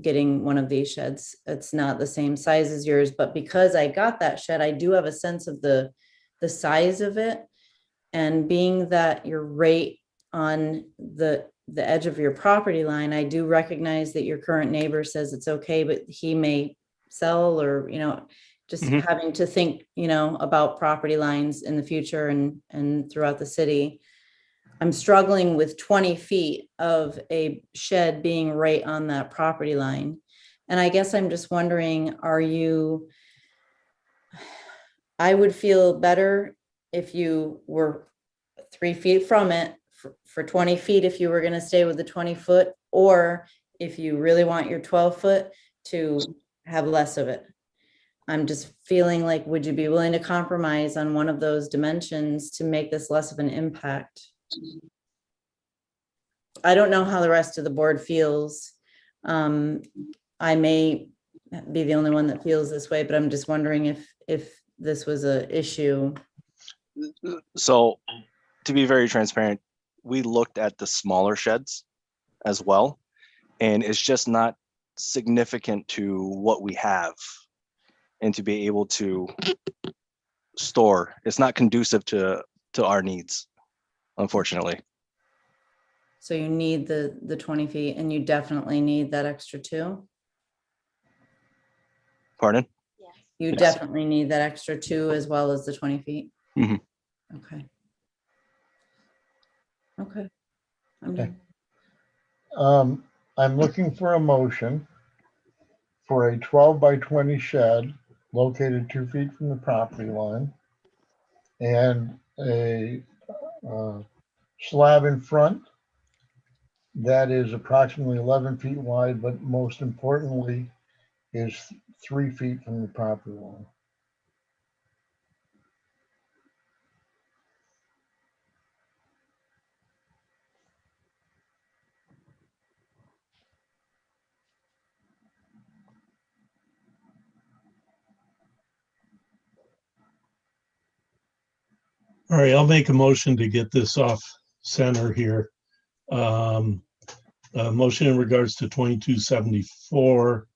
getting one of these sheds. It's not the same size as yours, but because I got that shed, I do have a sense of the size of it. And being that you're right on the edge of your property line, I do recognize that your current neighbor says it's okay, but he may sell or, just having to think, about property lines in the future and throughout the city. I'm struggling with 20 feet of a shed being right on that property line. And I guess I'm just wondering, I would feel better if you were 3 feet from it for 20 feet, if you were going to stay with the 20-foot, or if you really want your 12-foot to have less of it. I'm just feeling like, would you be willing to compromise on one of those dimensions to make this less of an impact? I don't know how the rest of the board feels. I may be the only one that feels this way, but I'm just wondering if this was an issue.
So to be very transparent, we looked at the smaller sheds as well, and it's just not significant to what we have and to be able to store. It's not conducive to our needs, unfortunately.
So you need the 20 feet and you definitely need that extra 2?
Pardon?
You
Yes.
definitely need that extra 2 as well as the 20 feet?
Mhm.
Okay. Okay.
Okay. I'm looking for a motion for a 12 by 20 shed located 2 feet from the property line and a slab in front that is approximately 11 feet wide, but most importantly is 3 feet from the property line.
All right, I'll make a motion to get this off center here. A motion in regards to 2274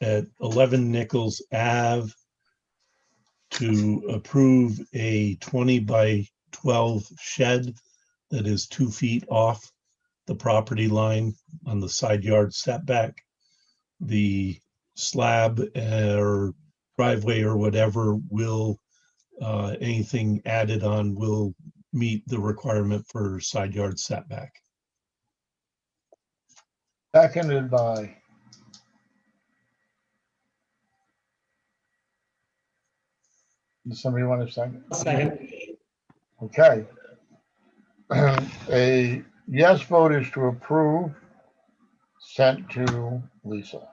at 11 Nichols Ave to approve a 20 by 12 shed that is 2 feet off the property line on the side yard setback. The slab or driveway or whatever will, anything added on will meet the requirement for side yard setback.
Seconded by. Does somebody want to second?
Second.
Okay. A yes vote is to approve, sent to Lisa.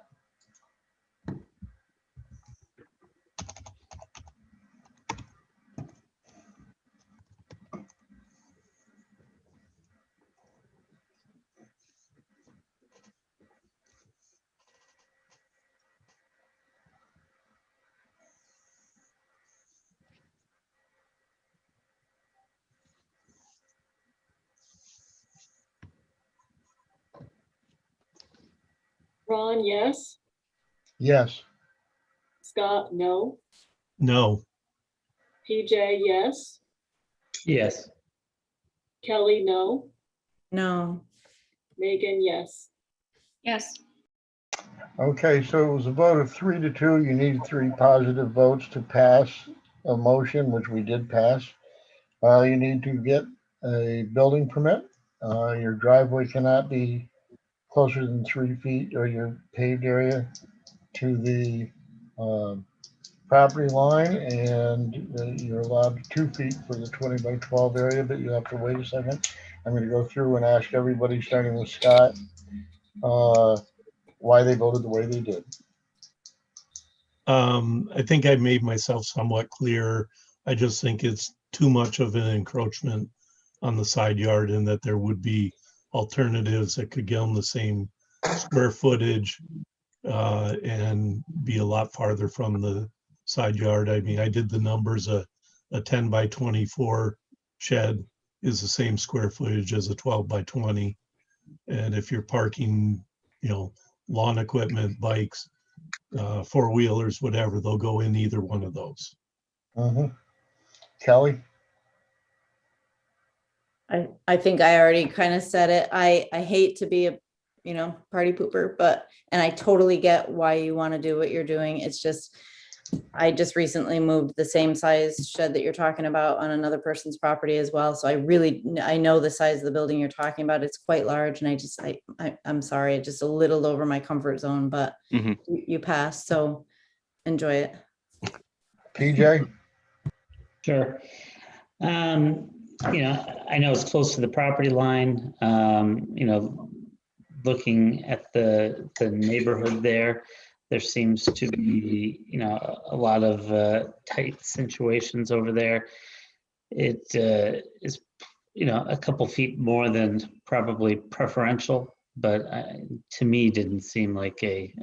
Ron, yes.
Yes.
Scott, no.
No,
PJ, yes.
Yes.
Kelly, no.
No.
Megan, yes.
Yes.
Okay, so it was a vote of 3 to 2. You need 3 positive votes to pass a motion, which we did pass. You need to get a building permit. Your driveway cannot be closer than 3 feet or your paved area to the property line, and you're allowed 2 feet for the 20 by 12 area, but you have to wait a second. I'm going to go through and ask everybody, starting with Scott, why they voted the way they did.
I think I made myself somewhat clear. I just think it's too much of an encroachment on the side yard and that there would be alternatives that could get them the same square footage and be a lot farther from the side yard. I mean, I did the numbers a a 10 by 24 shed is the same square footage as a 12 by 20. And if you're parking, lawn equipment, bikes, four-wheelers, whatever, they'll go in either one of those.
Kelly?
I think I already kind of said it. I hate to be a, party pooper, and I totally get why you want to do what you're doing. It's just, I just recently moved the same size shed that you're talking about on another person's property as well. So I know the size of the building you're talking about. It's quite large, and I'm sorry, it's just a little over my comfort zone, but you passed, so enjoy it.
PJ?
Sure. I know it's close to the property line. Looking at the neighborhood there seems to be, a lot of tight situations over there. It is, a couple feet more than probably preferential, but to me didn't seem like a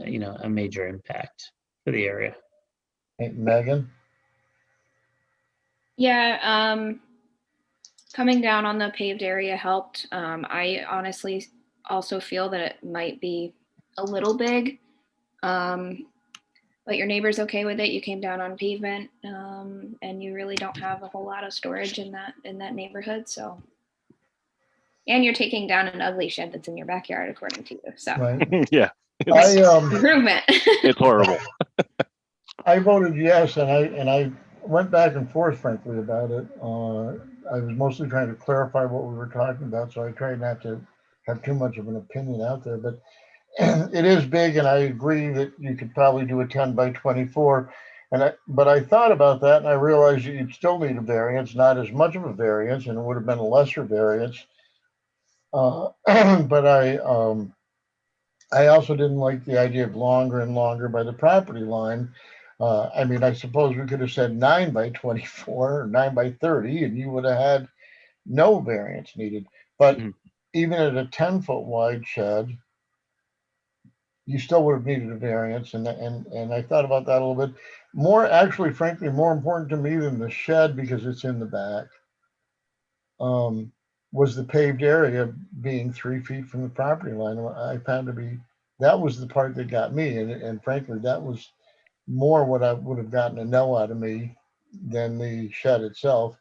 major impact for the area.
Hey, Megan?
Yeah, coming down on the paved area helped. I honestly also feel that it might be a little big, but your neighbor's okay with it. You came down on pavement, and you really don't have a whole lot of storage in that neighborhood. So, and you're taking down an ugly shed that's in your backyard, according to you. So,
Right.
Yeah.
Improvement.
It's horrible.
I voted yes, and I went back and forth, frankly, about it. I was mostly trying to clarify what we were talking about, so I tried not to have too much of an opinion out there. But it is big, and I agree that you could probably do a 10 by 24. But I thought about that, and I realized you'd still need a variance, not as much of a variance, and it would have been a lesser variance. But I also didn't like the idea of longer and longer by the property line. I suppose we could have said 9 by 24 or 9 by 30, and you would have had no variance needed. But even at a 10-foot wide shed, you still would have needed a variance. And I thought about that a little bit. Frankly, more important to me than the shed, because it's in the back, was the paved area being 3 feet from the property line. I found that was the part that got me. And frankly, that was more what I would have gotten a no out of me than the shed itself.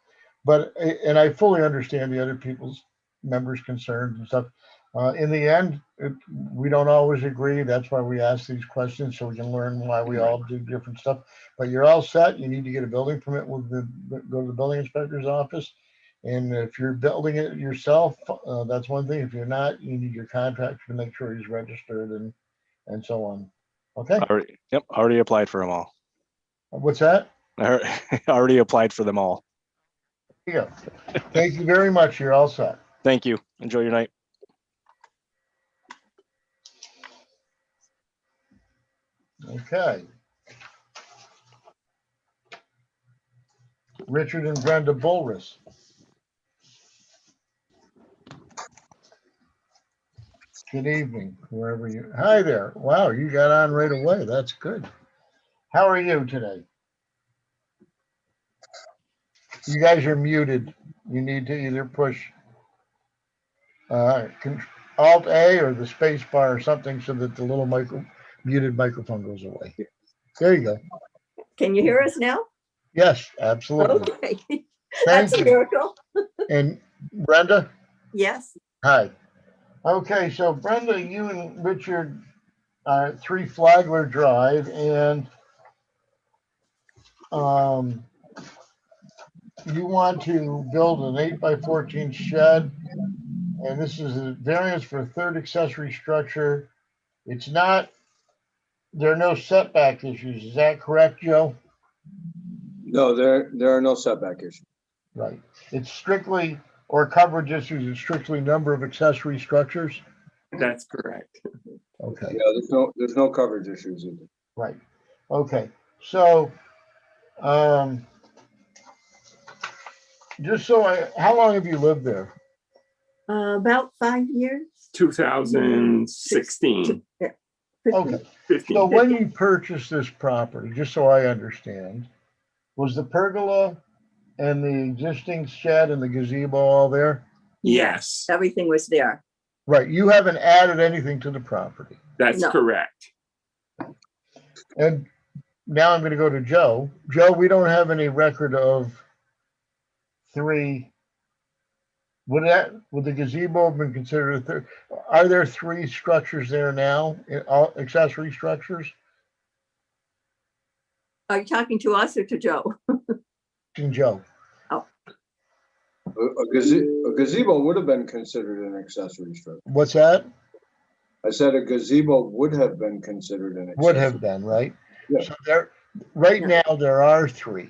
And I fully understand the other members' concerns and stuff. In the end, we don't always agree. That's why we ask these questions, so we can learn why we all do different stuff. But you're all set. You need to get a building permit go to the building inspector's office. And if you're building it yourself, that's one thing. If you're not, you need your contractor to make sure he's registered and so on. Okay.
Already applied for them all.
What's that?
I already applied for them all.
Yeah. Thank you very much. You're all set.
Thank you. Enjoy your night.
Okay. Richard and Brenda Bulris. Good evening, wherever you. Hi there. Wow, you got on right away. That's good. How are you today? You guys are muted. You need to either push Alt A or the space bar or something so that the little muted microphone goes away. There you go.
Can you hear us now?
Yes, absolutely.
Okay. That's a miracle.
And Brenda?
Yes.
Hi. Okay, so Brenda, you and Richard are at 3 Flagler Drive, and you want to build an 8 by 14 shed, and this is a variance for a third accessory structure. It's not, there are no setback issues. Is that correct, Joe?
No, there are no setback issues.
Right. It's strictly, or coverage issues, it's strictly number of accessory structures?
That's correct.
Okay.
Yeah, there's no coverage issues either.
Right. Okay. So, how long have you lived there?
About 5 years.
2016.
Okay.
15.
So when you purchased this property, just so I understand, was the pergola and the existing shed and the gazebo all there?
Yes,
Everything was there.
Right, you haven't added anything to the property.
that's
No.
correct.
And now I'm gonna go to Joe. Joe, we don't have any record of three. Would the gazebo have been considered a third? Are there three structures there now, all accessory structures?
Are you talking to us or to Joe?
Joe,
A gazebo would have been considered an accessory structure.
what's that?
I said a gazebo would have been considered an accessory.
Would have been, right?
Yeah.
So there, right now, there are three.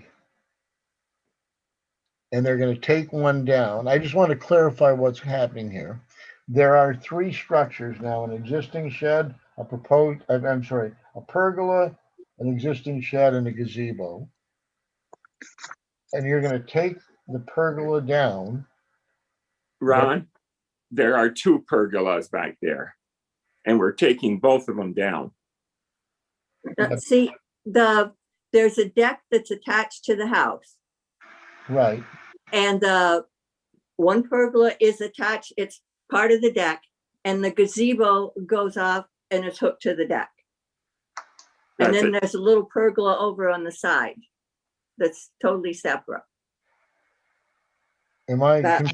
And they're gonna take one down. I just want to clarify what's happening here. There are three structures now, an existing shed, a proposed, I'm sorry, a pergola, an existing shed, and a gazebo. And you're gonna take the pergola down.
Ron, there are two pergolas back there, and we're taking both of them down.
See, there's a deck that's attached to the house.
Right,
And one pergola is attached, it's part of the deck, and the gazebo goes off and is hooked to the deck. And
That's
then
it.
there's a little pergola over on the side that's totally separate.
am I?
That-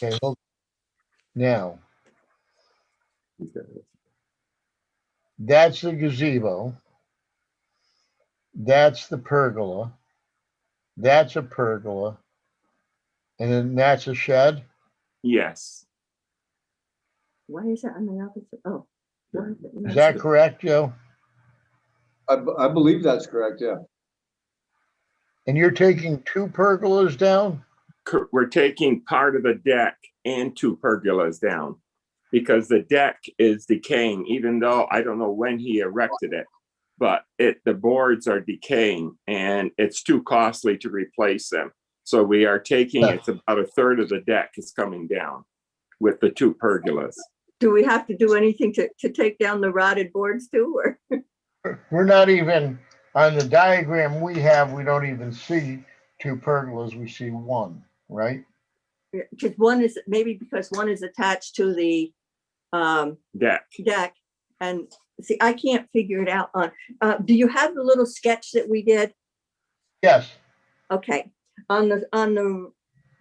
Okay, hold. Now, that's the gazebo. That's the pergola. That's a pergola. And then that's a shed.
Yes,
Why is that on the opposite? Oh. why is it-
Is that correct, Joe?
I believe that's correct, yeah.
And you're taking two pergolas down?
we're taking part of the deck and two pergolas down because the deck is decaying, even though I don't know when he erected it, but the boards are decaying and it's too costly to replace them. So we are taking, it's about a third of the deck is coming down with the two pergolas.
Do we have to do anything to take down the rotted boards too, or?
We're not even, on the diagram we have, we don't even see two pergolas, we see one, right?
Because one is, maybe because one is attached to the
Deck.
and see, I can't figure it out on, do you have the little sketch that we did?
Yes,
Okay, on the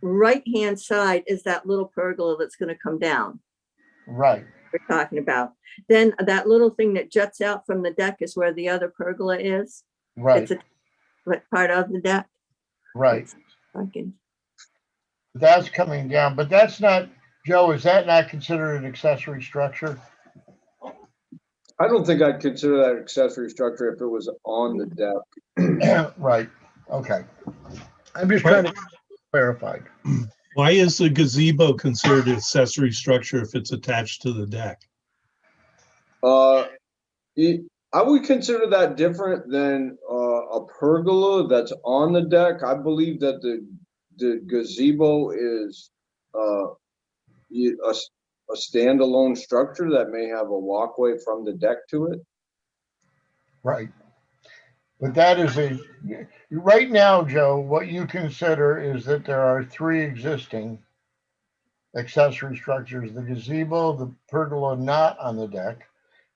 right-hand side is that little pergola that's gonna come down,
right,
we're talking about. Then that little thing that juts out from the deck is where the other pergola is.
right,
It's a part of the deck.
right.
Okay.
That's coming down, but that's not, Joe, is that not considered an accessory structure?
I don't think I'd consider that accessory structure if it was on the deck.
Right, okay. I'm just trying to clarify.
Why is the gazebo considered an accessory structure if it's attached to the deck?
I would consider that different than a pergola that's on the deck. I believe that the gazebo is a standalone structure that may have a walkway from the deck to it.
Right. But that is right now, Joe, what you consider is that there are three existing accessory structures, the gazebo, the pergola not on the deck,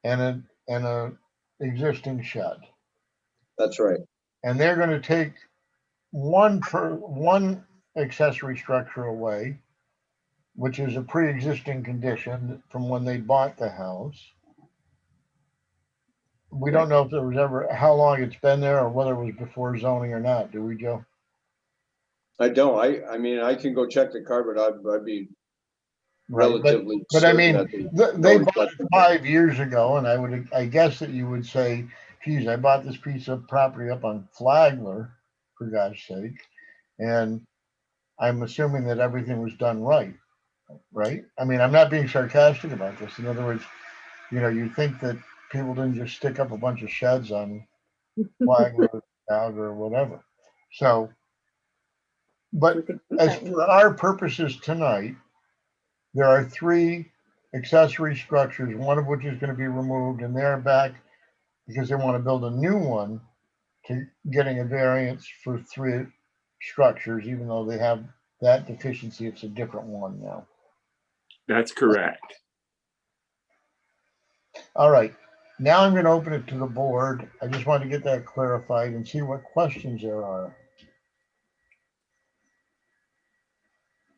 and a existing shed.
That's right.
And they're going to take one accessory structure away, which is a pre-existing condition from when they bought the house. We don't know if there was ever, how long it's been there or whether it was before zoning or not, do we, Joe?
I don't. I mean, I can go check the card, but I'd be
Right,
relatively.
but I
certain
mean,
that
they
no
bought it 5 years ago, and I guess that you would say, geez, I bought this piece of property up on Flagler, for God's sake, and I'm assuming that everything was done right, right? I mean, I'm not being sarcastic about this. In other words, you think that people didn't just stick up a bunch of sheds on Flagler, Flagler, or whatever. So, but as for our purposes tonight, there are three accessory structures, one of which is going to be removed, and they're back because they want to build a new one to getting a variance for three structures, even though they have that deficiency, it's a different one now.
That's correct.
All right, now I'm going to open it to the board. I just want to get that clarified and see what questions there are.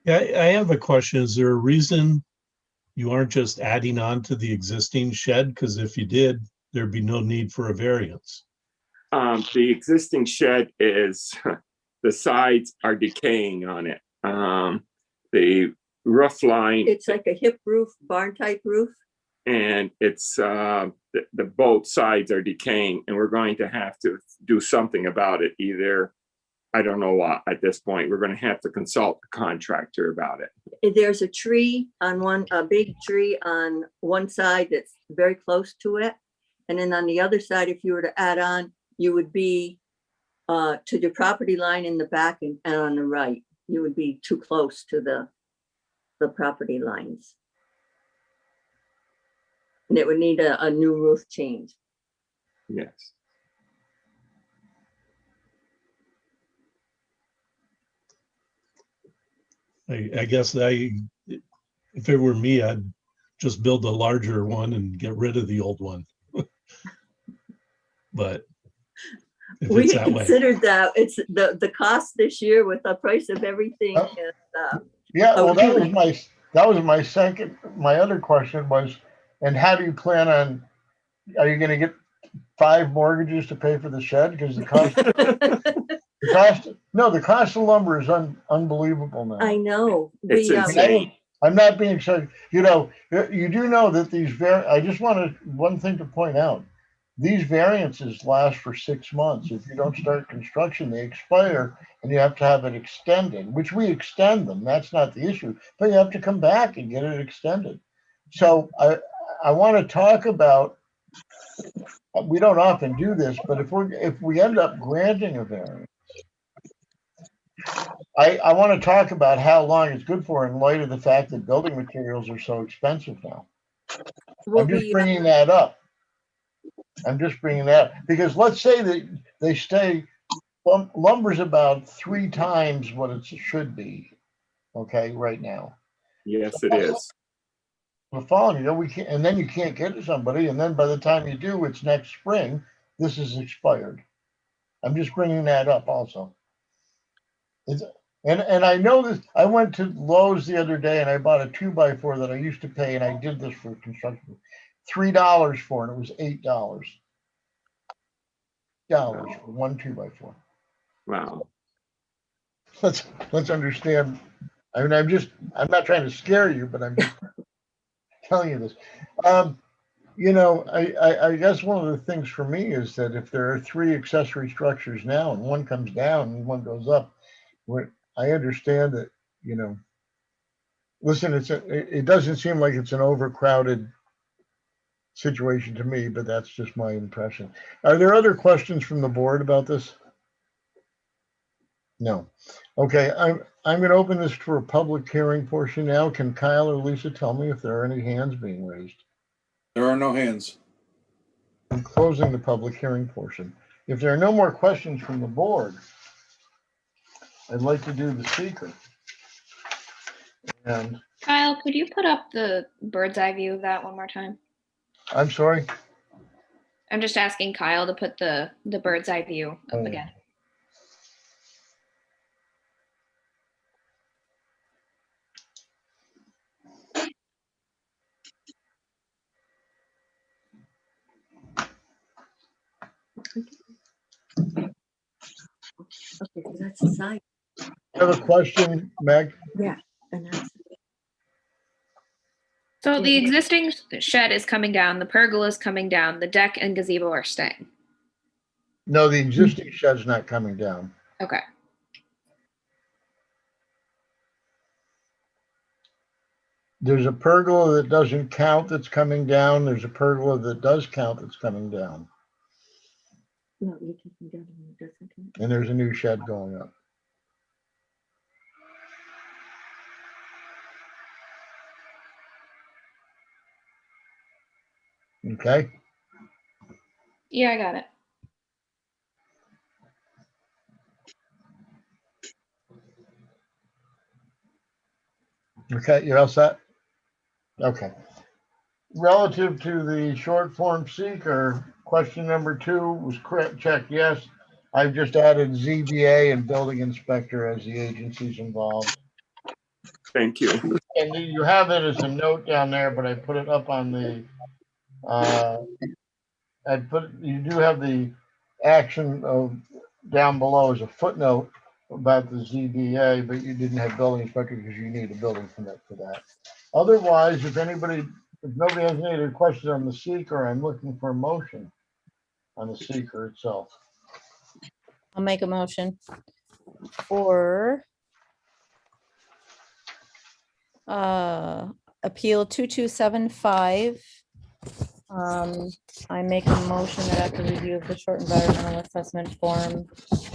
Yeah, I have a question. Is there a reason you aren't just adding on to the existing shed? Because if you did, there'd be no need for a variance.
The existing shed is, the sides are decaying on it. The roof line,
It's like a hip roof, barn type roof.
and it's, the both sides are decaying, and we're going to have to do something about it. Either, I don't know what, at this point, we're gonna have to consult the contractor about it.
There's a tree on one, a big tree on one side that's very close to it. And then on the other side, if you were to add on, you would be to the property line in the back and on the right. You would be too close to the property lines. And it would need a new roof change.
Yes.
I guess if it were me, I'd just build a larger one and get rid of the old one. But if
We
it's
had
that way,
considered that. It's the cost this year with the price of everything.
Oh.
Is,
Yeah, well, that was
really-
my other question was, and how do you plan on, are you gonna get 5 mortgages to pay for the shed? Because the cost of lumber is unbelievable now.
I know.
It's
We,
insane.
I'm not being so, you do know that I just wanted one thing to point out. These variances last for 6 months. If you don't start construction, they expire and you have to have it extended, which we extend them. That's not the issue, but you have to come back and get it extended. So I want to talk about, we don't often do this, but if we end up granting a variance, I want to talk about how long it's good for in light of the fact that building materials are so expensive now. I'm just bringing that up. Because let's say that they stay, lumber's about 3 times what it should be, okay, right now.
Yes, it is.
The following year, we can't, and then you can't get to somebody, and then by the time you do, it's next spring, this is expired. I'm just bringing that up also. And I know this, I went to Lowe's the other day and I bought a 2x4 that I used to pay, and I did this for construction, $3 for, and it was $8. For one 2x4.
Wow.
Let's understand. I mean, I'm not trying to scare you, but I'm just telling you this. I guess one of the things for me is that if there are 3 accessory structures now and one comes down and one goes up, I understand that, listen, it doesn't seem like it's an overcrowded situation to me, but that's just my impression. Are there other questions from the board about this? No. Okay, I'm going to open this for a public hearing portion now. Can Kyle or Lisa tell me if there are any hands being raised?
There are no hands.
I'm closing the public hearing portion. If there are no more questions from the board, I'd like to do the speaker. And
Kyle, could you put up the bird's eye view of that one more time?
I'm sorry.
I'm just asking Kyle to put the bird's eye view up again.
Okay, so that's the side.
You have a question, Meg?
Yeah. And that's,
So the existing shed is coming down, the pergola is coming down, the deck and gazebo are staying.
No, the existing shed's not coming down.
Okay.
There's a pergola that doesn't count that's coming down. There's a pergola that does count that's coming down.
no, you can come down and it doesn't count.
And there's a new shed going up. Okay.
Yeah, I got it.
Okay, you're all set? Okay. Relative to the short form seeker, question number 2 was correct, checked, yes. I've just added ZBA and building inspector as the agencies involved.
Thank you.
And you have it as a note down there, but I put it up on the, you do have the action of down below as a footnote about the ZBA, but you didn't have building inspector because you need a building permit for that. Otherwise, if nobody has any other questions on the seeker, I'm looking for a motion on the seeker itself.
I'll make a motion for appeal 2275. I make a motion that after review of the short environmental assessment form,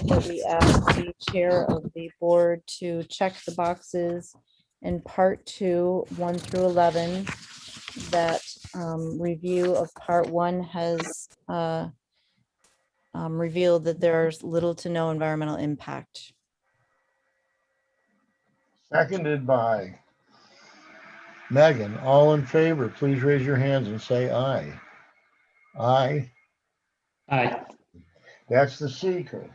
that we ask the chair of the board to check the boxes in part 2, 1 through 11, that review of part 1 has revealed that there's little to no environmental impact.
Seconded by Megan. All in favor, please raise your hands and say aye. Aye.
Aye.
That's the seeker.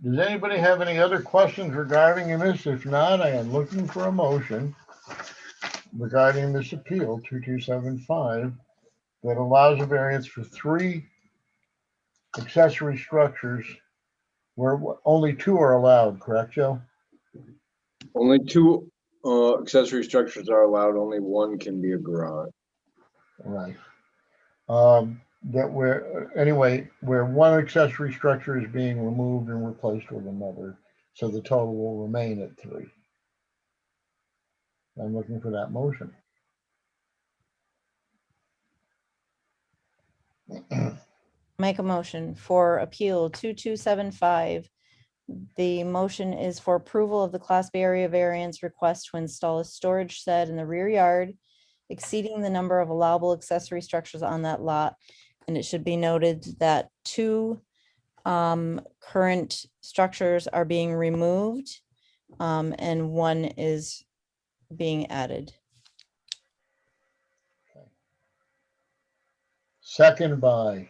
Does anybody have any other questions regarding this? If not, I am looking for a motion regarding this appeal 2275 that allows a variance for 3 accessory structures where only 2 are allowed, correct, Joe?
Only 2 accessory structures are allowed. Only 1 can be a garage.
Right. That where 1 accessory structure is being removed and replaced with another, so the total will remain at 3. I'm looking for that motion.
Make a motion for appeal 2275. The motion is for approval of the Class B area variance request to install a storage shed in the rear yard exceeding the number of allowable accessory structures on that lot. And it should be noted that 2 current structures are being removed and 1 is being added.
Second by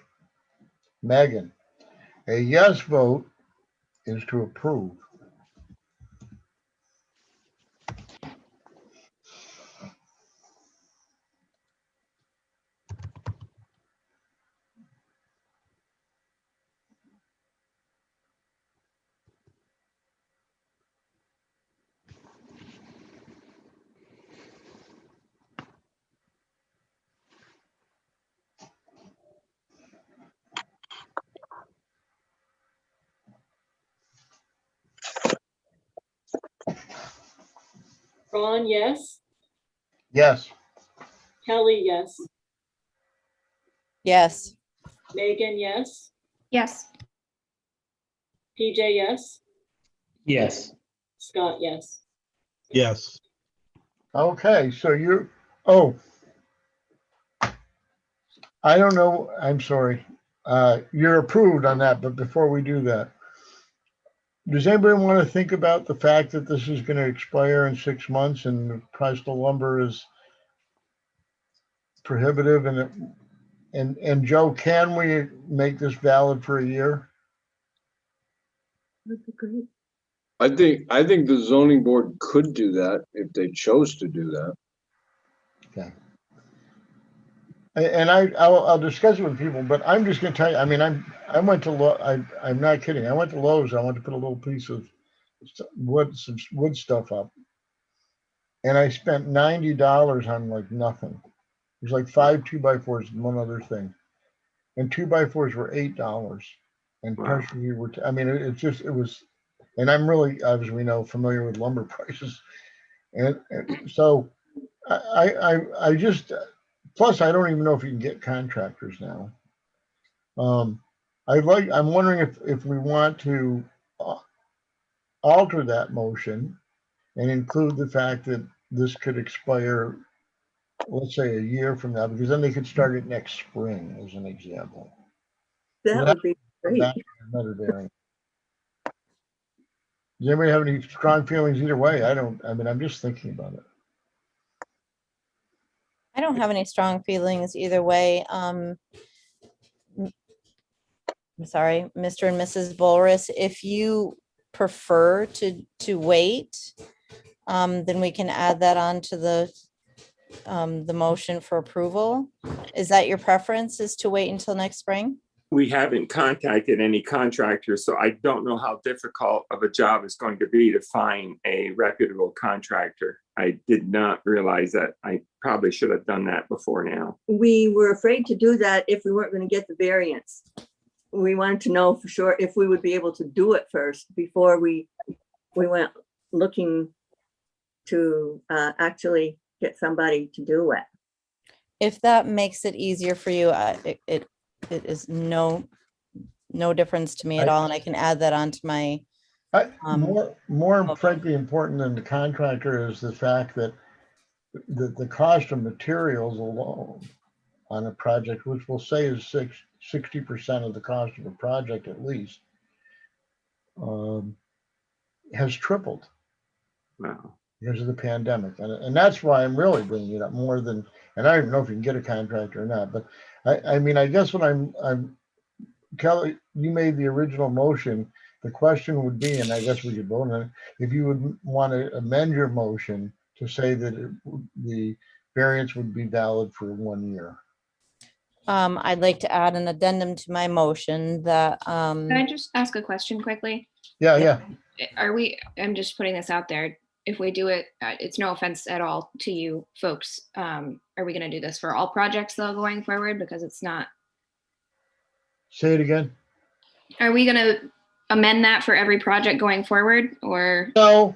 Megan. A yes vote is to approve.
Ron, yes.
Yes.
Kelly, yes.
Yes.
Megan, yes.
Yes.
PJ, yes.
Yes.
Scott, yes.
Yes.
Okay, so I don't know, I'm sorry. You're approved on that, but before we do that, does anybody want to think about the fact that this is going to expire in 6 months and the price of lumber is prohibitive and Joe, can we make this valid for a year?
That'd be great.
I think the zoning board could do that if they chose to do that.
Okay. And I'll discuss it with people, but I'm just going to tell you, I mean, I went to I'm not kidding. I went to Lowe's. I went to put a little piece of some wood stuff up, and I spent $90 on like nothing. It was like 5 2x4s and one other thing, and 2x4s were $8, and partially were. I mean, it was, and I'm really, as we know, familiar with lumber prices, and so I just. Plus, I don't even know if you can get contractors now. I'm wondering if we want to alter that motion and include the fact that this could expire, let's say, a year from now, because then they could start it next spring, as an example.
That would be great.
Another variant. Does anybody have any strong feelings either way? I mean, I'm just thinking about it.
I don't have any strong feelings either way. I'm sorry, Mr. and Mrs. Volris, if you prefer to wait, then we can add that on to the motion for approval. Is that your preference, is to wait until next spring?
We haven't contacted any contractors, so I don't know how difficult of a job it's going to be to find a reputable contractor. I did not realize that. I probably should have done that before now.
We were afraid to do that if we weren't going to get the variance. We wanted to know for sure if we would be able to do it first before we went looking to actually get somebody to do it.
If that makes it easier for you, it is no difference to me at all, and I can add that onto my.
More frankly important than the contractor is the fact that the cost of materials alone on a project, which we'll say is 60% of the cost of a project at least, has tripled.
Wow.
Because of the pandemic. And that's why I'm really bringing it up more than, and I don't even know if you can get a contractor or not, but I mean, I guess what I'm Kelly, you made the original motion. The question would be, and I guess we could vote on it, if you would want to amend your motion to say that the variance would be valid for 1 year.
I'd like to add an addendum to my motion that.
Can I just ask a question quickly?
Yeah.
I'm just putting this out there. If we do it, it's no offense at all to you folks. Are we going to do this for all projects though going forward? Because it's not.
Say it again.
Are we going to amend that for every project going forward, or?
No,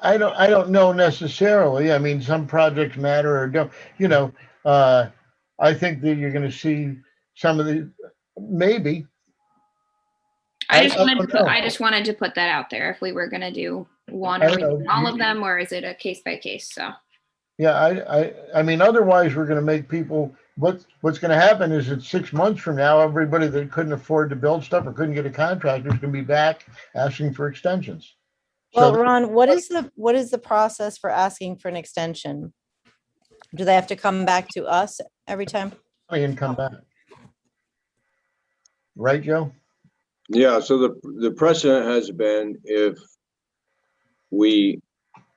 I don't know necessarily. I mean, some projects matter or don't. You know, I think that you're going to see some of the maybe.
I just wanted to put that out there. If we were going to do one or all of them, or is it a case by case? So.
Yeah, I mean, otherwise we're going to make people. What's going to happen is that 6 months from now, everybody that couldn't afford to build stuff or couldn't get a contractor is going to be back asking for extensions.
Well, Ron, what is the process for asking for an extension? Do they have to come back to us every time?
And come back. Right, Joe?
Yeah, so the precedent has been if we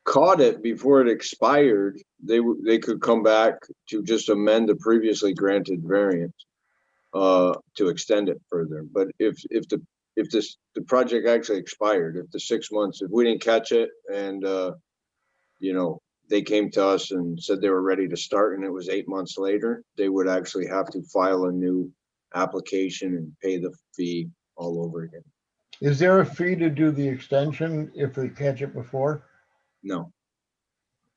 caught it before it expired, they could come back to just amend the previously granted variance to extend it further. But if the project actually expired, if the 6 months, if we didn't catch it and you know, they came to us and said they were ready to start and it was 8 months later, they would actually have to file a new application and pay the fee all over again.
Is there a fee to do the extension if they catch it before?
No.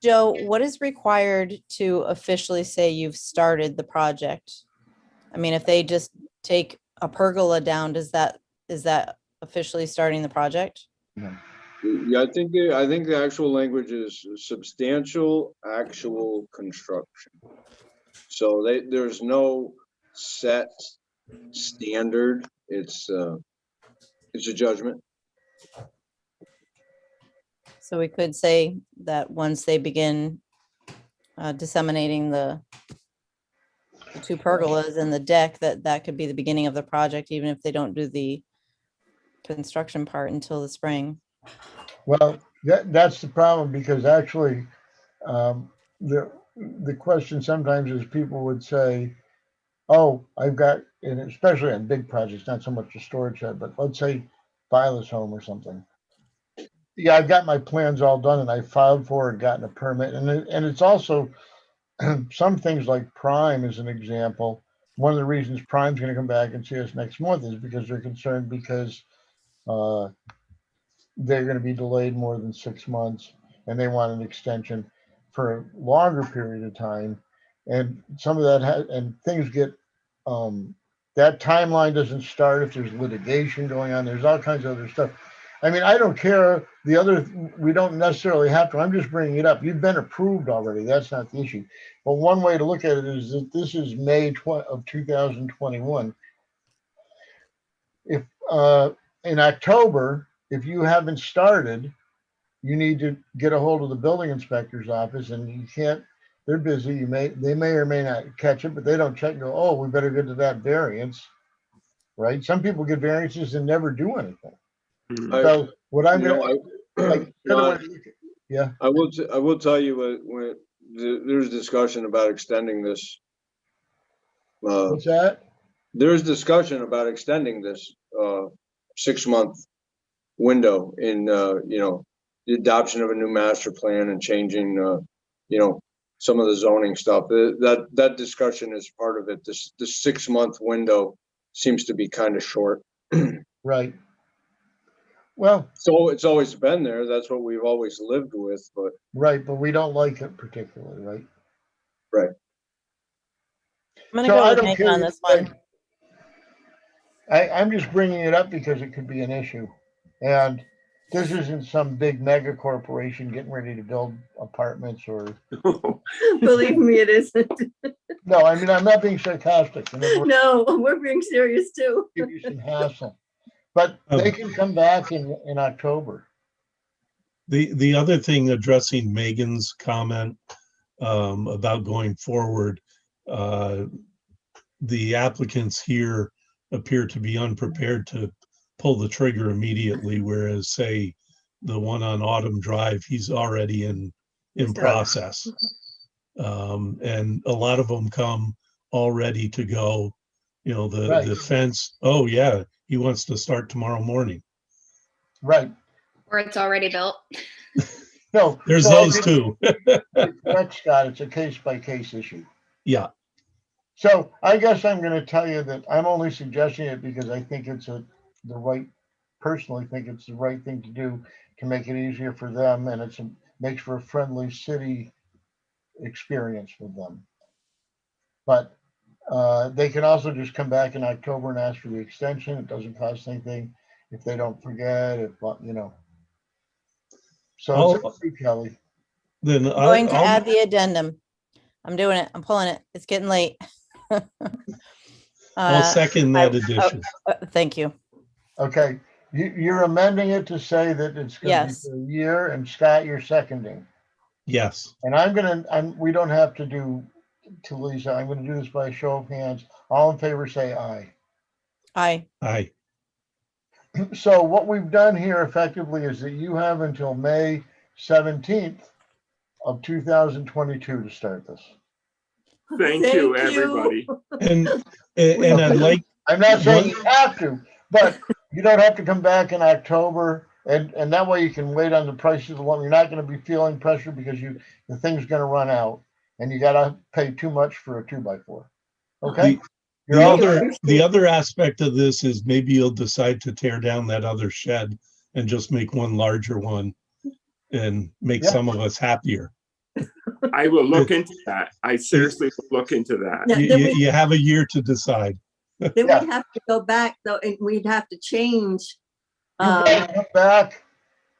Joe, what is required to officially say you've started the project? I mean, if they just take a pergola down, is that officially starting the project?
No.
Yeah, I think the actual language is substantial actual construction. So there's no set standard. It's a judgment.
So we could say that once they begin disseminating the 2 pergolas and the deck, that could be the beginning of the project, even if they don't do the construction part until the spring.
Well, that's the problem, because actually the question sometimes is people would say, oh, I've got, and especially on big projects, not so much a storage shed, but let's say Vilas Home or something. Yeah, I've got my plans all done and I filed for and gotten a permit. And it's also some things like Prime as an example. One of the reasons Prime's going to come back and see us next month is because they're concerned because they're going to be delayed more than 6 months and they want an extension for a longer period of time. And some of that and things get, that timeline doesn't start if there's litigation going on. There's all kinds of other stuff. I mean, I don't care. We don't necessarily have to. I'm just bringing it up. You've been approved already. That's not the issue. But one way to look at it is that this is May of 2021. If in October, if you haven't started, you need to get a hold of the building inspector's office, and you can't, they're busy. They may or may not catch it, but they don't check and go, oh, we better get to that variance. Right? Some people get variances and never do anything. So what I'm gonna, yeah.
I will tell you when there's discussion about extending this.
What's that?
There's discussion about extending this 6-month window in the adoption of a new master plan and changing some of the zoning stuff. That discussion is part of it. This 6-month window seems to be kind of short.
Right. Well,
so it's always been there. That's what we've always lived with, but
right, but we don't like it particularly, right?
Right.
I'm gonna go with Megan on this one.
I'm just bringing it up because it could be an issue. And this isn't some big mega corporation getting ready to build apartments or.
Believe me, it isn't.
No, I mean, I'm not being sarcastic.
No, we're being serious too.
Give you some hassle. But they can come back in October.
The other thing, addressing Megan's comment about going forward, the applicants here appear to be unprepared to pull the trigger immediately, whereas say the one on Autumn Drive, he's already in process. And a lot of them come all ready to go. You know, the fence, oh yeah, he wants to start tomorrow morning.
Right.
Or it's already built.
No.
There's those too.
Correct, Scott. It's a case by case issue.
Yeah.
So I guess I'm going to tell you that I'm only suggesting it because I think it's personally think it's the right thing to do to make it easier for them, and makes for a friendly city experience with them. But they can also just come back in October and ask for the extension. It doesn't cost anything if they don't forget, So it's up to you, Kelly.
Then
I'm going to add the addendum. I'm doing it. I'm pulling it. It's getting late.
I'll second that addition.
Thank you.
Okay, you're amending it to say that it's going to be for a year, and Scott, you're seconding.
Yes.
And we don't have to do to Lisa. I'm going to do this by a show of hands. All in favor, say aye.
Aye.
Aye.
So what we've done here effectively is that you have until May 17th of 2022 to start this.
Thank you, everybody.
And I'd like.
I'm not saying you have to, but you don't have to come back in October, and that way you can wait on the prices of the loan. You're not going to be feeling pressure because the thing's going to run out, and you got to pay too much for a 2x4. Okay.
The other aspect of this is maybe you'll decide to tear down that other shed and just make one larger one and make some of us happier.
I will look into that. I seriously will look into that.
You have a year to decide.
Then we'd have to go back though, and we'd have to change.
Come back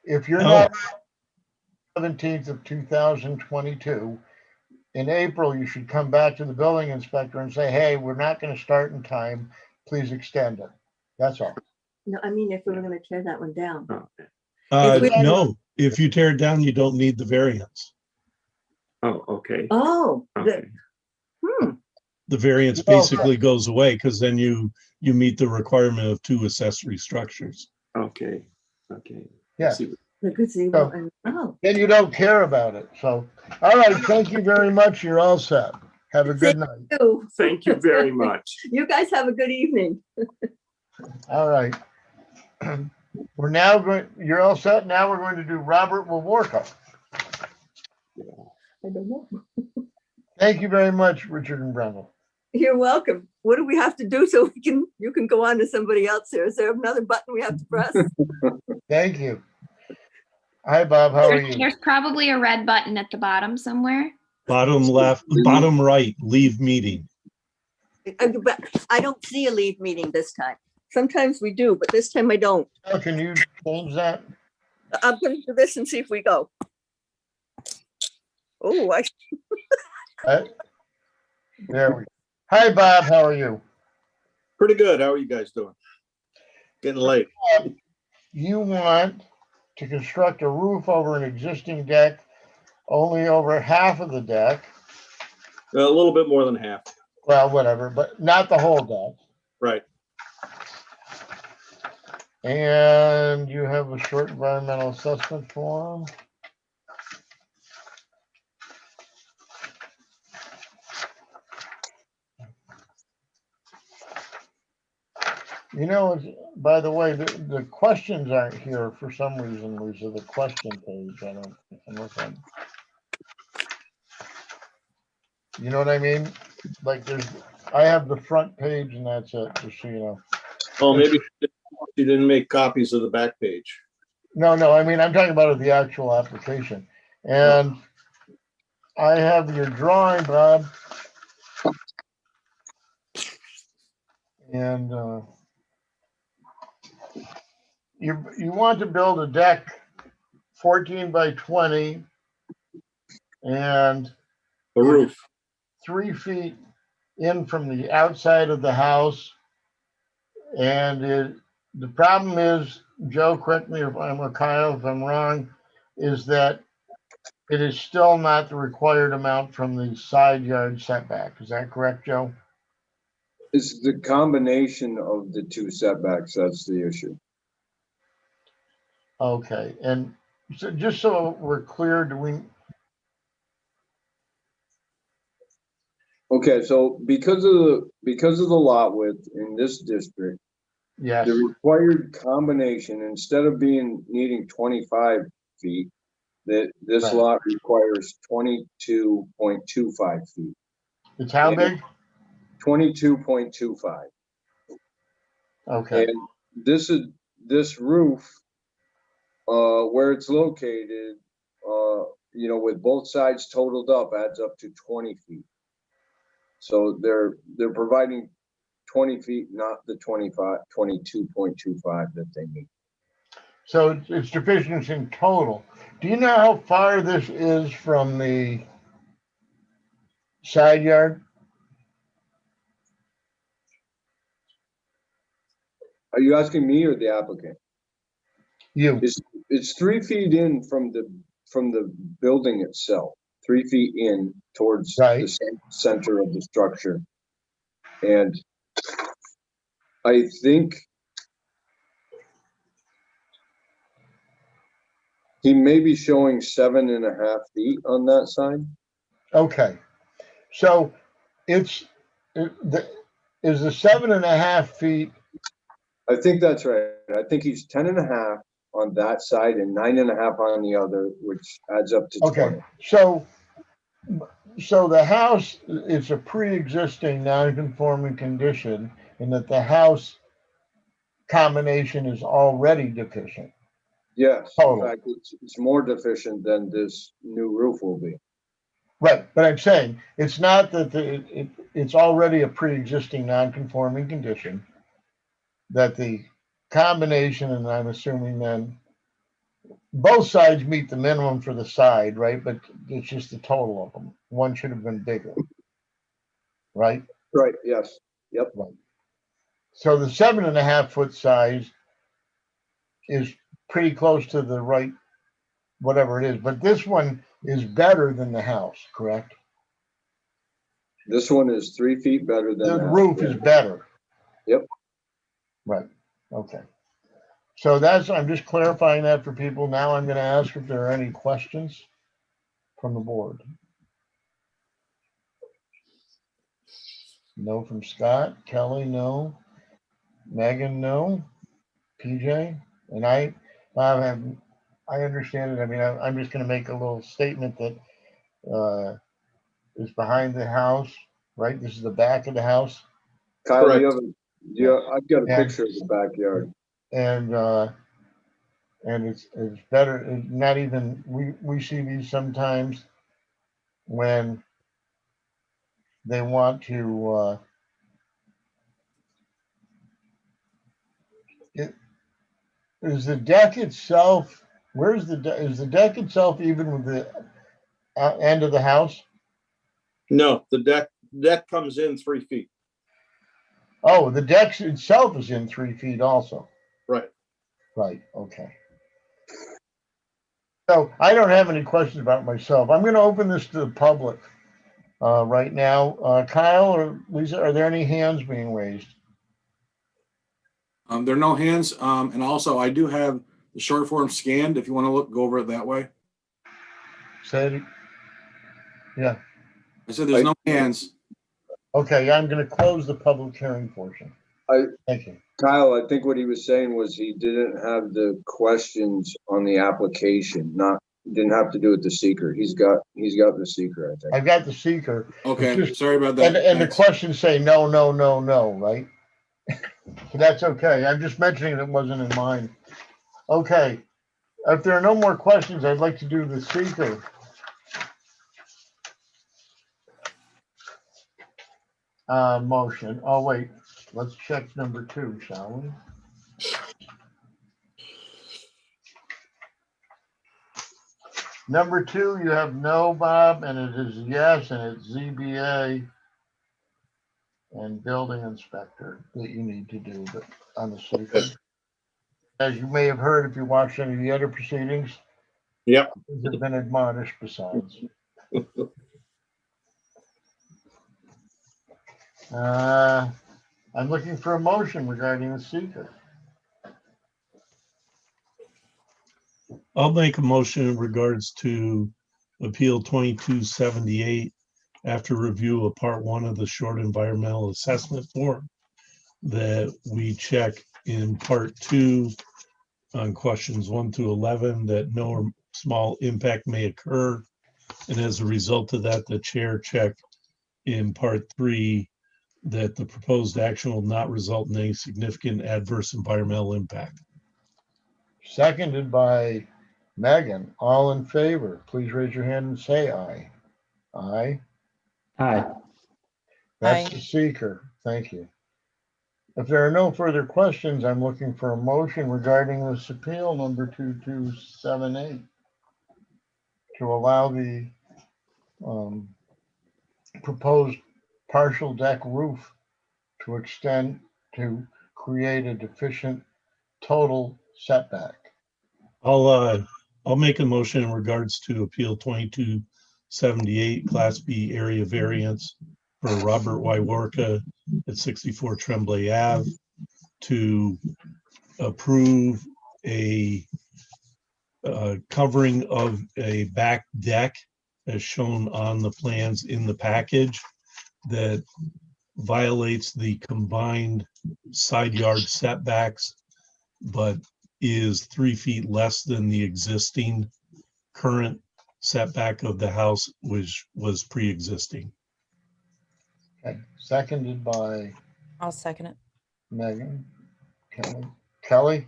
if you're not 17th of 2022. In April, you should come back to the building inspector and say, hey, we're not going to start in time. Please extend it. That's all.
No, I mean, if we were going to tear that one down.
No, if you tear it down, you don't need the variance.
Oh, okay.
Oh,
okay.
The variance basically goes away because then you meet the requirement of 2 accessory structures.
Okay. Okay.
Yeah.
The gazebo and
then you don't care about it. So, all right. Thank you very much. You're all set. Have a good night.
Thank you very much.
You guys have a good evening.
All right. We're now going. You're all set. Now we're going to do Robert Waworka.
I don't know.
Thank you very much, Richard and Brendel.
You're welcome. What do we have to do so you can go on to somebody else here? Is there another button we have to press?
Thank you. Hi, Bob. How are you?
There's probably a red button at the bottom somewhere.
Bottom left, bottom right, leave meeting.
But I don't see a leave meeting this time. Sometimes we do, but this time I don't.
Oh, can you change that?
I'm going to do this and see if we go. Oh,
There we go. Hi, Bob. How are you?
Pretty good. How are you guys doing? Getting late.
you want to construct a roof over an existing deck, only over half of the deck.
A little bit more than half.
Well, whatever, but not the whole deck.
Right.
And you have a short environmental assessment form. You know, by the way, the questions aren't here for some reason. These are the question page. I don't, unless I'm, you know what I mean? Like I have the front page and that's it, just so you know.
Oh, maybe you didn't make copies of the back page.
No, I mean, I'm talking about the actual application. And I have your drawing, Bob. And you want to build a deck 14 by 20 and
a roof
3 feet in from the outside of the house. And the problem is, Joe, correct me if I'm, or Kyle, if I'm wrong, is that it is still not the required amount from the side yard setback. Is that correct, Joe?
It's the combination of the two setbacks that's the issue.
Okay, and so just so we're clear,
Okay, so because of the lot width in this district,
yes,
the required combination, instead of needing 25 feet, that this
Right.
lot requires 22.25 feet.
It's how big?
22.25.
Okay.
And this roof, where it's located, with both sides totaled up, adds up to 20 feet. So they're providing 20 feet, not the 22.25 that they need.
So it's deficient in total. Do you know how far this is from the side yard?
Are you asking me or the applicant?
You.
It's 3 feet in from the building itself, 3 feet in towards the center of the structure. And I think he may be showing 7.5 feet on that side.
Okay. So is the 7.5 feet?
I think that's right. I think he's 10.5 on that side and 9.5 on the other, which adds up to 20.
So the house is a pre-existing non-conforming condition in that the house combination is already deficient.
Yes,
Total.
in fact, it's more deficient than this new roof will be.
Right, but I'm saying it's not that it's already a pre-existing non-conforming condition, that the combination, and I'm assuming then both sides meet the minimum for the side, right? But it's just the total of them. One should have been bigger, right?
Right, yes. Yep.
Right. So the 7.5 foot size is pretty close to the right, whatever it is, but this one is better than the house, correct?
This one is 3 feet better than
The
that.
roof is better.
Yep.
Right, okay. So I'm just clarifying that for people. Now I'm gonna ask if there are any questions from the board. No from Scott, Kelly, no. Megan, no. PJ, and I understand it. I mean, I'm just gonna make a little statement that is behind the house, right? This is the back of the house.
Kyle,
Correct.
I've got a
Yeah.
picture of the backyard.
And it's better, not even, we see these sometimes when they want to, is the deck itself, is the deck itself even with the end of the house?
No, the deck comes in 3 feet.
Oh, the deck itself is in 3 feet also.
Right.
Right, okay. So I don't have any questions about myself. I'm gonna open this to the public right now. Kyle or Lisa, are there any hands being raised?
There are no hands. And also I do have the short form scanned if you want to go over it that way.
Said, yeah,
I said there's no hands.
okay, I'm gonna close the public hearing portion. Thank you.
Kyle, I think what he was saying was he didn't have the questions on the application, didn't have to do with the seeker. He's got the seeker, I think.
I've got the seeker.
Okay,
It's just-
sorry about that.
And the
Thanks.
questions say no, no, no, no, right? So that's okay. I'm just mentioning it wasn't in mine. Okay. If there are no more questions, I'd like to do the seeker. Motion. Oh, wait, let's check number 2, shall we? Number 2, you have no, Bob, and it is yes, and it's ZBA and building inspector that you need to do, but on the seeker. As you may have heard, if you watched any of the other proceedings.
Yep.
Have been admonished besides. I'm looking for a motion regarding the seeker.
I'll make a motion in regards to Appeal 2278 after review of Part 1 of the short environmental assessment form that we check in Part 2 on questions 1 through 11 that no small impact may occur. And as a result of that, the chair check in Part 3 that the proposed action will not result in any significant adverse environmental impact.
Seconded by Megan. All in favor, please raise your hand and say aye. Aye.
Aye.
That's
Aye.
the seeker. Thank you. If there are no further questions, I'm looking for a motion regarding this appeal number 2278 to allow the proposed partial deck roof to extend to create a deficient total setback.
I'll make a motion in regards to Appeal 2278 Class B area variance for Robert Wyworka at 64 Tremblay Ave to approve a covering of a back deck as shown on the plans in the package that violates the combined side yard setbacks, but is 3 feet less than the existing current setback of the house, which was pre-existing.
Okay, seconded by
I'll second it.
Megan. Kelly,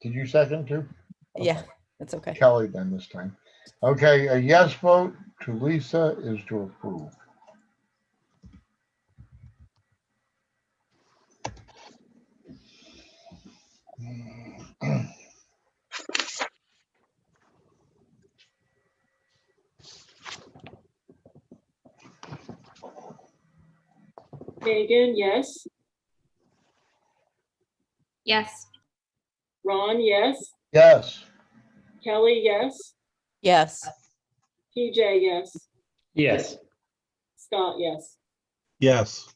did you second too?
Yeah, that's okay.
Kelly then this time. Okay, a yes vote to Lisa is to approve.
Megan, yes.
Yes.
Ron, yes.
Yes.
Kelly, yes.
Yes.
PJ, yes.
Yes.
Scott, yes.
Yes.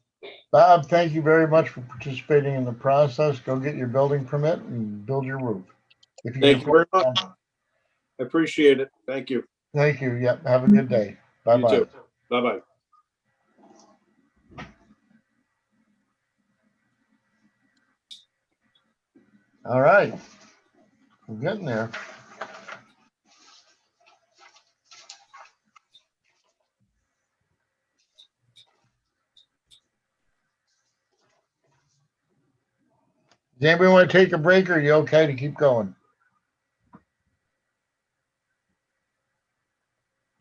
Bob, thank you very much for participating in the process. Go get your building permit and build your roof. If
Thank
can
you very much. I appreciate it. Thank you.
Thank you. Yep. Have a good day.
You
Bye-bye.
too. Bye-bye.
All right. We're getting there. Does anybody want to take a break or are you okay to keep going?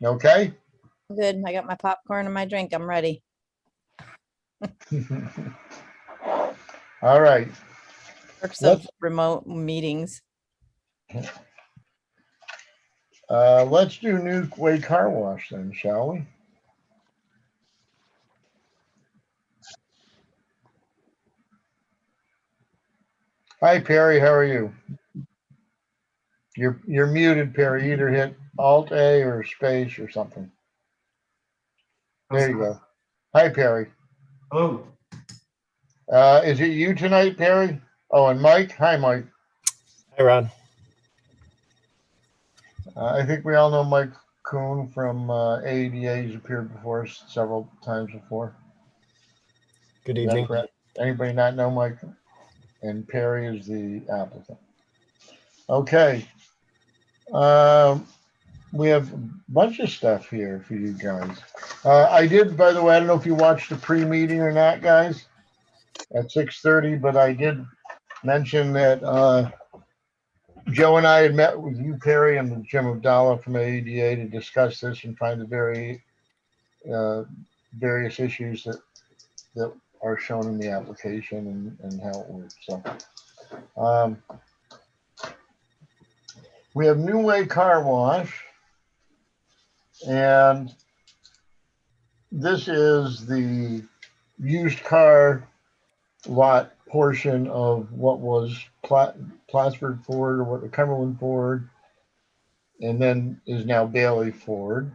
You okay?
Good. I got my popcorn and my drink. I'm ready.
All right.
Perks of remote meetings.
Let's do New Way Car Wash then, shall we? Hi, Perry. How are you? You're muted, Perry. Either hit Alt A or space or something. There you go. Hi, Perry.
Hello.
Is it you tonight, Perry? Oh, and Mike. Hi, Mike.
Hi, Ron.
I think we all know Mike Kuhn from AEDA. He's appeared before us several times before.
Good
Is that
evening.
correct? Anybody not know Mike? And Perry is the applicant. Okay. We have a bunch of stuff here for you guys. I did, by the way, I don't know if you watched the pre-meeting or not, guys, at 6:30, but I did mention that Joe and I had met with you, Perry, and Jim Abdallah from AEDA to discuss this and find the various issues that are shown in the application and how it works. So we have New Way Car Wash, and this is the used car lot portion of what was Plattsburgh Ford, or what the Cumberland Ford, and then is now Bailey Ford,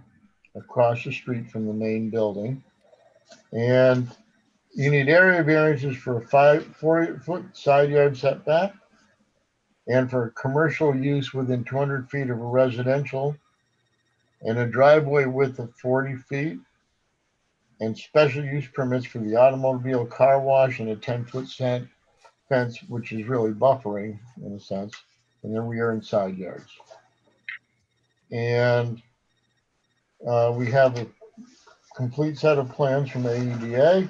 across the street from the main building. And you need area variances for a 4-foot side yard setback, and for commercial use within 200 feet of a residential, and a driveway width of 40 feet, and special use permits for the automobile car wash and a 10-foot fence, which is really buffering in a sense, and then rear and side yards. And we have a complete set of plans from AEDA.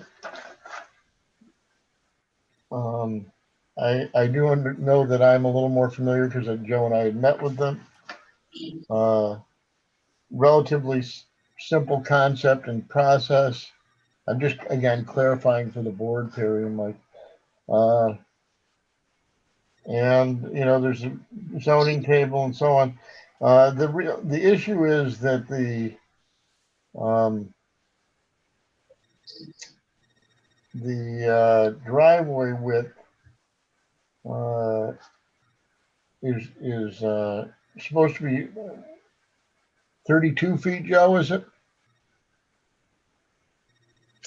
I do know that I'm a little more familiar because Joe and I had met with them. Relatively simple concept and process. I'm just, again, clarifying for the board, Perry and Mike. And, you know, there's a zoning table and so on. The issue is that the driveway width is supposed to be 32 feet, Joe, is it?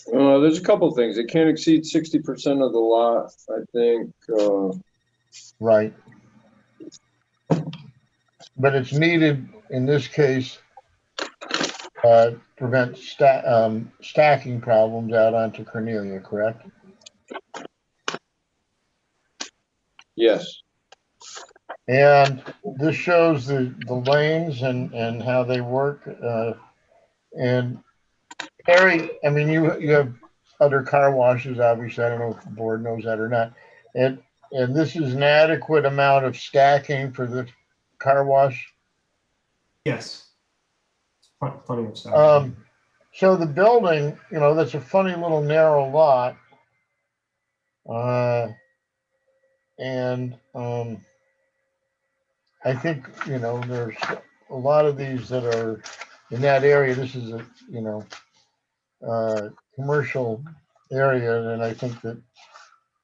There's a couple of things. It can't exceed 60% of the lot, I think.
Right. But it's needed in this case to prevent stacking problems out onto Cornelia, correct?
Yes.
And this shows the lanes and how they work. And Harry, I mean, you have other car washes, obviously. I don't know if the board knows that or not. And this is an adequate amount of stacking for the car wash.
Yes. Plenty of stuff.
So the building, you know, that's a funny little narrow lot. And I think, you know, there's a lot of these that are in that area. This is a, you know, commercial area. And I think that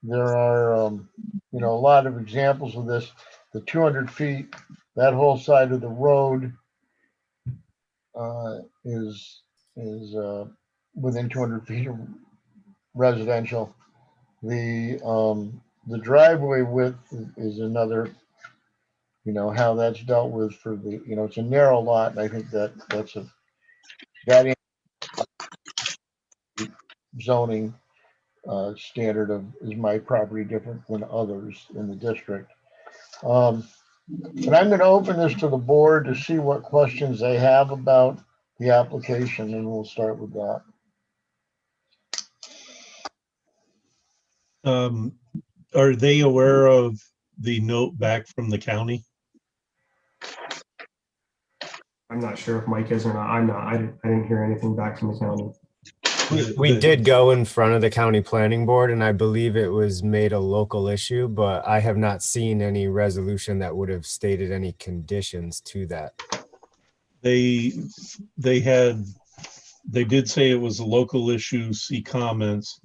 there are, you know, a lot of examples of this. The 200 feet, that whole side of the road is within 200 feet of residential. The driveway width is another, you know, how that's dealt with for the, you know, it's a narrow lot, and I think that's that zoning standard of, is my property different than others in the district? But I'm going to open this to the board to see what questions they have about the application, and we'll start with that.
Are they aware of the note back from the county?
I'm not sure if Mike is or not. I'm not. I didn't hear anything back from the county.
We did go in front of the county planning board, and I believe it was made a local issue, but I have not seen any resolution that would have stated any conditions to that.
They did say it was a local issue, see comments,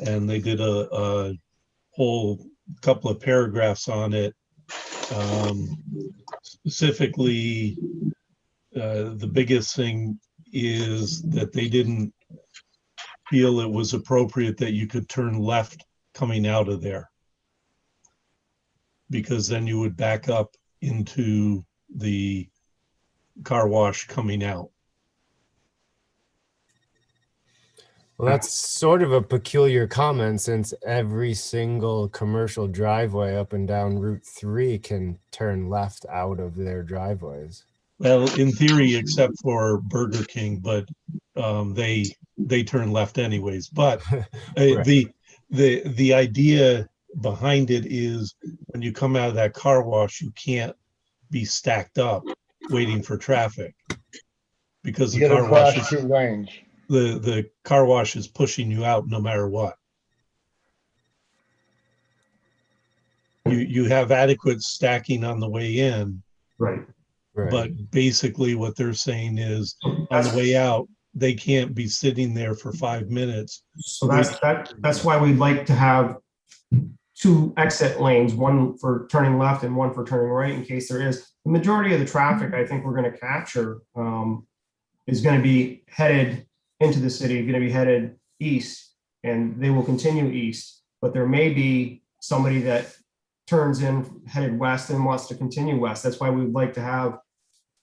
and they did a whole couple of paragraphs on it, specifically, the biggest thing is that they didn't feel it was appropriate that you could turn left coming out of there. Because then you would back up into the car wash coming out.
Well, that's sort of a peculiar comment since every single commercial driveway up and down Route 3 can turn left out of their driveways.
Well, in theory, except for Burger King, but they turn left anyways. But
Right.
the idea behind it is when you come out of that car wash, you can't be stacked up waiting for traffic because
You
the
get
car wash
across
is,
two lanes.
the car wash is pushing you out no matter what. You have adequate stacking on the way in,
Right.
but basically what they're saying is on the way out, they can't be sitting there for 5 minutes.
So that's why we'd like to have two exit lanes, one for turning left and one for turning right in case there is. The majority of the traffic I think we're going to capture is going to be headed into the city, going to be headed east, and they will continue east. But there may be somebody that turns in headed west and wants to continue west. That's why we would like to have,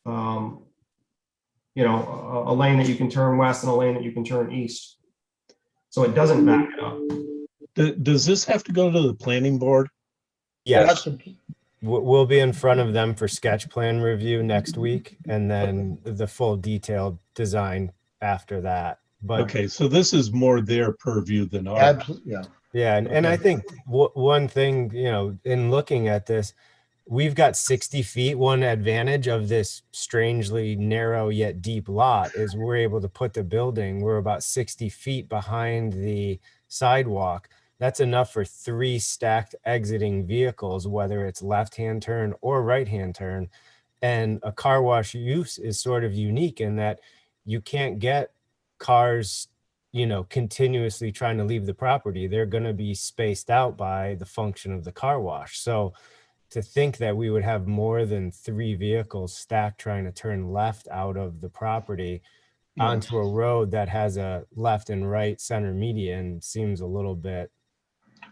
you know, a lane that you can turn west and a lane that you can turn east. So it doesn't back it up.
Does this have to go to the planning board?
Yes. We'll be in front of them for sketch plan review next week and then the full detailed design after that. But
Okay, so this is more their purview than ours.
Absolutely, yeah.
yeah, and I think one thing, you know, in looking at this, we've got 60 feet. One advantage of this strangely narrow yet deep lot is we're able to put the building, we're about 60 feet behind the sidewalk. That's enough for 3 stacked exiting vehicles, whether it's left-hand turn or right-hand turn. And a car wash use is sort of unique in that you can't get cars, you know, continuously trying to leave the property. They're going to be spaced out by the function of the car wash. So to think that we would have more than 3 vehicles stacked trying to turn left out of the property onto a road that has a left and right center median seems a little bit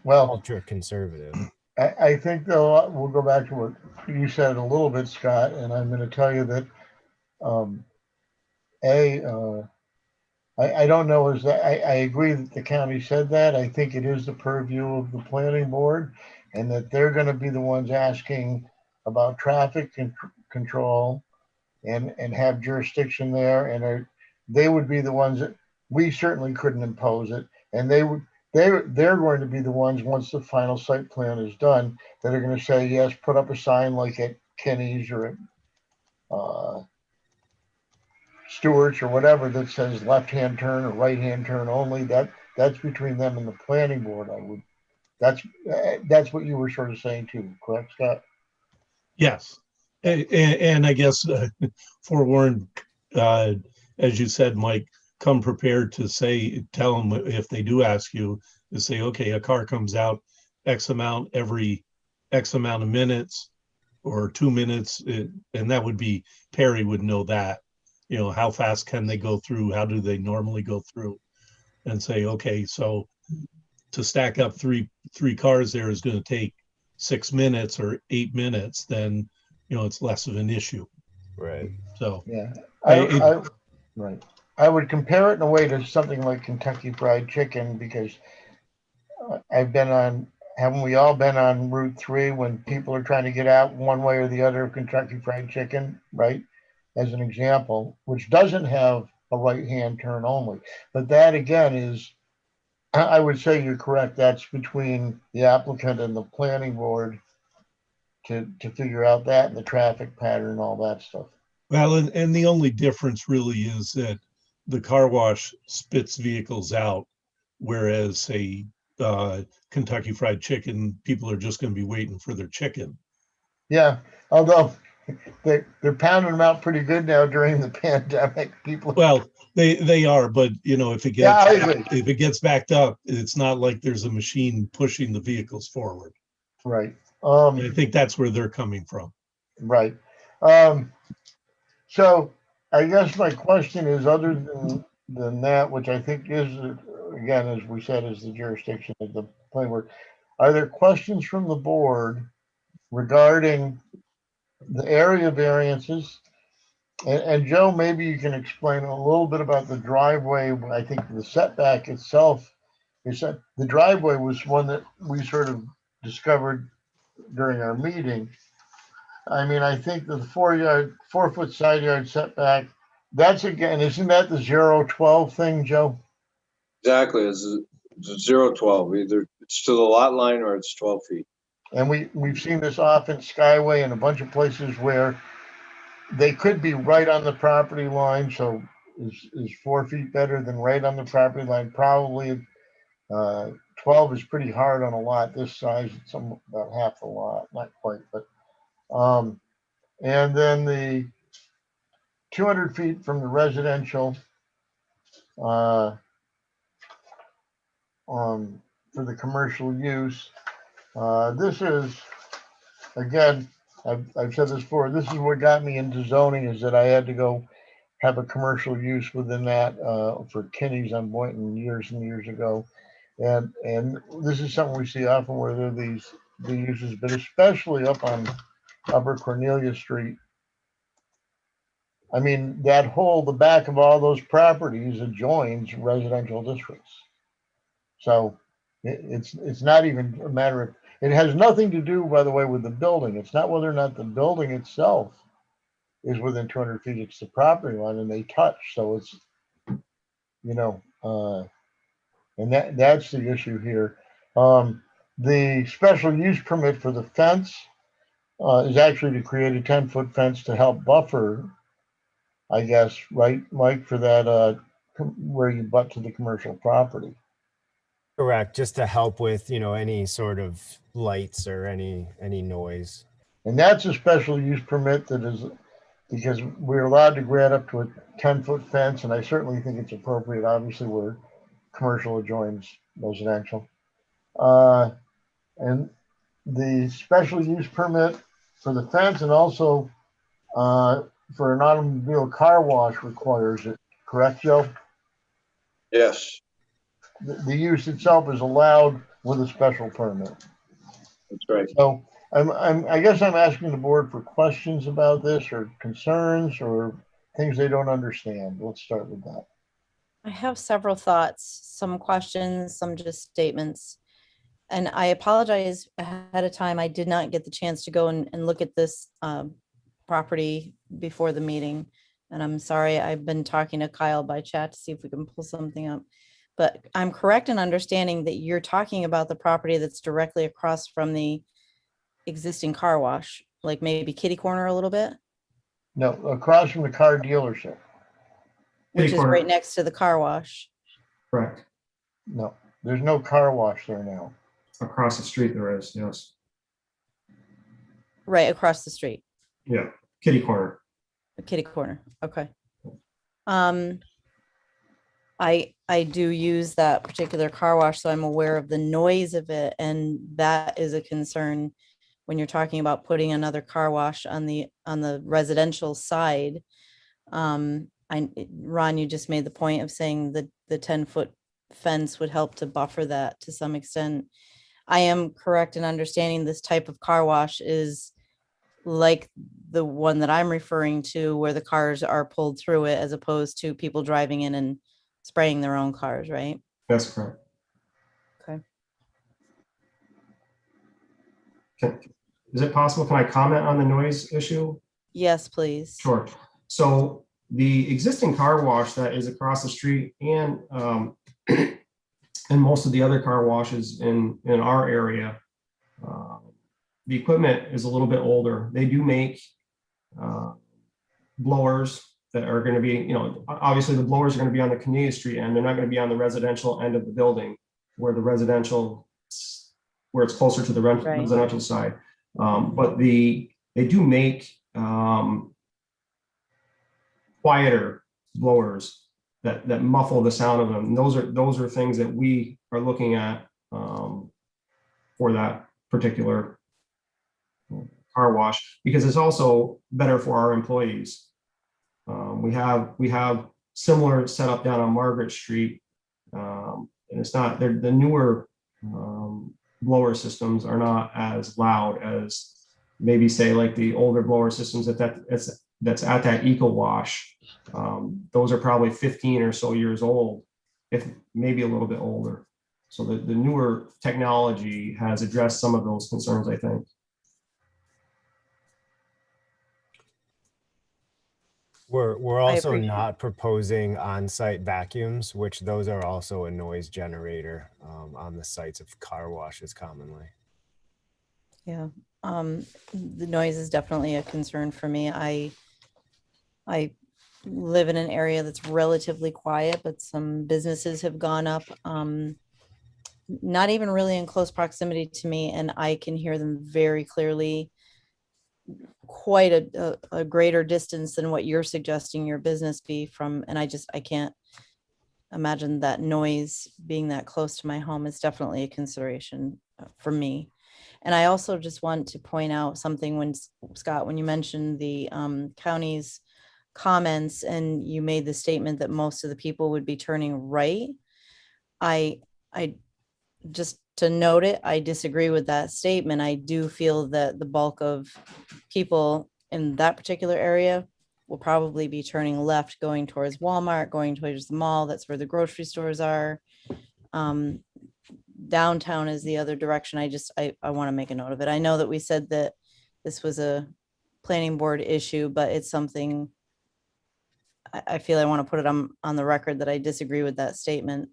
ultra conservative.
I think though, we'll go back to what you said a little bit, Scott, and I'm going to tell you that, I don't know, I agree that the county said that. I think it is the purview of the planning board and that they're going to be the ones asking about traffic control and have jurisdiction there. And they would be the ones that we certainly couldn't impose it. And they're going to be the ones, once the final site plan is done, that are going to say, yes, put up a sign like at Kenny's or at Stewart's or whatever that says left-hand turn or right-hand turn only. That's between them and the planning board. That's what you were sort of saying too, correct, Scott?
Yes, and I guess forewarned, as you said, Mike, come prepared to tell them if they do ask you to say, okay, a car comes out X amount every X amount of minutes or 2 minutes, and that would be, Perry would know that, you know, how fast can they go through? How do they normally go through? And say, okay, so to stack up three cars there is going to take 6 minutes or 8 minutes, then, you know, it's less of an issue.
Right.
So,
yeah, right. I would compare it in a way to something like Kentucky Fried Chicken, because haven't we all been on Route 3 when people are trying to get out one way or the other of Kentucky Fried Chicken, right? As an example, which doesn't have a right-hand turn only. But that again is, I would say you're correct, that's between the applicant and the planning board to figure out that and the traffic pattern and all that stuff.
well, and the only difference really is that the car wash spits vehicles out, whereas a Kentucky Fried Chicken, people are just going to be waiting for their chicken.
Yeah, although they're pounding them out pretty good now during the pandemic. People.
Well, they are, but you know, if it gets backed up, it's not like there's a machine pushing the vehicles forward.
Right.
I think that's where they're coming from.
Right. So I guess my question is, other than that, which I think is, again, as we said, is the jurisdiction of the planning board, are there questions from the board regarding the area variances? And Joe, maybe you can explain a little bit about the driveway. I think the setback itself is that the driveway was one that we sort of discovered during our meeting. I mean, I think the 4-foot side yard setback, that's again, isn't that the 0-12 thing, Joe?
Exactly, it's 0-12, either it's to the lot line or it's 12 feet.
And we've seen this often Skyway and a bunch of places where they could be right on the property line. So is 4 feet better than right on the property line? Probably. 12 is pretty hard on a lot this size. It's about half the lot, not quite, but and then the 200 feet from the residential for the commercial use. This is, again, I've said this before, this is what got me into zoning, is that I had to go have a commercial use within that for Kinney's on Boynton years and years ago. And this is something we see often where there are the uses, but especially up on Upper Cornelia Street. I mean, the back of all those properties adjoins residential districts. So it's not even a matter of, it has nothing to do, by the way, with the building. It's not whether or not the building itself is within 200 feet, it's the property line and they touch. So it's, and that's the issue here. The special use permit for the fence is actually to create a 10-foot fence to help buffer, I guess, right, Mike, for that where you butt to the commercial property.
Correct, just to help with, any sort of lights or any noise.
And that's a special use permit that is, because we're allowed to grant up to a 10-foot fence, and I certainly think it's appropriate, obviously, where commercial adjoins residential. And the special use permit for the fence and also for an automobile car wash requires it, correct, Joe?
Yes,
The use itself is allowed with a special permit.
that's right.
So I guess I'm asking the board for questions about this or concerns or things they don't understand. Let's start with that.
I have several thoughts, some questions, some just statements. And I apologize ahead of time. I did not get the chance to go and look at this property before the meeting. And I'm sorry, I've been talking to Kyle by chat to see if we can pull something up. But I'm correct in understanding that you're talking about the property that's directly across from the existing car wash, like maybe kitty corner a little bit?
No, across from the car dealership.
Which is right next to the car wash.
Correct.
No, there's no car wash there now.
Across the street there is, yes.
Right across the street.
Yeah, kitty corner.
The kitty corner. Okay. I do use that particular car wash, so I'm aware of the noise of it, and that is a concern when you're talking about putting another car wash on the residential side. Ron, you just made the point of saying that the 10-foot fence would help to buffer that to some extent. I am correct in understanding this type of car wash is like the one that I'm referring to, where the cars are pulled through it as opposed to people driving in and spraying their own cars, right?
That's correct.
Okay.
Is it possible, can I comment on the noise issue?
Yes, please.
Sure. So the existing car wash that is across the street and and most of the other car washes in our area, the equipment is a little bit older. They do make blowers that are going to be, obviously the blowers are going to be on the Cornelia Street end. They're not going to be on the residential end of the building where it's closer to the residential side. But they do make quieter blowers that muffle the sound of them. And those are things that we are looking at for that particular car wash, because it's also better for our employees. We have similar setup down on Margaret Street. And it's not, the newer blower systems are not as loud as maybe say like the older blower systems that's at that Eco Wash. Those are probably 15 or so years old, if maybe a little bit older. So the newer technology has addressed some of those concerns, I think.
We're
I
also
appreciate-
not proposing on-site vacuums, which those are also a noise generator on the sites of car washes commonly.
Yeah, the noise is definitely a concern for me. I live in an area that's relatively quiet, but some businesses have gone up, not even really in close proximity to me, and I can hear them very clearly, quite a greater distance than what you're suggesting your business be from. And I can't imagine that noise being that close to my home is definitely a consideration for me. And I also just want to point out something when Scott, when you mentioned the county's comments and you made the statement that most of the people would be turning right. I just to note it, I disagree with that statement. I do feel that the bulk of people in that particular area will probably be turning left, going towards Walmart, going towards the mall. That's where the grocery stores are. Downtown is the other direction. I want to make a note of it. I know that we said that this was a planning board issue, but it's something I feel I want to put it on the record that I disagree with that statement.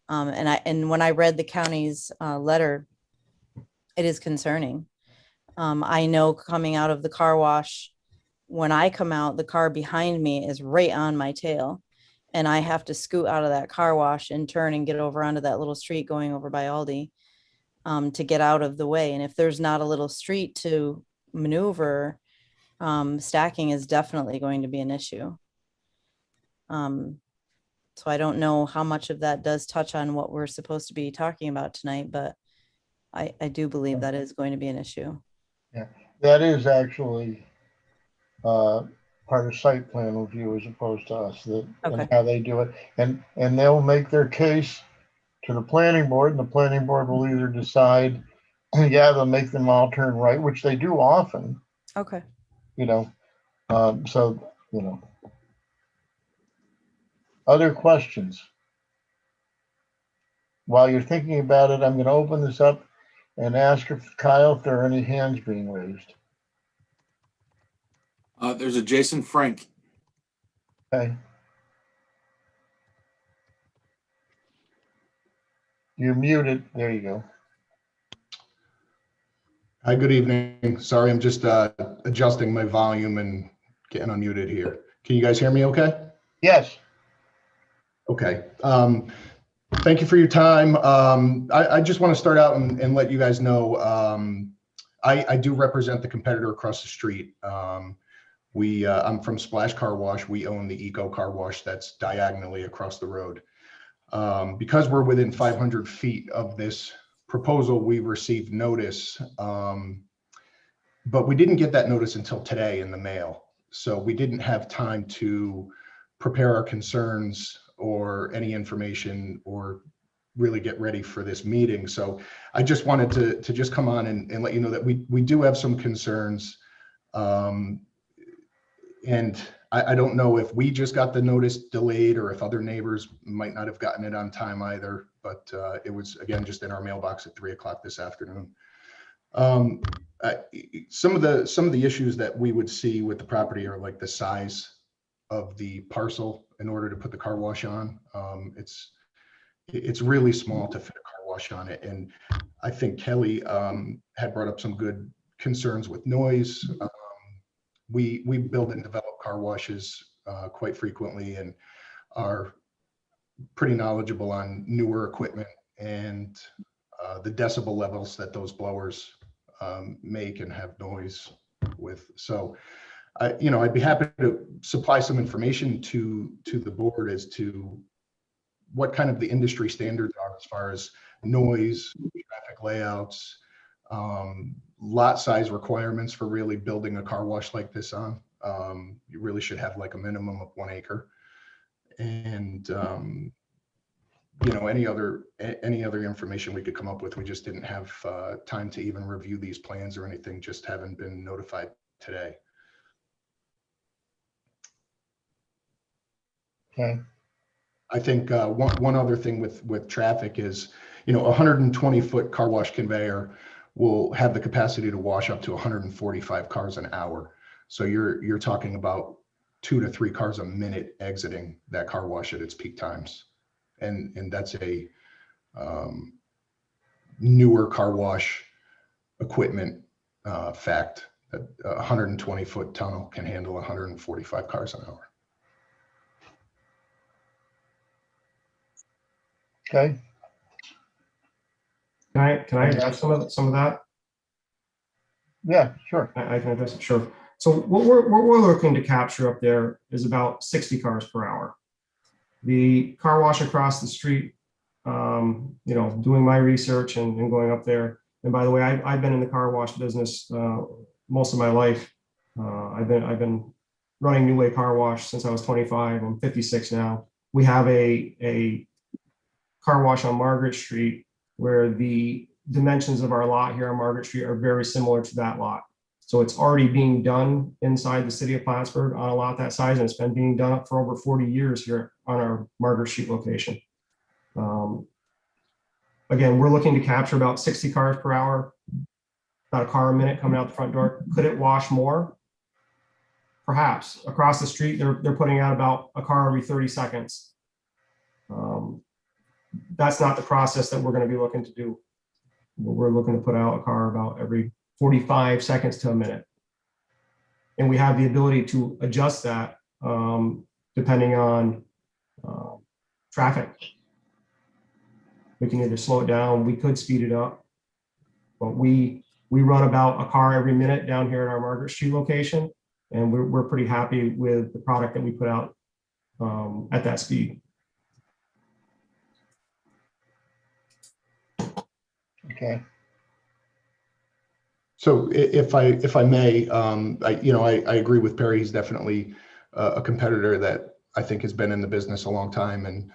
And when I read the county's letter, it is concerning. I know coming out of the car wash, when I come out, the car behind me is right on my tail, and I have to scoot out of that car wash and turn and get over onto that little street going over by Aldi to get out of the way. And if there's not a little street to maneuver, stacking is definitely going to be an issue. So I don't know how much of that does touch on what we're supposed to be talking about tonight, but I do believe that is going to be an issue.
Yeah, that is actually part of site plan review as opposed to us, that
Okay.
and how they do it. And they'll make their case to the planning board, and the planning board will either decide, yeah, they'll make them all turn right, which they do often,
Okay.
so, Other questions? While you're thinking about it, I'm going to open this up and ask Kyle if there are any hands being raised.
There's a Jason Frank.
Okay. You're muted. There you go.
Hi, good evening. Sorry, I'm just adjusting my volume and getting unmuted here. Can you guys hear me okay?
Yes.
Okay. Thank you for your time. I just want to start out and let you guys know, I do represent the competitor across the street. I'm from Splash Car Wash. We own the Eco Car Wash that's diagonally across the road. Because we're within 500 feet of this proposal, we received notice, but we didn't get that notice until today in the mail. So we didn't have time to prepare our concerns or any information or really get ready for this meeting. So I just wanted to just come on and let you know that we do have some concerns. And I don't know if we just got the notice delayed or if other neighbors might not have gotten it on time either, but it was, again, just in our mailbox at 3 o'clock this afternoon. Some of the issues that we would see with the property are like the size of the parcel in order to put the car wash on. It's really small to fit a car wash on it. And I think Kelly had brought up some good concerns with noise. We build and develop car washes quite frequently and are pretty knowledgeable on newer equipment and the decibel levels that those blowers make and have noise with. So I'd be happy to supply some information to the board as to what kind of the industry standards are as far as noise, traffic layouts, Lot size requirements for really building a car wash like this on. You really should have like a minimum of 1 acre. And, you know, any other information we could come up with, we just didn't have time to even review these plans or anything, just haven't been notified today.
Okay.
I think one other thing with traffic is, you know, a 120-foot car wash conveyor will have the capacity to wash up to 145 cars an hour. So you're talking about 2 to 3 cars a minute exiting that car wash at its peak times, and that's a newer car wash equipment fact that a 120-foot tunnel can handle 145 cars an hour.
Okay.
Can I address some of that?
Yeah, sure.
I can address it, sure. So what we're looking to capture up there is about 60 cars per hour. The car wash across the street, you know, doing my research and going up there. And by the way, I've been in the car wash business most of my life. I've been running New Way Car Wash since I was 25. I'm 56 now. We have a car wash on Margaret Street where the dimensions of our lot here on Margaret Street are very similar to that lot. So it's already being done inside the city of Plattsburgh on a lot that size, and it's been being done for over 40 years here on our Margaret Street location. Again, we're looking to capture about 60 cars per hour, about a car a minute coming out the front door. Could it wash more? Perhaps. Across the street, they're putting out about a car every 30 seconds. That's not the process that we're going to be looking to do. We're looking to put out a car about every 45 seconds to a minute. And we have the ability to adjust that depending on traffic. We can either slow it down, we could speed it up, but we run about a car every minute down here at our Margaret Street location, and we're pretty happy with the product that we put out at that speed.
Okay.
So if I may, I agree with Perry. He's definitely a competitor that I think has been in the business a long time and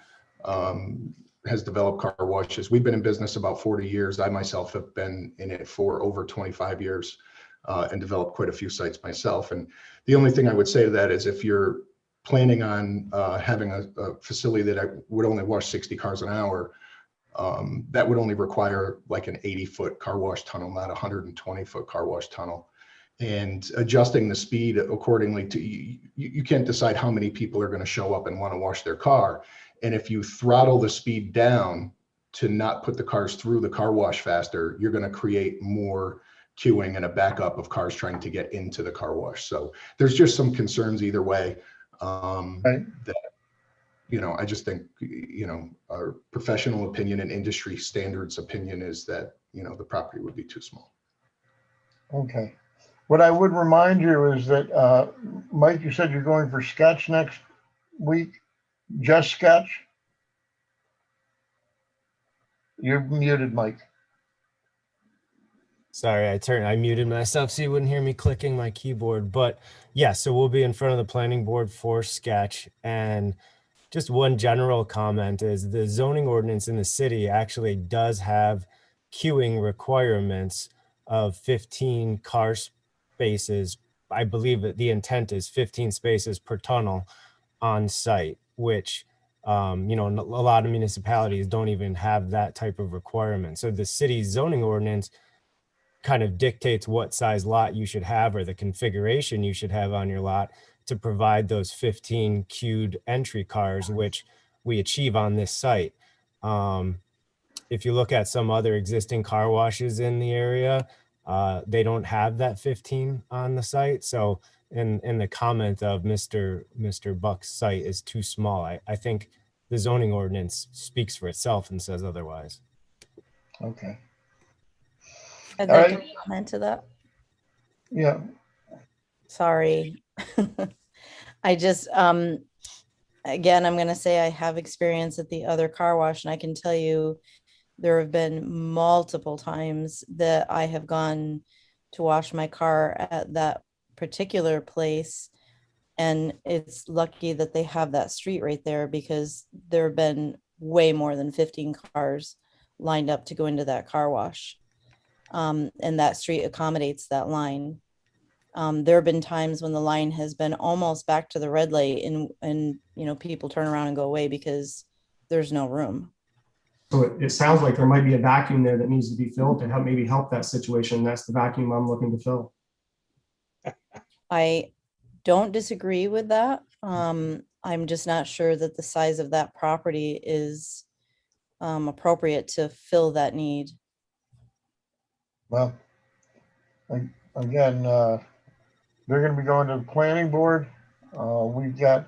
has developed car washes. We've been in business about 40 years. I myself have been in it for over 25 years and developed quite a few sites myself. And the only thing I would say to that is if you're planning on having a facility that would only wash 60 cars an hour, that would only require like an 80-foot car wash tunnel, not a 120-foot car wash tunnel. And adjusting the speed accordingly to, you can't decide how many people are going to show up and want to wash their car. And if you throttle the speed down to not put the cars through the car wash faster, you're going to create more queuing and a backup of cars trying to get into the car wash. So there's just some concerns either way that, I just think, our professional opinion and industry standards opinion is that, the property would be too small.
Okay. What I would remind you is that, Mike, you said you're going for sketch next week, just sketch? You're muted, Mike.
Sorry, I muted myself so you wouldn't hear me clicking my keyboard. But yeah, so we'll be in front of the planning board for sketch. And just one general comment is the zoning ordinance in the city actually does have queuing requirements of 15 car spaces. I believe that the intent is 15 spaces per tunnel on site, which, a lot of municipalities don't even have that type of requirement. So the city's zoning ordinance kind of dictates what size lot you should have or the configuration you should have on your lot to provide those 15 queued entry cars, which we achieve on this site. If you look at some other existing car washes in the area, they don't have that 15 on the site. So in the comment of Mr. Buck's site is too small, I think the zoning ordinance speaks for itself and says otherwise.
Okay.
I'd
All
like
right.
to comment to that.
Yeah.
Sorry. I just, again, I'm going to say I have experience at the other car wash, and I can tell you There have been multiple times that I have gone to wash my car at that particular place. And it's lucky that they have that street right there, because there have been way more than 15 cars lined up to go into that car wash. And that street accommodates that line. There have been times when the line has been almost back to the red light, and people turn around and go away because there's no room.
So it sounds like there might be a vacuum there that needs to be filled to maybe help that situation. That's the vacuum I'm looking to fill.
I don't disagree with that. I'm just not sure that the size of that property is appropriate to fill that need.
Well, again, they're going to be going to the planning board. We've got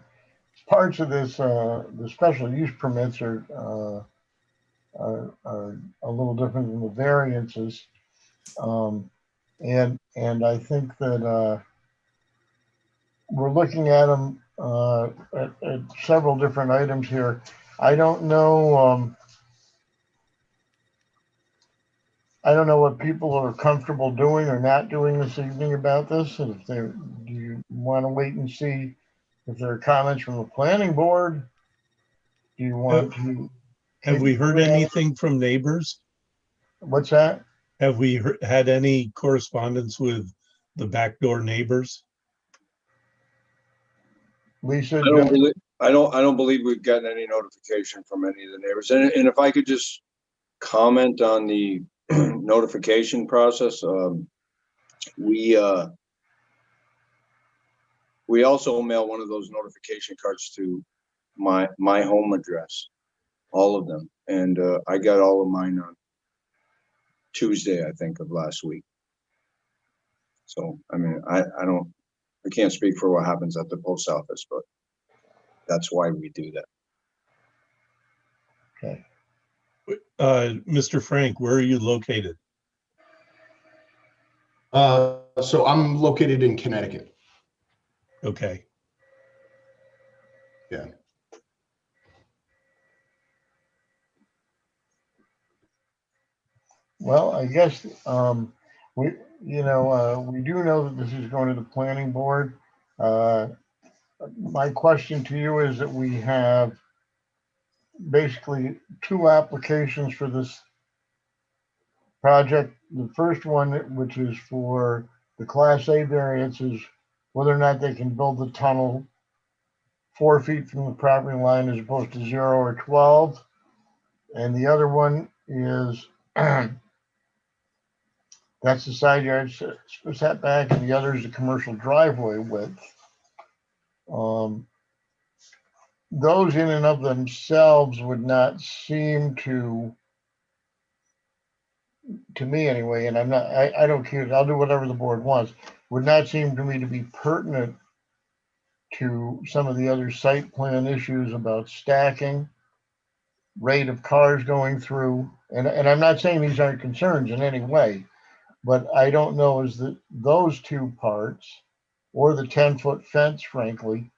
parts of this, the special use permits are a little different than the variances. And I think that we're looking at them at several different items here. I don't know. I don't know what people are comfortable doing or not doing this evening about this. And if do you want to wait and see if there are comments from the planning board? Do you want to?
Have we heard anything from neighbors?
What's that?
Have we had any correspondence with the backdoor neighbors?
Lisa,
I don't believe we've gotten any notification from any of the neighbors. And if I could just comment on the notification process, we also mail one of those notification cards to my home address, all of them, and I got all of mine on Tuesday, I think, of last week. So I mean, I can't speak for what happens at the post office, but that's why we do that.
Okay.
Mr. Frank, where are you located?
So I'm located in Connecticut.
Okay.
Yeah.
Well, I guess we do know that this is going to the planning board. My question to you is that we have basically two applications for this project. The first one, which is for the Class A variances, whether or not they can build the tunnel 4 feet from the property line as opposed to 0 or 12. And the other one is that's the side yard setback, and the other is the commercial driveway width. Those in and of themselves would not seem to me anyway, and I don't care, I'll do whatever the board wants, would not seem to me to be pertinent to some of the other site plan issues about stacking, rate of cars going through, and I'm not saying these aren't concerns in any way, but I don't know is that those two parts or the 10-foot fence, frankly,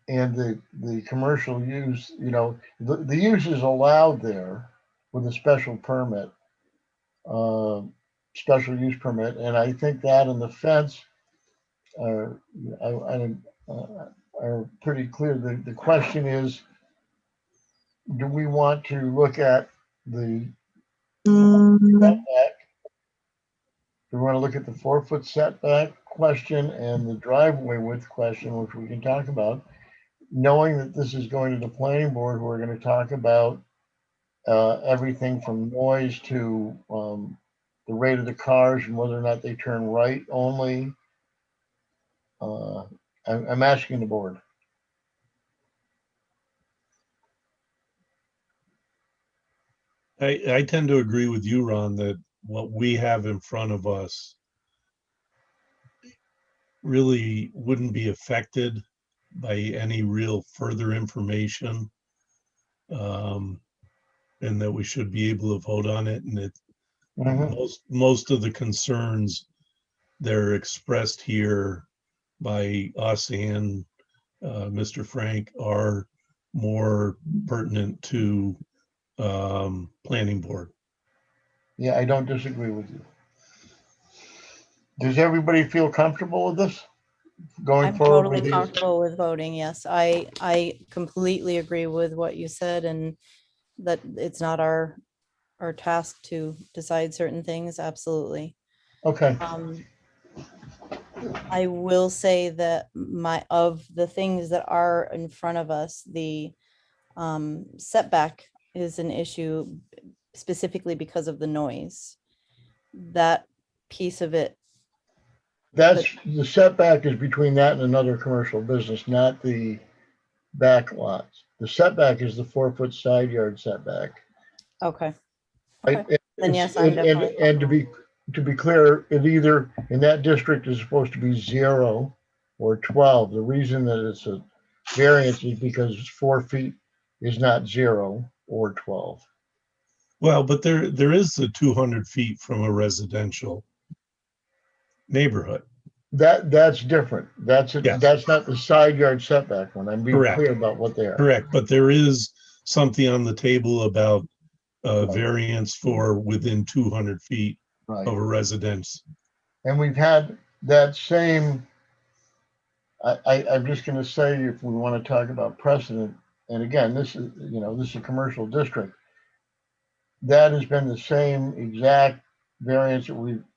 and the commercial use, the use is allowed there with a special permit, special use permit, and I think that and the fence are pretty clear. The question is, do we want to look at the setback? Do we want to look at the 4-foot setback question and the driveway width question, which we can talk about, knowing that this is going to the planning board, who are going to talk about everything from noise to the rate of the cars and whether or not they turn right only. I'm asking the board.
I tend to agree with you, Ron, that what we have in front of us really wouldn't be affected by any real further information, and that we should be able to vote on it. And it most of the concerns that are expressed here by us and Mr. Frank are more pertinent to planning board.
Yeah, I don't disagree with you. Does everybody feel comfortable with this? Going
I'm
forward
totally
with these?
comfortable with voting. Yes, I completely agree with what you said, and that it's not our task to decide certain things. Absolutely.
Okay,
I will say that of the things that are in front of us, the setback is an issue specifically because of the noise. That piece of it,
that's, the setback is between that and another commercial business, not the back lots. The setback is the 4-foot side yard setback.
okay.
Right?
Okay. Then
It's-
yes, I'm definitely
and to be clear, it either in that district is supposed to be 0 or 12. The reason that it's a variance is because 4 feet is not 0 or 12.
Well, but there is the 200 feet from a residential neighborhood.
That's different. That's
Yes.
that's not the side yard setback one. I'm being
Correct.
clear about what they are.
Correct, but there is something on the table about
Right.
variance for within 200 feet
Right.
of a residence.
And we've had that same, I'm just going to say, if we want to talk about precedent, and again, this is, this is a commercial district, that has been the same exact variance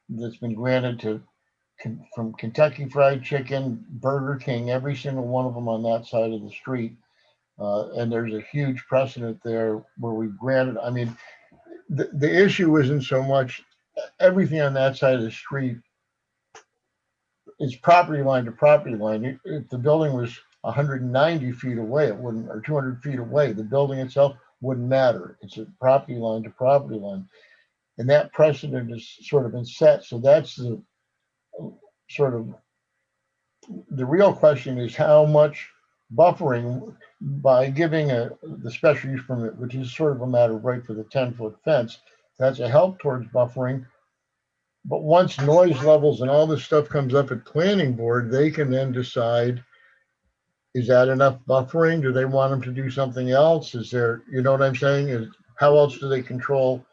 that's been granted to, from Kentucky Fried Chicken, Burger King, every single one of them on that side of the street. And there's a huge precedent there where we granted, I mean, the issue isn't so much everything on that side of the street is property line to property line. If the building was 190 feet away, it wouldn't, or 200 feet away, the building itself wouldn't matter. It's a property line to property line. And that precedent has sort of been set. So that's the sort of, the real question is how much buffering by giving the special use permit, which is sort of a matter of right for the 10-foot fence. That's a help towards buffering. But once noise levels and all this stuff comes up at planning board, they can then decide, is that enough buffering? Do they want them to do something else? Is there, you know what I'm saying? Is how else do they control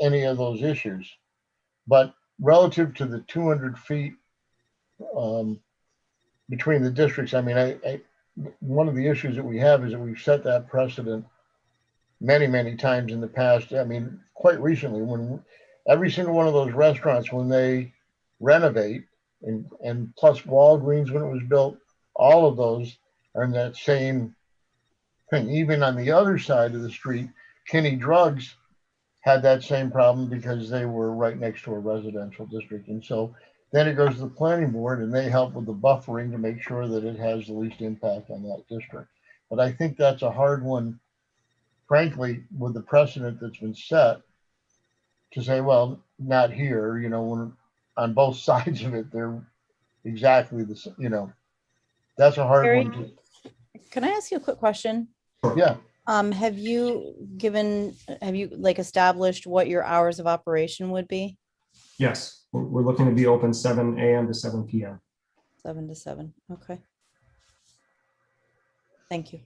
any of those issues? But relative to the 200 feet between the districts, I mean, one of the issues that we have is that we've set that precedent many, many times in the past. I mean, quite recently, when every single one of those restaurants, when they renovate, and plus Walgreens when it was built, all of those are in that same thing. Even on the other side of the street, Kinney Drugs had that same problem because they were right next to a residential district. And so then it goes to the planning board and they help with the buffering to make sure that it has the least impact on that district. But I think that's a hard one, frankly, with the precedent that's been set, to say, well, not here, when on both sides of it, they're exactly the same, that's a hard
Harry,
one to.
can I ask you a quick question?
Yeah.
Have you like established what your hours of operation would be?
Yes, we're looking to be open 7 a.m. to 7 p.m.
7 to 7. Okay. Thank you.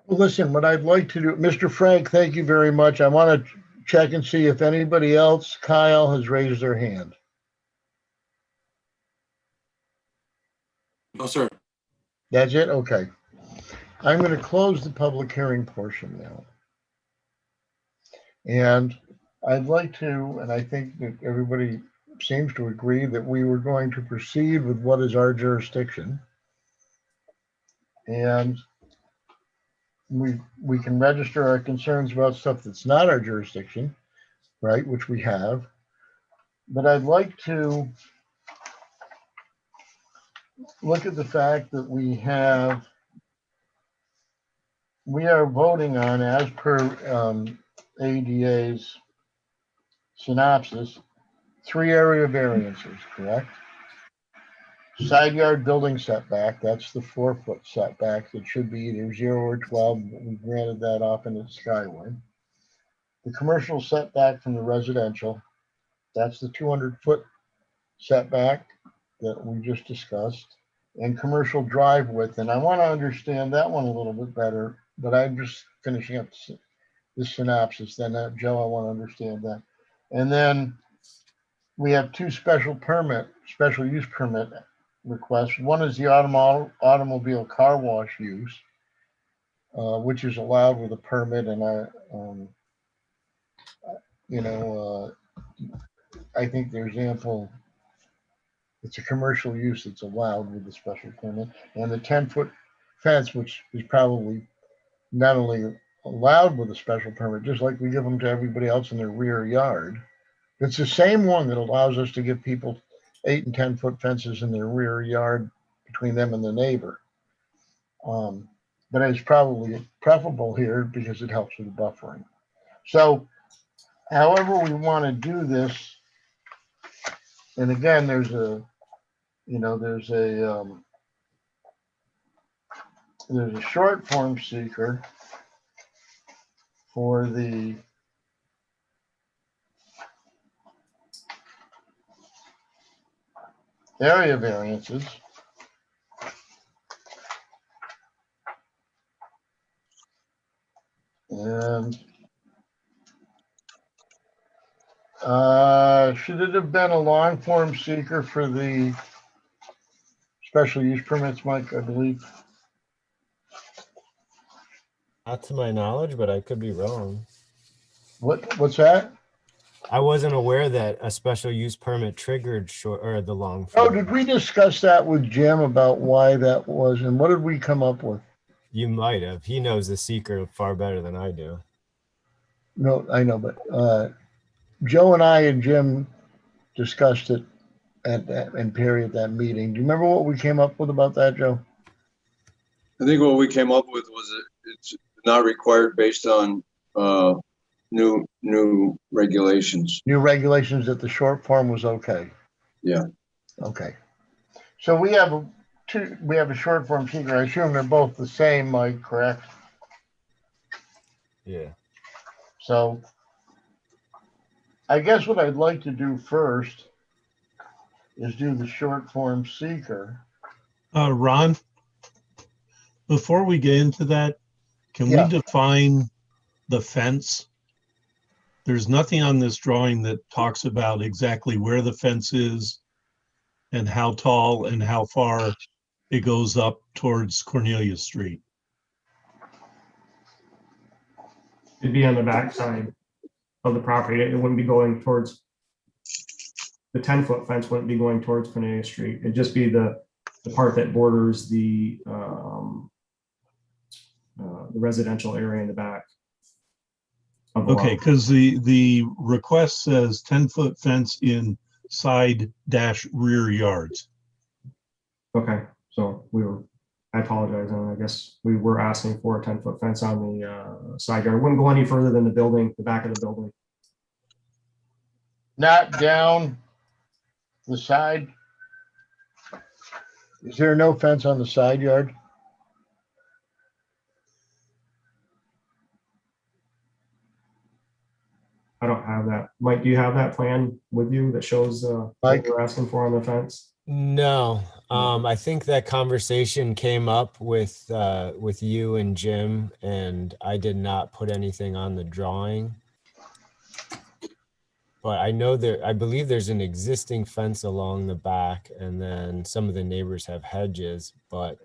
Well, listen, what I'd like to do, Mr. Frank, thank you very much. I want to check and see if anybody else, Kyle, has raised their hand.
No, sir.
That's it? Okay. I'm going to close the public hearing portion now. And I'd like to, and I think that everybody seems to agree that we were going to proceed with what is our jurisdiction. And we can register our concerns about stuff that's not our jurisdiction, right, which we have. But I'd like to look at the fact that we are voting on, as per ADA's synopsis, 3 area variances, correct? Side yard building setback, that's the 4-foot setback. That should be either 0 or 12, but we granted that off into the Skyway. The commercial setback from the residential, that's the 200-foot setback that we just discussed. and commercial drive width, and I want to understand that one a little bit better, but I'm just finishing up the synopsis. Then, Joe, I want to understand that. And then we have two special use permit requests. One is the automobile car wash use, which is allowed with a permit, and I think there's ample. It's a commercial use that's allowed with the special permit, and the 10-foot fence, which is probably not only allowed with a special permit, just like we give them to everybody else in their rear yard. It's the same one that allows us to give people 8 and 10-foot fences in their rear yard between them and the neighbor. But it's probably preferable here because it helps with the buffering. So however we want to do this, and again, there's a short form seeker for the area variances. And should it have been a long form seeker for the special use permits, Mike, I believe?
Not to my knowledge, but I could be wrong.
What's that?
I wasn't aware that a special use permit triggered short or the long.
Oh, did we discuss that with Jim about why that was, and what did we come up with?
You might have. He knows the seeker far better than I do.
No, I know, but Joe and I and Jim discussed it and Perry at that meeting. Do you remember what we came up with about that, Joe?
I think what we came up with was it's not required based on new regulations.
New regulations that the short form was okay.
Yeah.
Okay. So we have a short form seeker. I assume they're both the same, Mike, correct?
Yeah.
So I guess what I'd like to do first is do the short form seeker.
Ron, before we get into that, can we define the fence? There's nothing on this drawing that talks about exactly where the fence is and how tall and how far it goes up towards Cornelia Street.
It'd be on the back side of the property. It wouldn't be going towards, the 10-foot fence wouldn't be going towards Cornelia Street. It'd just be the part that borders the residential area in the back.
Okay, because the request says 10-foot fence in side dash rear yards.
Okay, so I apologize, and I guess we were asking for a 10-foot fence on the side yard. It wouldn't go any further than the back of the building.
Not down the side? Is there no fence on the side yard?
I don't have that. Mike, do you have that plan with you that shows what we're asking for on the fence?
No, I think that conversation came up with you and Jim, and I did not put anything on the drawing. But I know I believe there's an existing fence along the back, and then some of the neighbors have hedges, but.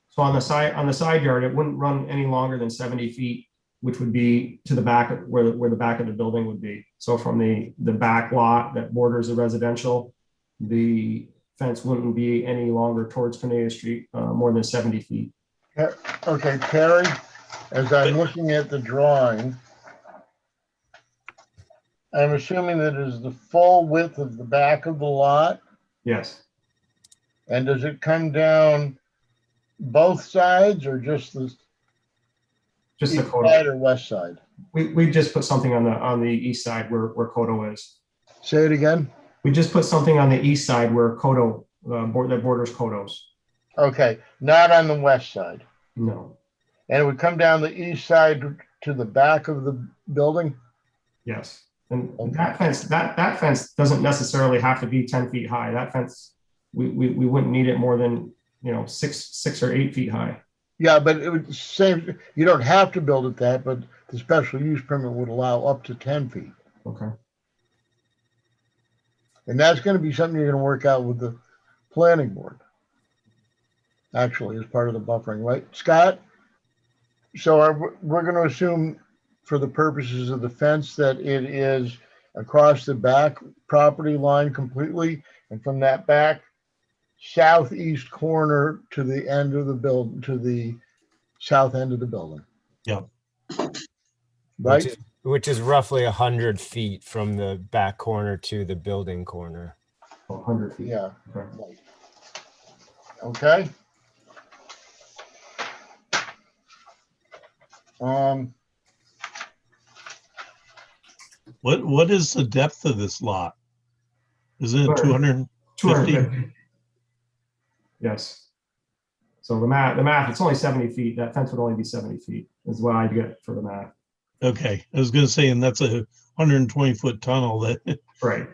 So on the side yard, it wouldn't run any longer than 70 feet, which would be to the back where the back of the building would be. So from the back lot that borders the residential, the fence wouldn't be any longer towards Cornelia Street, more than 70 feet.
Okay, Perry, as I'm looking at the drawing, I'm assuming that is the full width of the back of the lot?
Yes.
And does it come down both sides or just the
Just the
east
Kodo.
side or west side?
We just put something on the east side where Kodo is.
Say it again?
We just put something on the east side where Kodo, that borders Kodos.
Okay, not on the west side.
No.
And it would come down the east side to the back of the building?
Yes. And that fence doesn't necessarily have to be 10 feet high. That fence, we wouldn't need it more than 6 or 8 feet high.
Yeah, but it would same, you don't have to build it that, but the special use permit would allow up to 10 feet.
Okay.
And that's gonna be something you're gonna work out with the planning board. Actually, as part of the buffering, right? Scott? So we're gonna assume for the purposes of the fence that it is across the back property line completely, and from that back southeast corner to the end of the build, to the south end of the building,
Yep.
right?
Which is roughly 100 feet from the back corner to the building corner.
100 feet.
Yeah.
Okay.
Right. Okay.
What is the depth of this lot? Isn't it 250?
250. Yes. So the math, it's only 70 feet. That fence would only be 70 feet is what I get for the math.
Okay, I was gonna say, and that's a 120-foot tunnel that,
Right.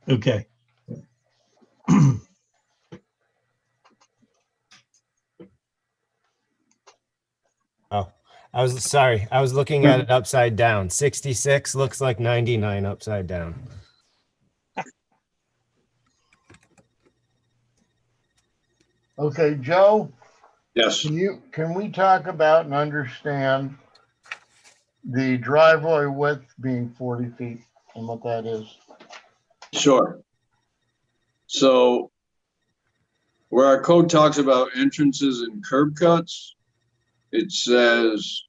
okay.
Oh, I was sorry. I was looking at it upside down. 66 looks like 99 upside down.
Okay, Joe?
Yes.
Can we talk about and understand the driveway width being 40 feet and what that is?
Sure. So where our code talks about entrances and curb cuts, it says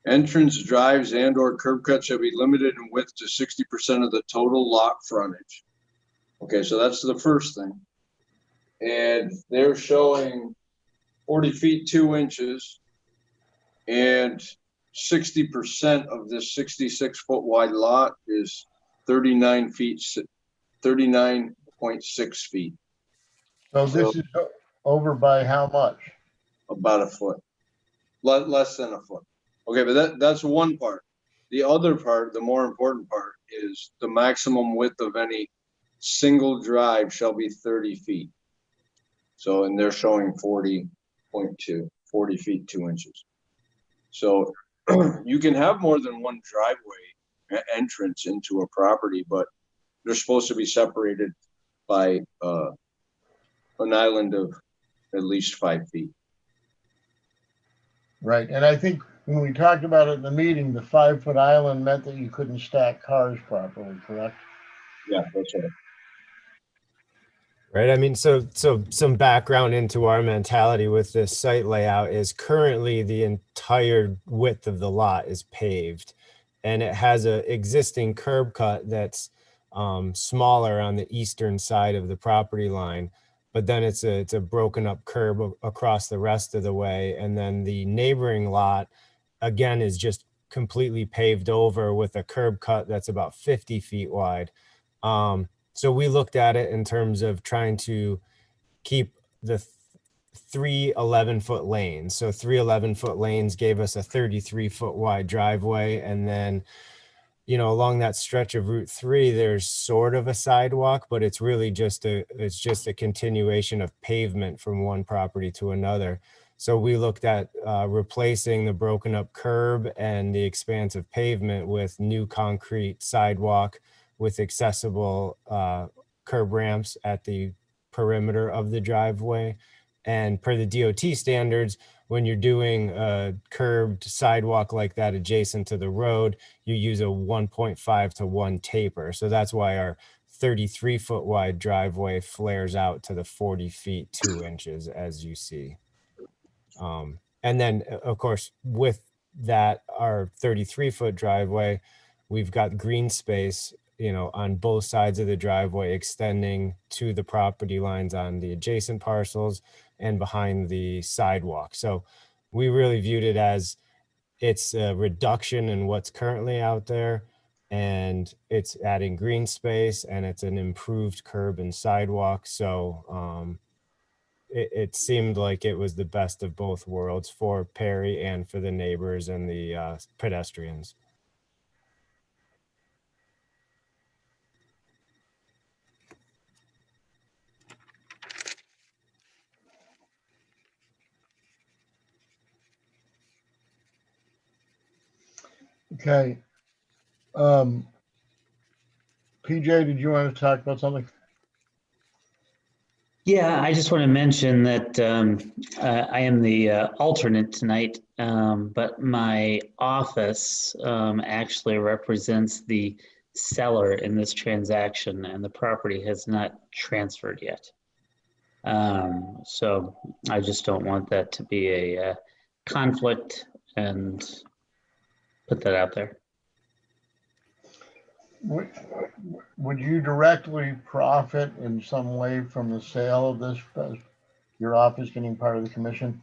entrance drives and or curb cuts shall be limited in width to 60% of the total lot frontage. Okay, so that's the first thing. And they're showing 40 feet, 2 inches, and 60% of this 66-foot wide lot is 39 feet, 39.6 feet.
So this is over by how much?
About a foot, less than a foot. Okay, but that's one part. The other part, the more important part, is the maximum width of any single drive shall be 30 feet. So, and they're showing 40.2, 40 feet, 2 inches. So you can have more than one driveway entrance into a property, but they're supposed to be separated by an island of at least 5 feet.
Right, and I think when we talked about it in the meeting, the 5-foot island meant that you couldn't stack cars properly, correct?
Yeah, that's right.
Right. I mean, so some background into our mentality with this site layout is currently the entire width of the lot is paved, and it has a existing curb cut that's smaller on the eastern side of the property line, but then it's a broken up curb across the rest of the way, and then the neighboring lot again is just completely paved over with a curb cut that's about 50 feet wide. So we looked at it in terms of trying to keep the 3 11-foot lanes. So 3 11-foot lanes gave us a 33-foot wide driveway. And then, along that stretch of Route 3, there's sort of a sidewalk, but it's really just a continuation of pavement from one property to another. So we looked at replacing the broken up curb and the expanse of pavement with new concrete sidewalk with accessible curb ramps at the perimeter of the driveway. And per the DOT standards, when you're doing a curbed sidewalk like that adjacent to the road, you use a 1.5 to 1 taper. So that's why our 33-foot wide driveway flares out to the 40 feet 2 inches, as you see. And then, of course, with that, our 33-foot driveway, we've got green space on both sides of the driveway extending to the property lines on the adjacent parcels and behind the sidewalk. So we really viewed it as it's a reduction in what's currently out there, and it's adding green space, and it's an improved curb and sidewalk. So it seemed like it was the best of both worlds for Perry and for the neighbors and the pedestrians.
Okay. PJ, did you want to talk about something?
Yeah, I just want to mention that I am the alternate tonight, but my office actually represents the seller in this transaction, and the property has not transferred yet. So I just don't want that to be a conflict, and put that out there.
Would you directly profit in some way from the sale of this, your office getting part of the commission?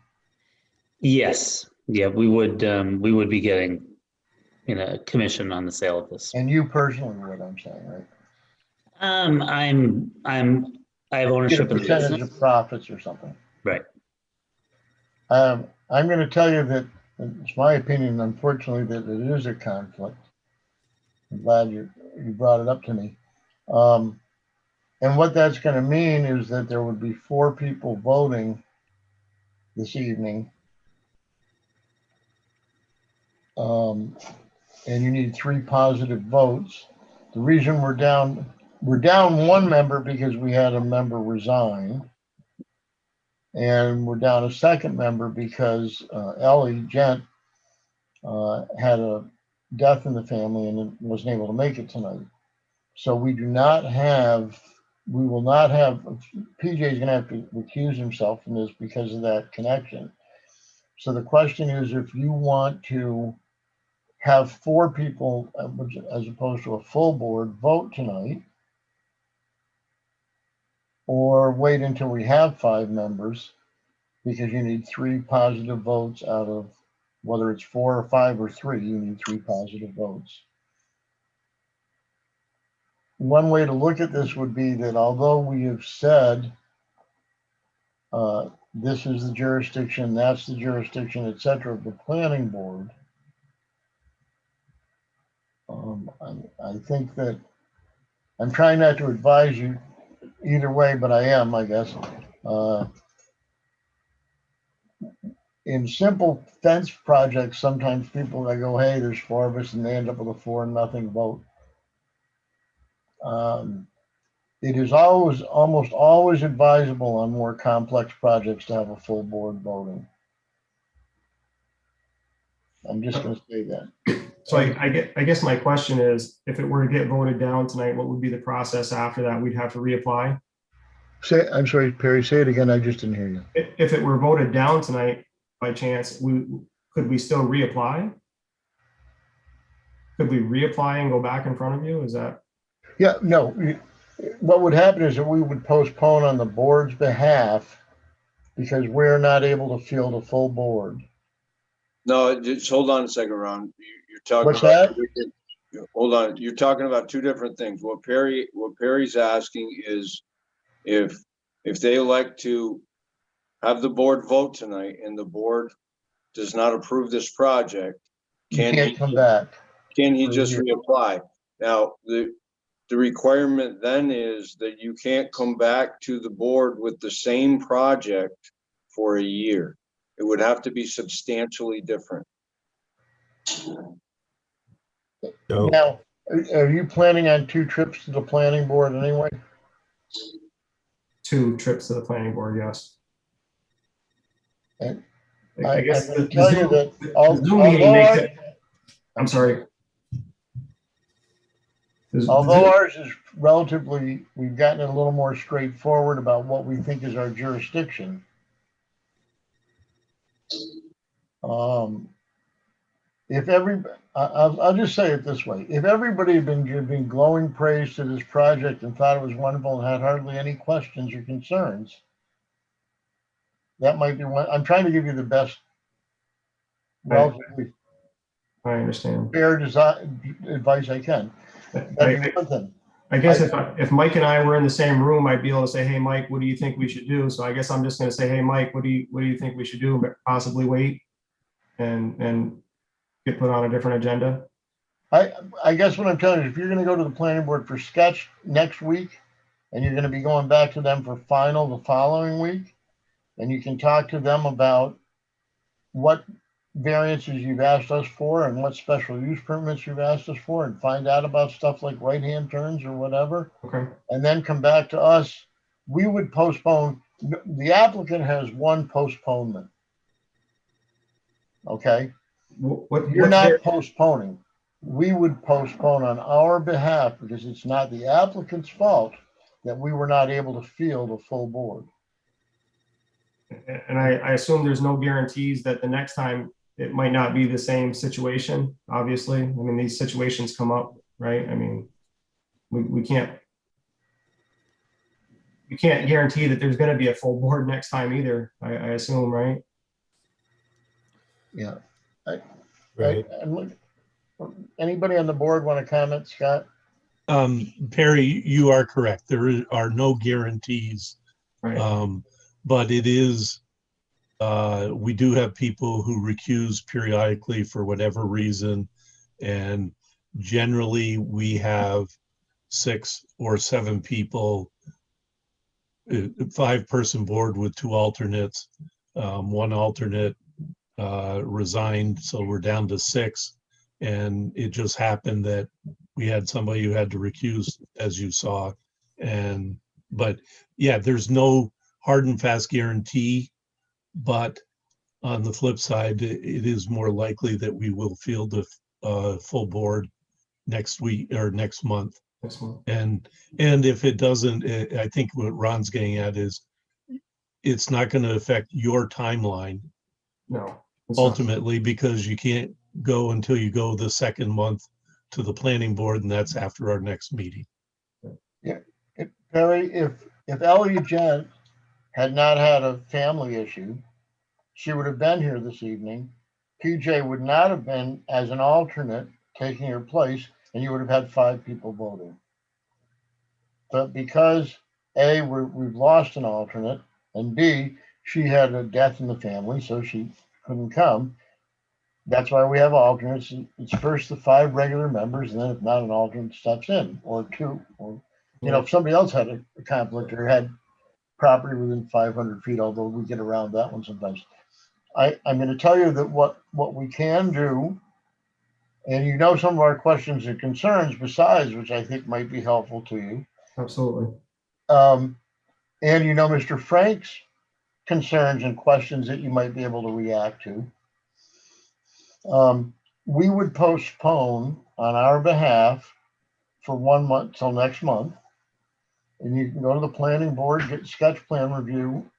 Yes, yeah, we would be getting, commission on the sale of this.
And you personally would, I'm saying, right?
I have ownership
Get a
of the
percentage
business.
of profits or something.
Right.
I'm going to tell you that it's my opinion, unfortunately, that it is a conflict. I'm glad you brought it up to me. And what that's going to mean is that there would be 4 people voting this evening. And you need 3 positive votes. The reason we're down 1 member because we had a member resign. And we're down a 2nd member because Ellie Gent had a death in the family and wasn't able to make it tonight. So we will not have, PJ is going to have to recuse himself from this because of that connection. So the question is, if you want to have 4 people, as opposed to a full board, vote tonight, or wait until we have 5 members, because you need 3 positive votes out of, whether it's 4 or 5 or 3, you need 3 positive votes. One way to look at this would be that although we have said this is the jurisdiction, that's the jurisdiction, et cetera, of the planning board, I think that I'm trying not to advise you either way, but I am, I guess. In simple fence projects, sometimes people, they go, hey, there's 4 of us, and they end up with a 4-0 vote. It is almost always advisable on more complex projects to have a full board voting. I'm just going to say that.
So I guess my question is, if it were to get voted down tonight, what would be the process after that? We'd have to reapply?
I'm sorry, Perry, say it again. I just didn't hear you.
If it were voted down tonight, by chance, could we still reapply? Could we reapply and go back in front of you? Is that?
Yeah, no. What would happen is that we would postpone on the board's behalf because we're not able to field a full board.
No, just hold on a second, Ron. You're talking
What's
about,
that?
Hold on. You're talking about 2 different things. What Perry's asking is if they elect to have the board vote tonight and the board does not approve this project,
Can he come back?
Can he just reapply? Now, the requirement then is that you can't come back to the board with the same project for a year. It would have to be substantially different.
Now, are you planning on 2 trips to the planning board anyway?
2 trips to the planning board, yes.
And
I guess
I can tell you that
Zoom meeting makes it. I'm sorry.
Although ours is relatively, we've gotten it a little more straightforward about what we think is our jurisdiction. I'll just say it this way. If everybody had been giving glowing praise to this project and thought it was wonderful and had hardly any questions or concerns, that might be one. I'm trying to give you the best, relatively
I understand.
fair advice I can. That's one thing.
I guess if Mike and I were in the same room, I'd be able to say, hey, Mike, what do you think we should do? So I guess I'm just going to say, hey, Mike, what do you think we should do? Possibly wait and get put on a different agenda?
I guess what I'm telling you, if you're going to go to the planning board for sketch next week, and you're going to be going back to them for final the following week, and you can talk to them about what variances you've asked us for and what special use permits you've asked us for and find out about stuff like right-hand turns or whatever,
Okay.
and then come back to us. We would postpone, the applicant has one postponement. Okay? You're
what's
not
their-
postponing. We would postpone on our behalf because it's not the applicant's fault that we were not able to field a full board.
And I assume there's no guarantees that the next time it might not be the same situation, obviously. I mean, these situations come up, right? I mean, we can't guarantee that there's going to be a full board next time either, I assume, right?
Yeah.
Right.
And look, anybody on the board want to comment, Scott?
Perry, you are correct. There are no guarantees.
Right.
But it is, we do have people who recuse periodically for whatever reason. And generally we have 6 or 7 people, 5-person board with 2 alternates. 1 alternate resigned, so we're down to 6. And it just happened that we had somebody who had to recuse, as you saw. But yeah, there's no hard and fast guarantee, but on the flip side, it is more likely that we will field a full board next week or next month. And if it doesn't, I think what Ron's getting at is it's not going to affect your timeline.
No.
Ultimately, because you can't go until you go the second month to the planning board, and that's after our next meeting.
Yeah. Perry, if Ellie Gent had not had a family issue, she would have been here this evening. PJ would not have been as an alternate taking her place, and you would have had 5 people voting. But because A, we've lost an alternate, and B, she had a death in the family, so she couldn't come. That's why we have alternates. It's first the 5 regular members, and then if not, an alternate steps in, or 2, or if somebody else had a conflict or had property within 500 feet, although we get around that one sometimes. I'm going to tell you that what we can do, and some of our questions and concerns besides, which I think might be helpful to you.
Absolutely.
And Mr. Frank's concerns and questions that you might be able to react to. We would postpone on our behalf for 1 month till next month. And you can go to the planning board, get sketch plan review,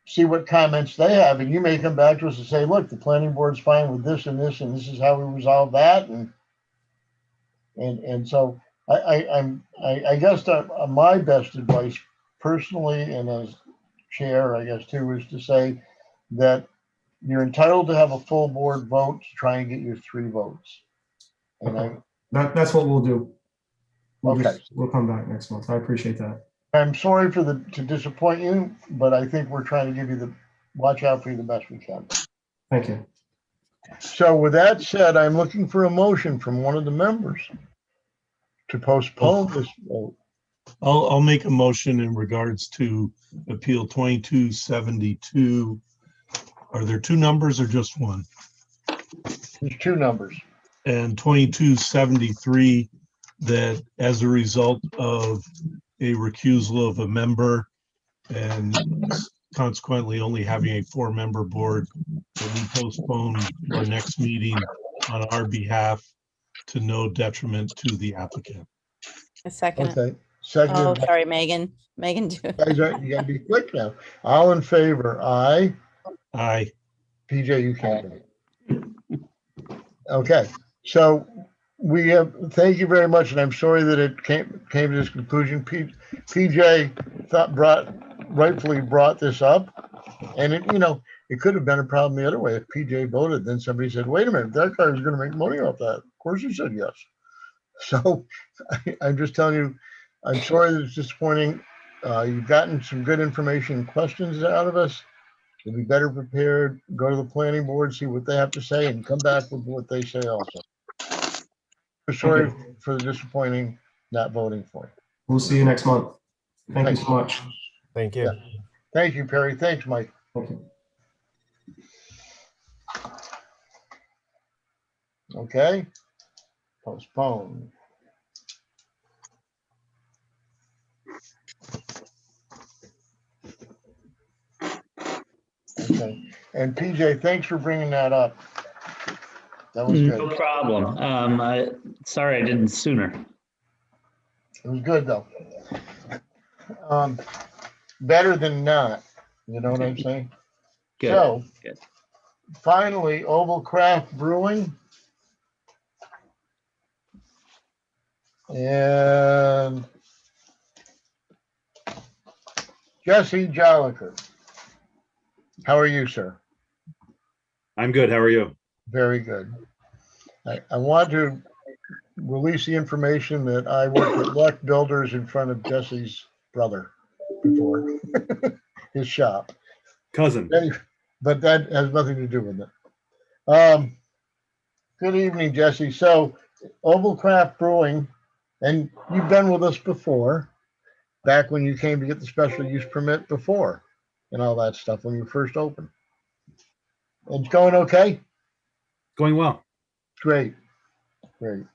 see what comments they have, and you may come back to us and say, look, the planning board's fine with this and this, and this is how we resolve that. And so I guess my best advice personally, and as chair, I guess too, is to say that you're entitled to have a full board vote to try and get your 3 votes. And
That's what we'll do.
Okay.
We'll come back next month. I appreciate that.
I'm sorry to disappoint you, but I think we're trying to give you watch out for you the best we can.
Thank you.
So with that said, I'm looking for a motion from one of the members to postpone this vote.
I'll make a motion in regards to Appeal 2272. Are there 2 numbers or just 1?
There's 2 numbers.
And 2273, that as a result of a recusal of a member and consequently only having a 4-member board, that we postpone our next meeting on our behalf to no detriment to the applicant.
A second.
Okay. Second.
Oh, sorry, Megan. Megan, do it.
You gotta be quick now. All in favor? Aye.
Aye.
PJ, you can't. Okay. So thank you very much, and I'm sorry that it came to this conclusion. PJ rightfully brought this up, and it could have been a problem the other way. If PJ voted, then somebody said, wait a minute, that guy was going to make money off that. Of course he said yes. So I'm just telling you, I'm sorry that it's disappointing. You've gotten some good information and questions out of us. You'll be better prepared. Go to the planning board, see what they have to say, and come back with what they say also. Sorry for the disappointing not voting for you.
We'll see you next month. Thank you so much.
Thank you.
Yeah. Thank you, Perry. Thanks, Mike.
Thank you.
Okay, postpone. Okay, and PJ, thanks for bringing that up. That was
No
good.
problem. Sorry I didn't sooner.
It was good though. Better than not, you know what I'm saying?
Good.
So
Good.
finally, Oval Craft Brewing. And Jesse Joliker. How are you, sir?
I'm good. How are you?
Very good. I want to release the information that I worked at Luck Builders in front of Jesse's brother before, his shop.
Cousin.
Anyway, but that has nothing to do with it. Good evening, Jesse. So Oval Craft Brewing, and you've been with us before, back when you came to get the special use permit before and all that stuff when you first opened. It's going okay?
Going well.
Great, great.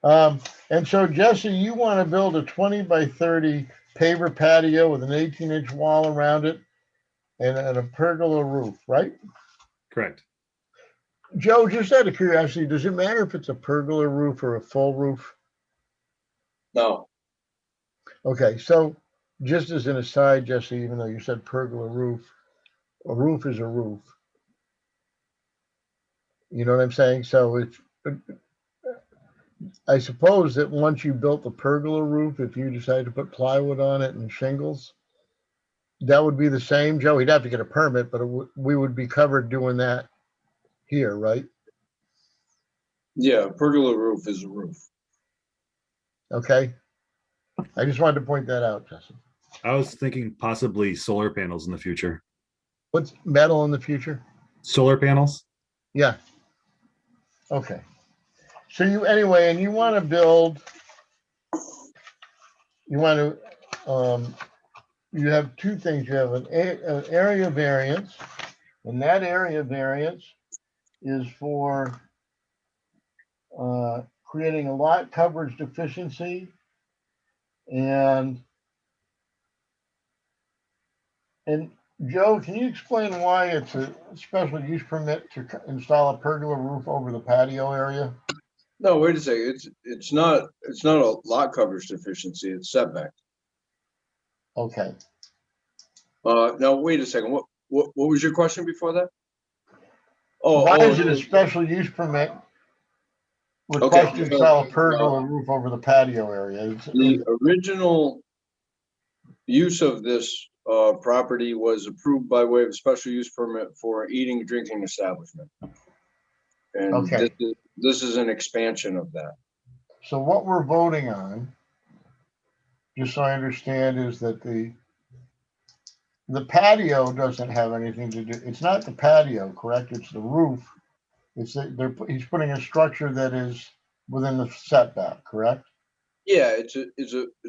And so Jesse, you want to build a 20 by 30 paver patio with an 18-inch wall around it and a pergola roof, right?
Correct.
Joe, just out of curiosity, does it matter if it's a pergola roof or a full roof?
No.
Okay, so just as an aside, Jesse, even though you said pergola roof, a roof is a roof. You know what I'm saying? So it's, I suppose that once you built the pergola roof, if you decide to put plywood on it and shingles, that would be the same, Joe. He'd have to get a permit, but we would be covered doing that here, right?
Yeah, pergola roof is a roof.
Okay. I just wanted to point that out, Jesse.
I was thinking possibly solar panels in the future.
What's metal in the future?
Solar panels?
Yeah. Okay. So you, anyway, and you want to build, you want to, you have two things. You have an area variance, and that area variance is for creating a lot coverage deficiency and Joe, can you explain why it's a special use permit to install a pergola roof over the patio area?
No, wait a second. It's not a lot coverage deficiency. It's setback.
Okay.
Now wait a second. What was your question before that?
Why is it a special use permit request to install a pergola roof over the patio area?
The original use of this property was approved by way of a special use permit for eating and drinking establishment. And
okay.
This is an expansion of that.
So what we're voting on, just so I understand, is that the patio doesn't have anything to do. It's not the patio, correct? It's the roof. It's he's putting a structure that is within the setback, correct?
Yeah, it's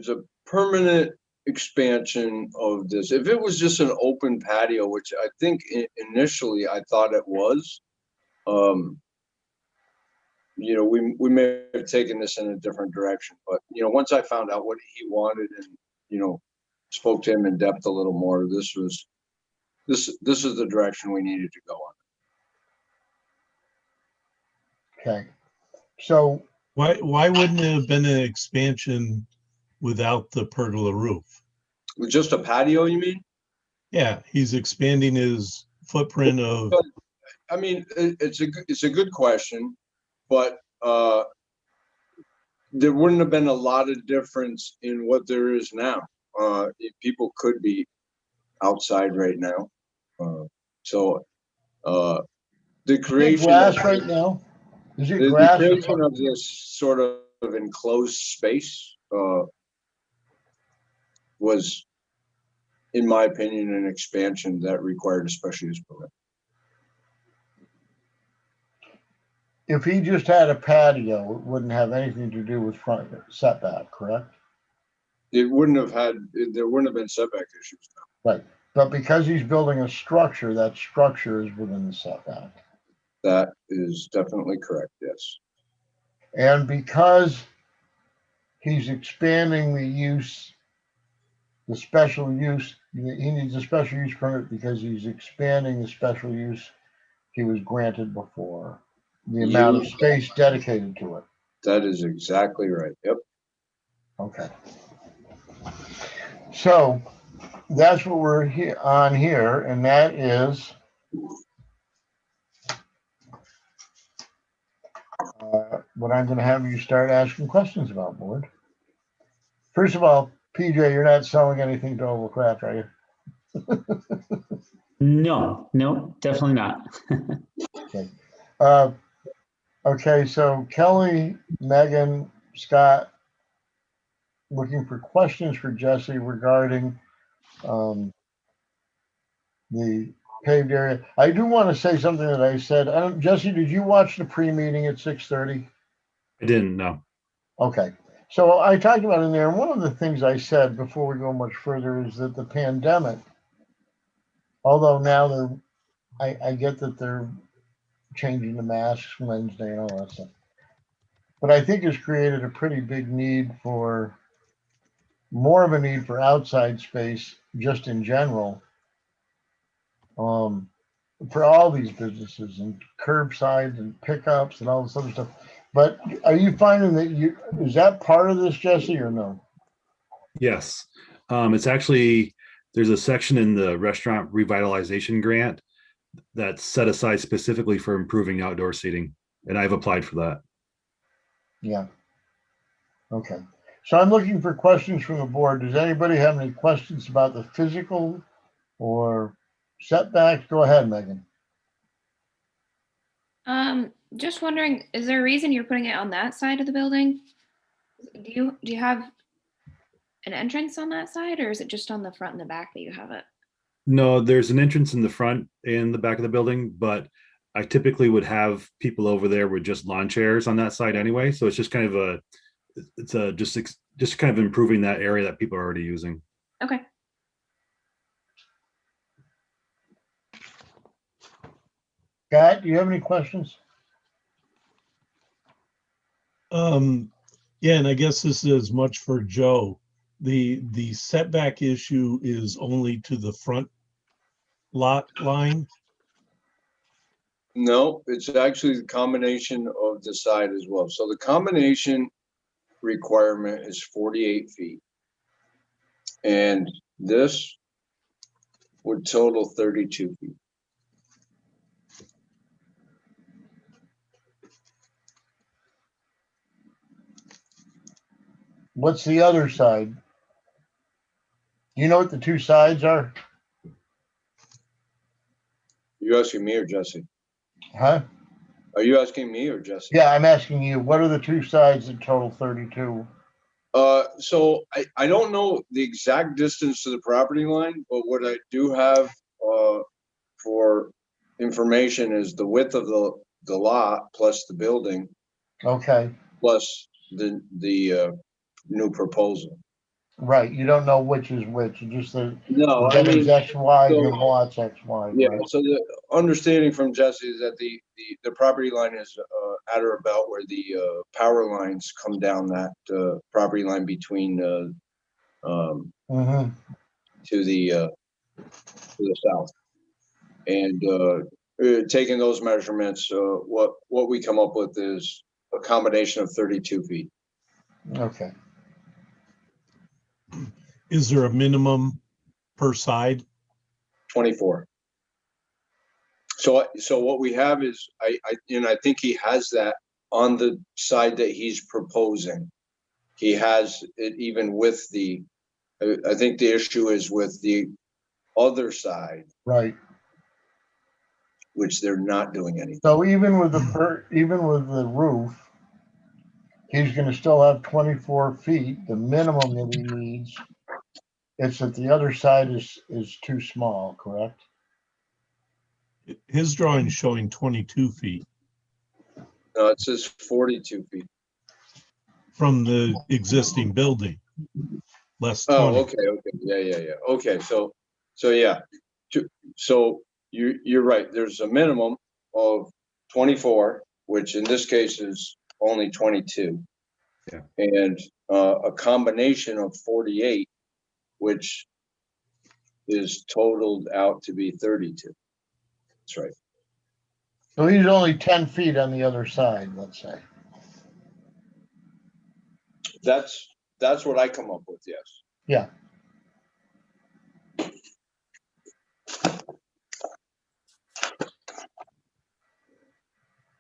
a permanent expansion of this. If it was just an open patio, which I think initially I thought it was, you know, we may have taken this in a different direction. But you know, once I found out what he wanted and you know, spoke to him in depth a little more, this is the direction we needed to go on.
Okay. So
why wouldn't it have been an expansion without the pergola roof?
Just a patio, you mean?
Yeah, he's expanding his footprint of.
I mean, it's a good question, but there wouldn't have been a lot of difference in what there is now. People could be outside right now, so the creation
grass right now. Is it
the
grass?
creation of this sort of enclosed space was, in my opinion, an expansion that required a special use permit.
If he just had a patio, it wouldn't have anything to do with front setback, correct?
It wouldn't have had, there wouldn't have been setback issues.
Right. But because he's building a structure, that structure is within the setback.
That is definitely correct, yes.
And because he's expanding the use, the special use, he needs a special use permit because he's expanding the special use he was granted before, the amount of space dedicated to it.
That is exactly right. Yep.
Okay. So that's what we're on here, and that is what I'm going to have you start asking questions about, board. First of all, PJ, you're not selling anything to Overcraft, are you?
No, no, definitely not.
Okay. Okay, so Kelly, Megan, Scott, looking for questions for Jesse regarding the paved area. I do want to say something that I said. Jesse, did you watch the pre-meeting at 6:30?
I didn't know.
Okay. So I talked about in there, and one of the things I said before we go much further is that the pandemic, although now I get that they're changing the masks Wednesday and all that stuff, but I think has created a pretty big need for, more of a need for outside space just in general, for all these businesses and curbside and pickups and all this other stuff. But are you finding that is that part of this, Jesse, or no?
Yes. It's actually, there's a section in the restaurant revitalization grant that's set aside specifically for improving outdoor seating. And I've applied for that.
Yeah. Okay. So I'm looking for questions from the board. Does anybody have any questions about the physical or setbacks? Go ahead, Megan.
Just wondering, is there a reason you're putting it on that side of the building? Do you have an entrance on that side, or is it just on the front and the back that you have it?
No, there's an entrance in the front and the back of the building, but I typically would have people over there with just lawn chairs on that side anyway. So it's just kind of just kind of improving that area that people are already using.
Okay.
Scott, do you have any questions?
Yeah, and I guess this is as much for Joe. The setback issue is only to the front lot line.
No, it's actually the combination of the side as well. So the combination requirement is 48 feet. And this would total 32 feet.
What's the other side? Do you know what the two sides are?
You asking me or Jesse?
Huh?
Are you asking me or Jesse?
Yeah, I'm asking you, what are the two sides that total 32?
So I don't know the exact distance to the property line, but what I do have for information is the width of the lot plus the building.
Okay.
Plus the new proposal.
Right. You don't know which is which. Just the
No, I
building's
mean,
X wide
so-
and the lot's X wide.
Yeah,
right?
so the understanding from Jesse is that the property line is at or about where the power lines come down that property line between
Mhm.
to the south. And taking those measurements, what we come up with is a combination of 32 feet.
Okay.
Is there a minimum per side?
24. So what we have is I think he has that on the side that he's proposing. He has it even with I think the issue is with the other side,
Right.
which they're not doing anything.
So even with the roof, he's going to still have 24 feet, the minimum that he needs. It's that the other side is too small, correct?
His drawing is showing 22 feet
No, it says 42 feet.
from the existing building. Less 20.
Oh, okay. Yeah. Okay, so yeah. So you're right. There's a minimum of 24, which in this case is only 22.
Yeah.
And a combination of 48, which is totaled out to be 32. That's right.
So he's only 10 feet on the other side, let's say.
That's what I come up with, yes.
Yeah.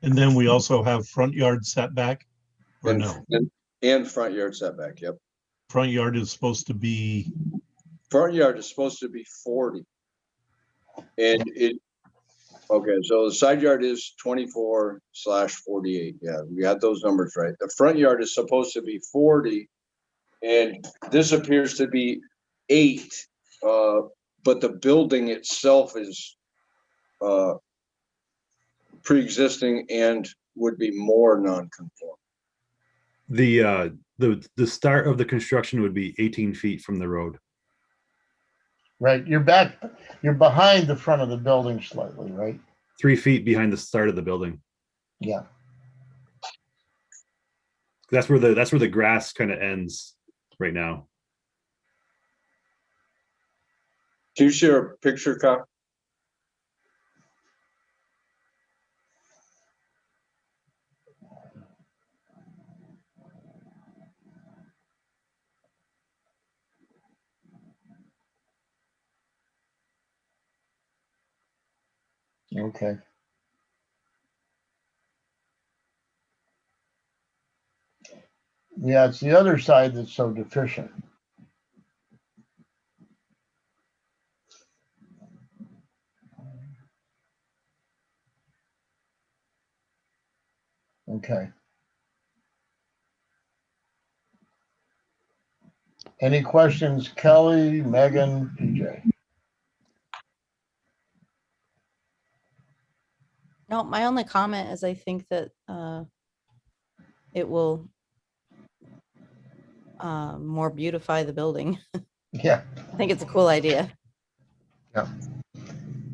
And then we also have front yard setback, or
And,
no?
and front yard setback, yep.
Front yard is supposed to be,
Front yard is supposed to be 40. And okay, so the side yard is 24/48. Yeah, we got those numbers right. The front yard is supposed to be 40, and this appears to be 8, but the building itself is pre-existing and would be more non-conforming.
The start of the construction would be 18 feet from the road.
Right, you're behind the front of the building slightly, right?
3 feet behind the start of the building.
Yeah.
That's where the grass kind of ends right now.
Can you share a picture, Kyle?
Okay. Yeah, it's the other side that's so deficient. Okay. Any questions, Kelly, Megan, PJ?
No, my only comment is I think that it will more beautify the building.
Yeah.
I think it's a cool idea.
Yeah.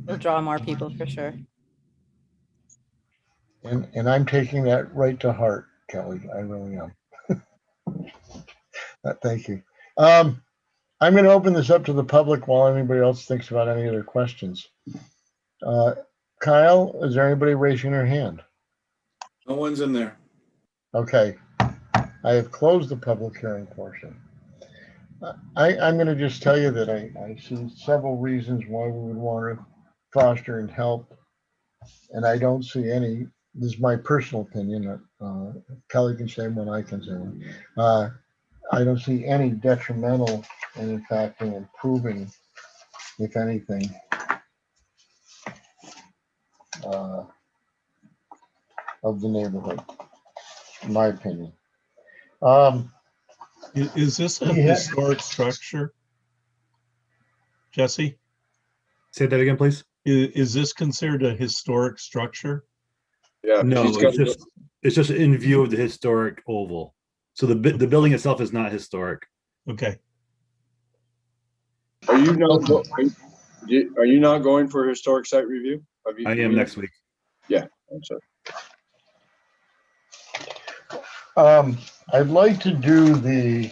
It'll draw more people for sure.
And I'm taking that right to heart, Kelly. I really am. Thank you. I'm going to open this up to the public while anybody else thinks about any other questions. Kyle, is there anybody raising their hand?
No one's in there.
Okay. I have closed the public hearing portion. I'm going to just tell you that I see several reasons why we would want to foster and help. And I don't see any, this is my personal opinion, Kelly can say one, I can say one. I don't see any detrimental, and in fact, in improving, if anything, of the neighborhood, in my opinion.
is this a historic structure? Jesse?
Say that again, please.
Is this considered a historic structure?
Yeah.
No, it's just in view of the historic oval. So the building itself is not historic.
Okay.
Are you not going for a historic site review?
I am next week.
Yeah, I'm sorry.
I'd like to do the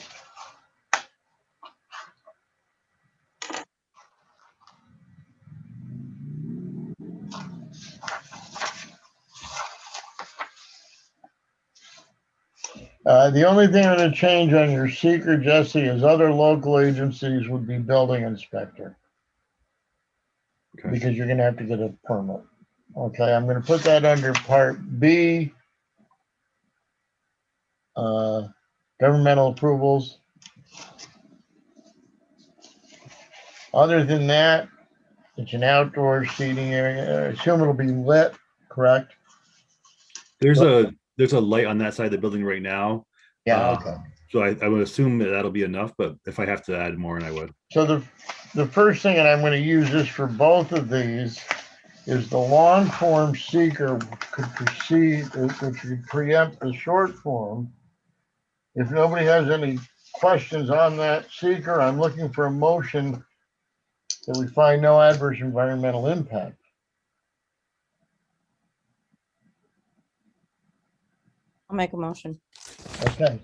only thing I'm going to change on your seeker, Jesse, is other local agencies would be building inspector.
Okay.
Because you're going to have to get a permit. Okay, I'm going to put that under part B. Governmental approvals. Other than that, it's an outdoor seating area. I assume it'll be lit, correct?
There's a light on that side of the building right now.
Yeah, okay.
So I would assume that that'll be enough, but if I have to add more, and I would.
So the first thing, and I'm going to use this for both of these, is the long form seeker could proceed, which would preempt the short form. If nobody has any questions on that seeker, I'm looking for a motion that we find no adverse environmental impact.
I'll make a motion.
Okay,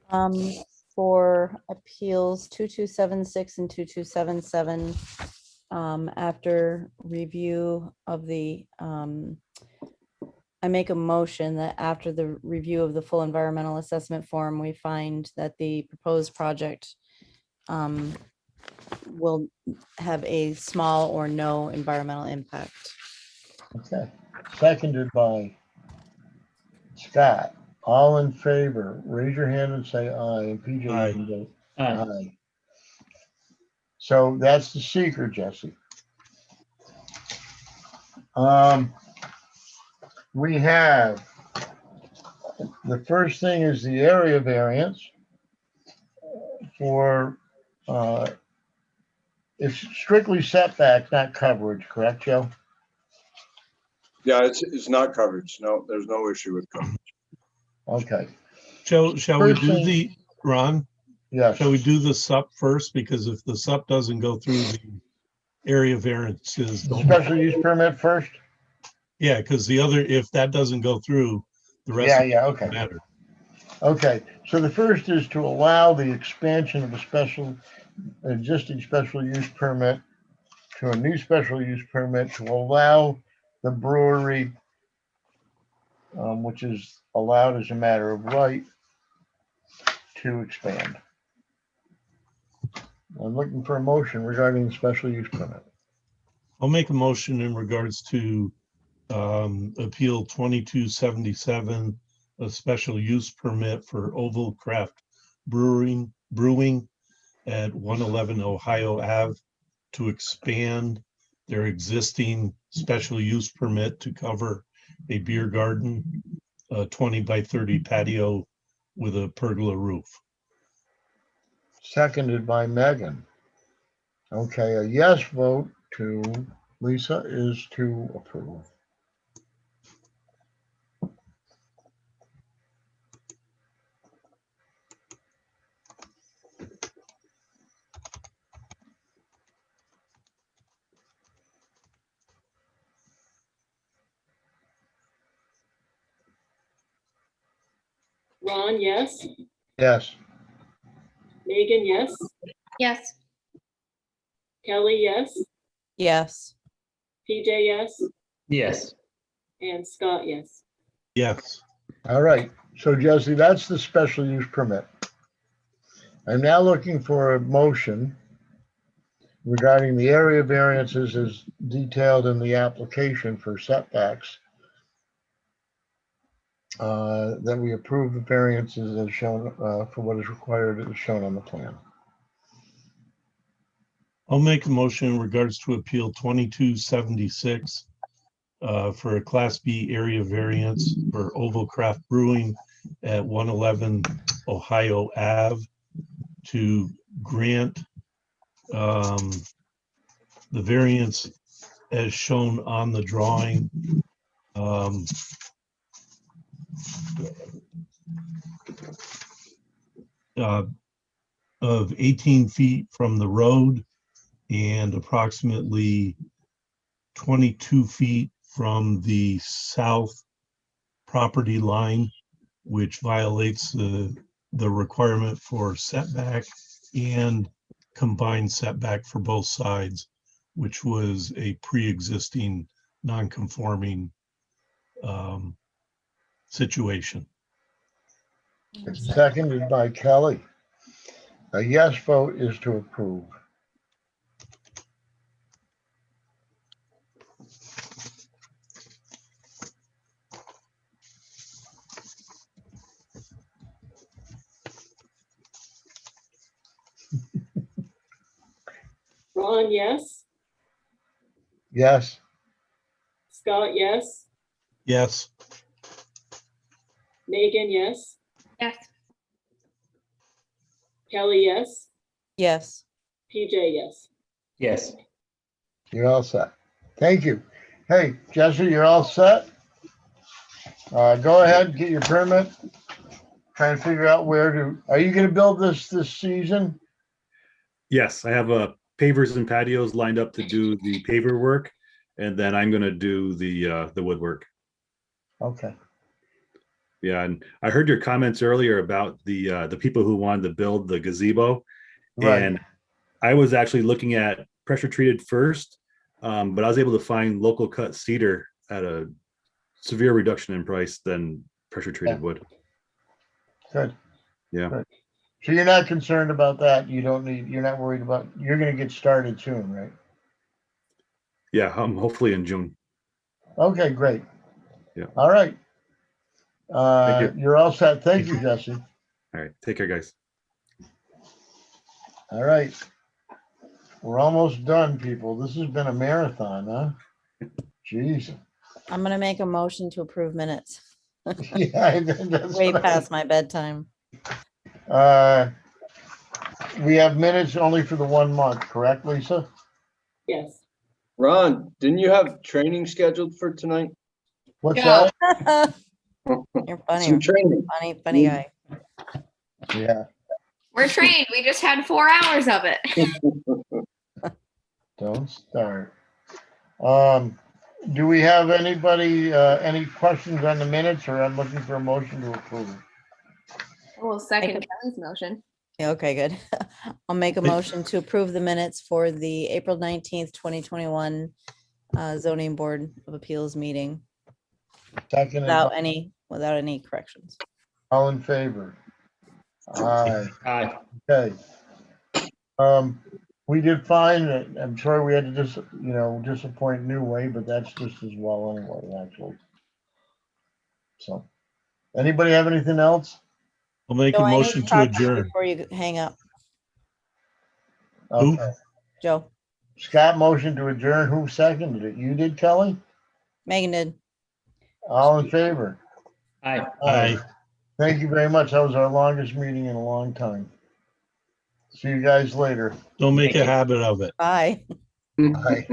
Um, for appeals 2276 and 2277, after review of the, I make a motion that after the review of the full environmental assessment form, we find that the proposed project will have a small or no environmental impact.
okay. Seconded by Scott. All in favor, raise your hand and say aye. And PJ, you
Aye.
can vote
Aye.
aye. So that's the seeker, Jesse. We have, the first thing is the area variance for, it's strictly setbacks, not coverage, correct, Joe?
Yeah, it's not coverage. No, there's no issue with coverage.
Okay,
Shall we
First
do
thing-
the, Ron,
yes.
shall we do the SUP first? Because if the SUP doesn't go through, the area variances
The
don't.
special use permit first?
Yeah, because the other, if that doesn't go through, the rest
Yeah,
of it
yeah,
doesn't
okay.
matter.
Okay, so the first is to allow the expansion of existing special use permit to a new special use permit to allow the brewery, which is allowed as a matter of right, to expand. I'm looking for a motion regarding the special use permit.
I'll make a motion in regards to appeal 2277, a special use permit for Oval Craft Brewing at 111 Ohio Ave to expand their existing special use permit to cover a beer garden, a 20 by 30 patio with a pergola roof.
Seconded by Megan. Okay, a yes vote to Lisa is to approve.
Ron, yes.
Yes.
Megan, yes.
Yes.
Kelly, yes.
Yes.
PJ, yes.
Yes.
And Scott, yes.
Yes.
All right, so Jesse, that's the special use permit. I'm now looking for a motion regarding the area variances as detailed in the application for setbacks. That we approve the variances as shown, for what is required as shown on the plan.
I'll make a motion in regards to appeal 2276 for a Class B area variance for Oval Craft Brewing at 111 Ohio Ave to grant the variance as shown on the drawing. Of 18 feet from the road and approximately 22 feet from the south property line, which violates the requirement for setback and combined setback for both sides, which was a pre-existing non-conforming situation.
Seconded by Kelly. A yes vote is to approve.
Ron, yes.
Yes.
Scott, yes.
Yes.
Megan, yes.
Yes.
Kelly, yes.
Yes.
PJ, yes.
Yes.
You're all set. Thank you. Hey, Jesse, you're all set? Go ahead, get your permit. Try and figure out where to, are you gonna build this season?
Yes, I have pavers and patios lined up to do the paver work, and then I'm gonna do the woodwork.
Okay.
Yeah, and I heard your comments earlier about the people who wanted to build the gazebo.
Right.
And I was actually looking at pressure treated first, but I was able to find local cut cedar at a severe reduction in price than pressure treated wood.
Good.
Yeah.
Good. So you're not concerned about that? You're not worried about, you're gonna get started soon, right?
Yeah, hopefully in June.
Okay, great.
Yeah.
All right.
Thank you.
You're all set. Thank you, Jesse.
All right. Take care, guys.
All right. We're almost done, people. This has been a marathon, huh? Jeez.
I'm gonna make a motion to approve minutes.
Yeah, that's
Way
what I-
past my bedtime.
We have minutes only for the 1 month, correct, Lisa?
Yes.
Ron, didn't you have training scheduled for tonight?
What's
Yeah.
that?
You're funny,
Some training.
funny guy.
Yeah.
We're trained. We just had 4 hours of it.
Don't start. Do we have anybody, any questions on the minutes, or I'm looking for a motion to approve?
Well, second Kelly's motion.
Yeah, okay, good. I'll make a motion to approve the minutes for the April 19th, 2021 zoning board of appeals meeting
Second,
without any corrections.
all in favor? Aye.
Aye.
Okay. We did fine. I'm sorry we had to disappoint New Way, but that's just as well anyway, actually. So, anybody have anything else?
I'll make
Joe,
a
I need
motion to
talk you
adjourn.
Before you hang up,
Who?
Okay.
Joe,
Scott motion to adjourn. Who seconded it? You did, Kelly?
Megan did.
All in favor?
Aye.
Aye.
Thank you very much. That was our longest meeting in a long time. See you guys later.
Don't make
Thank
a
you.
habit of it.
Bye.
Bye.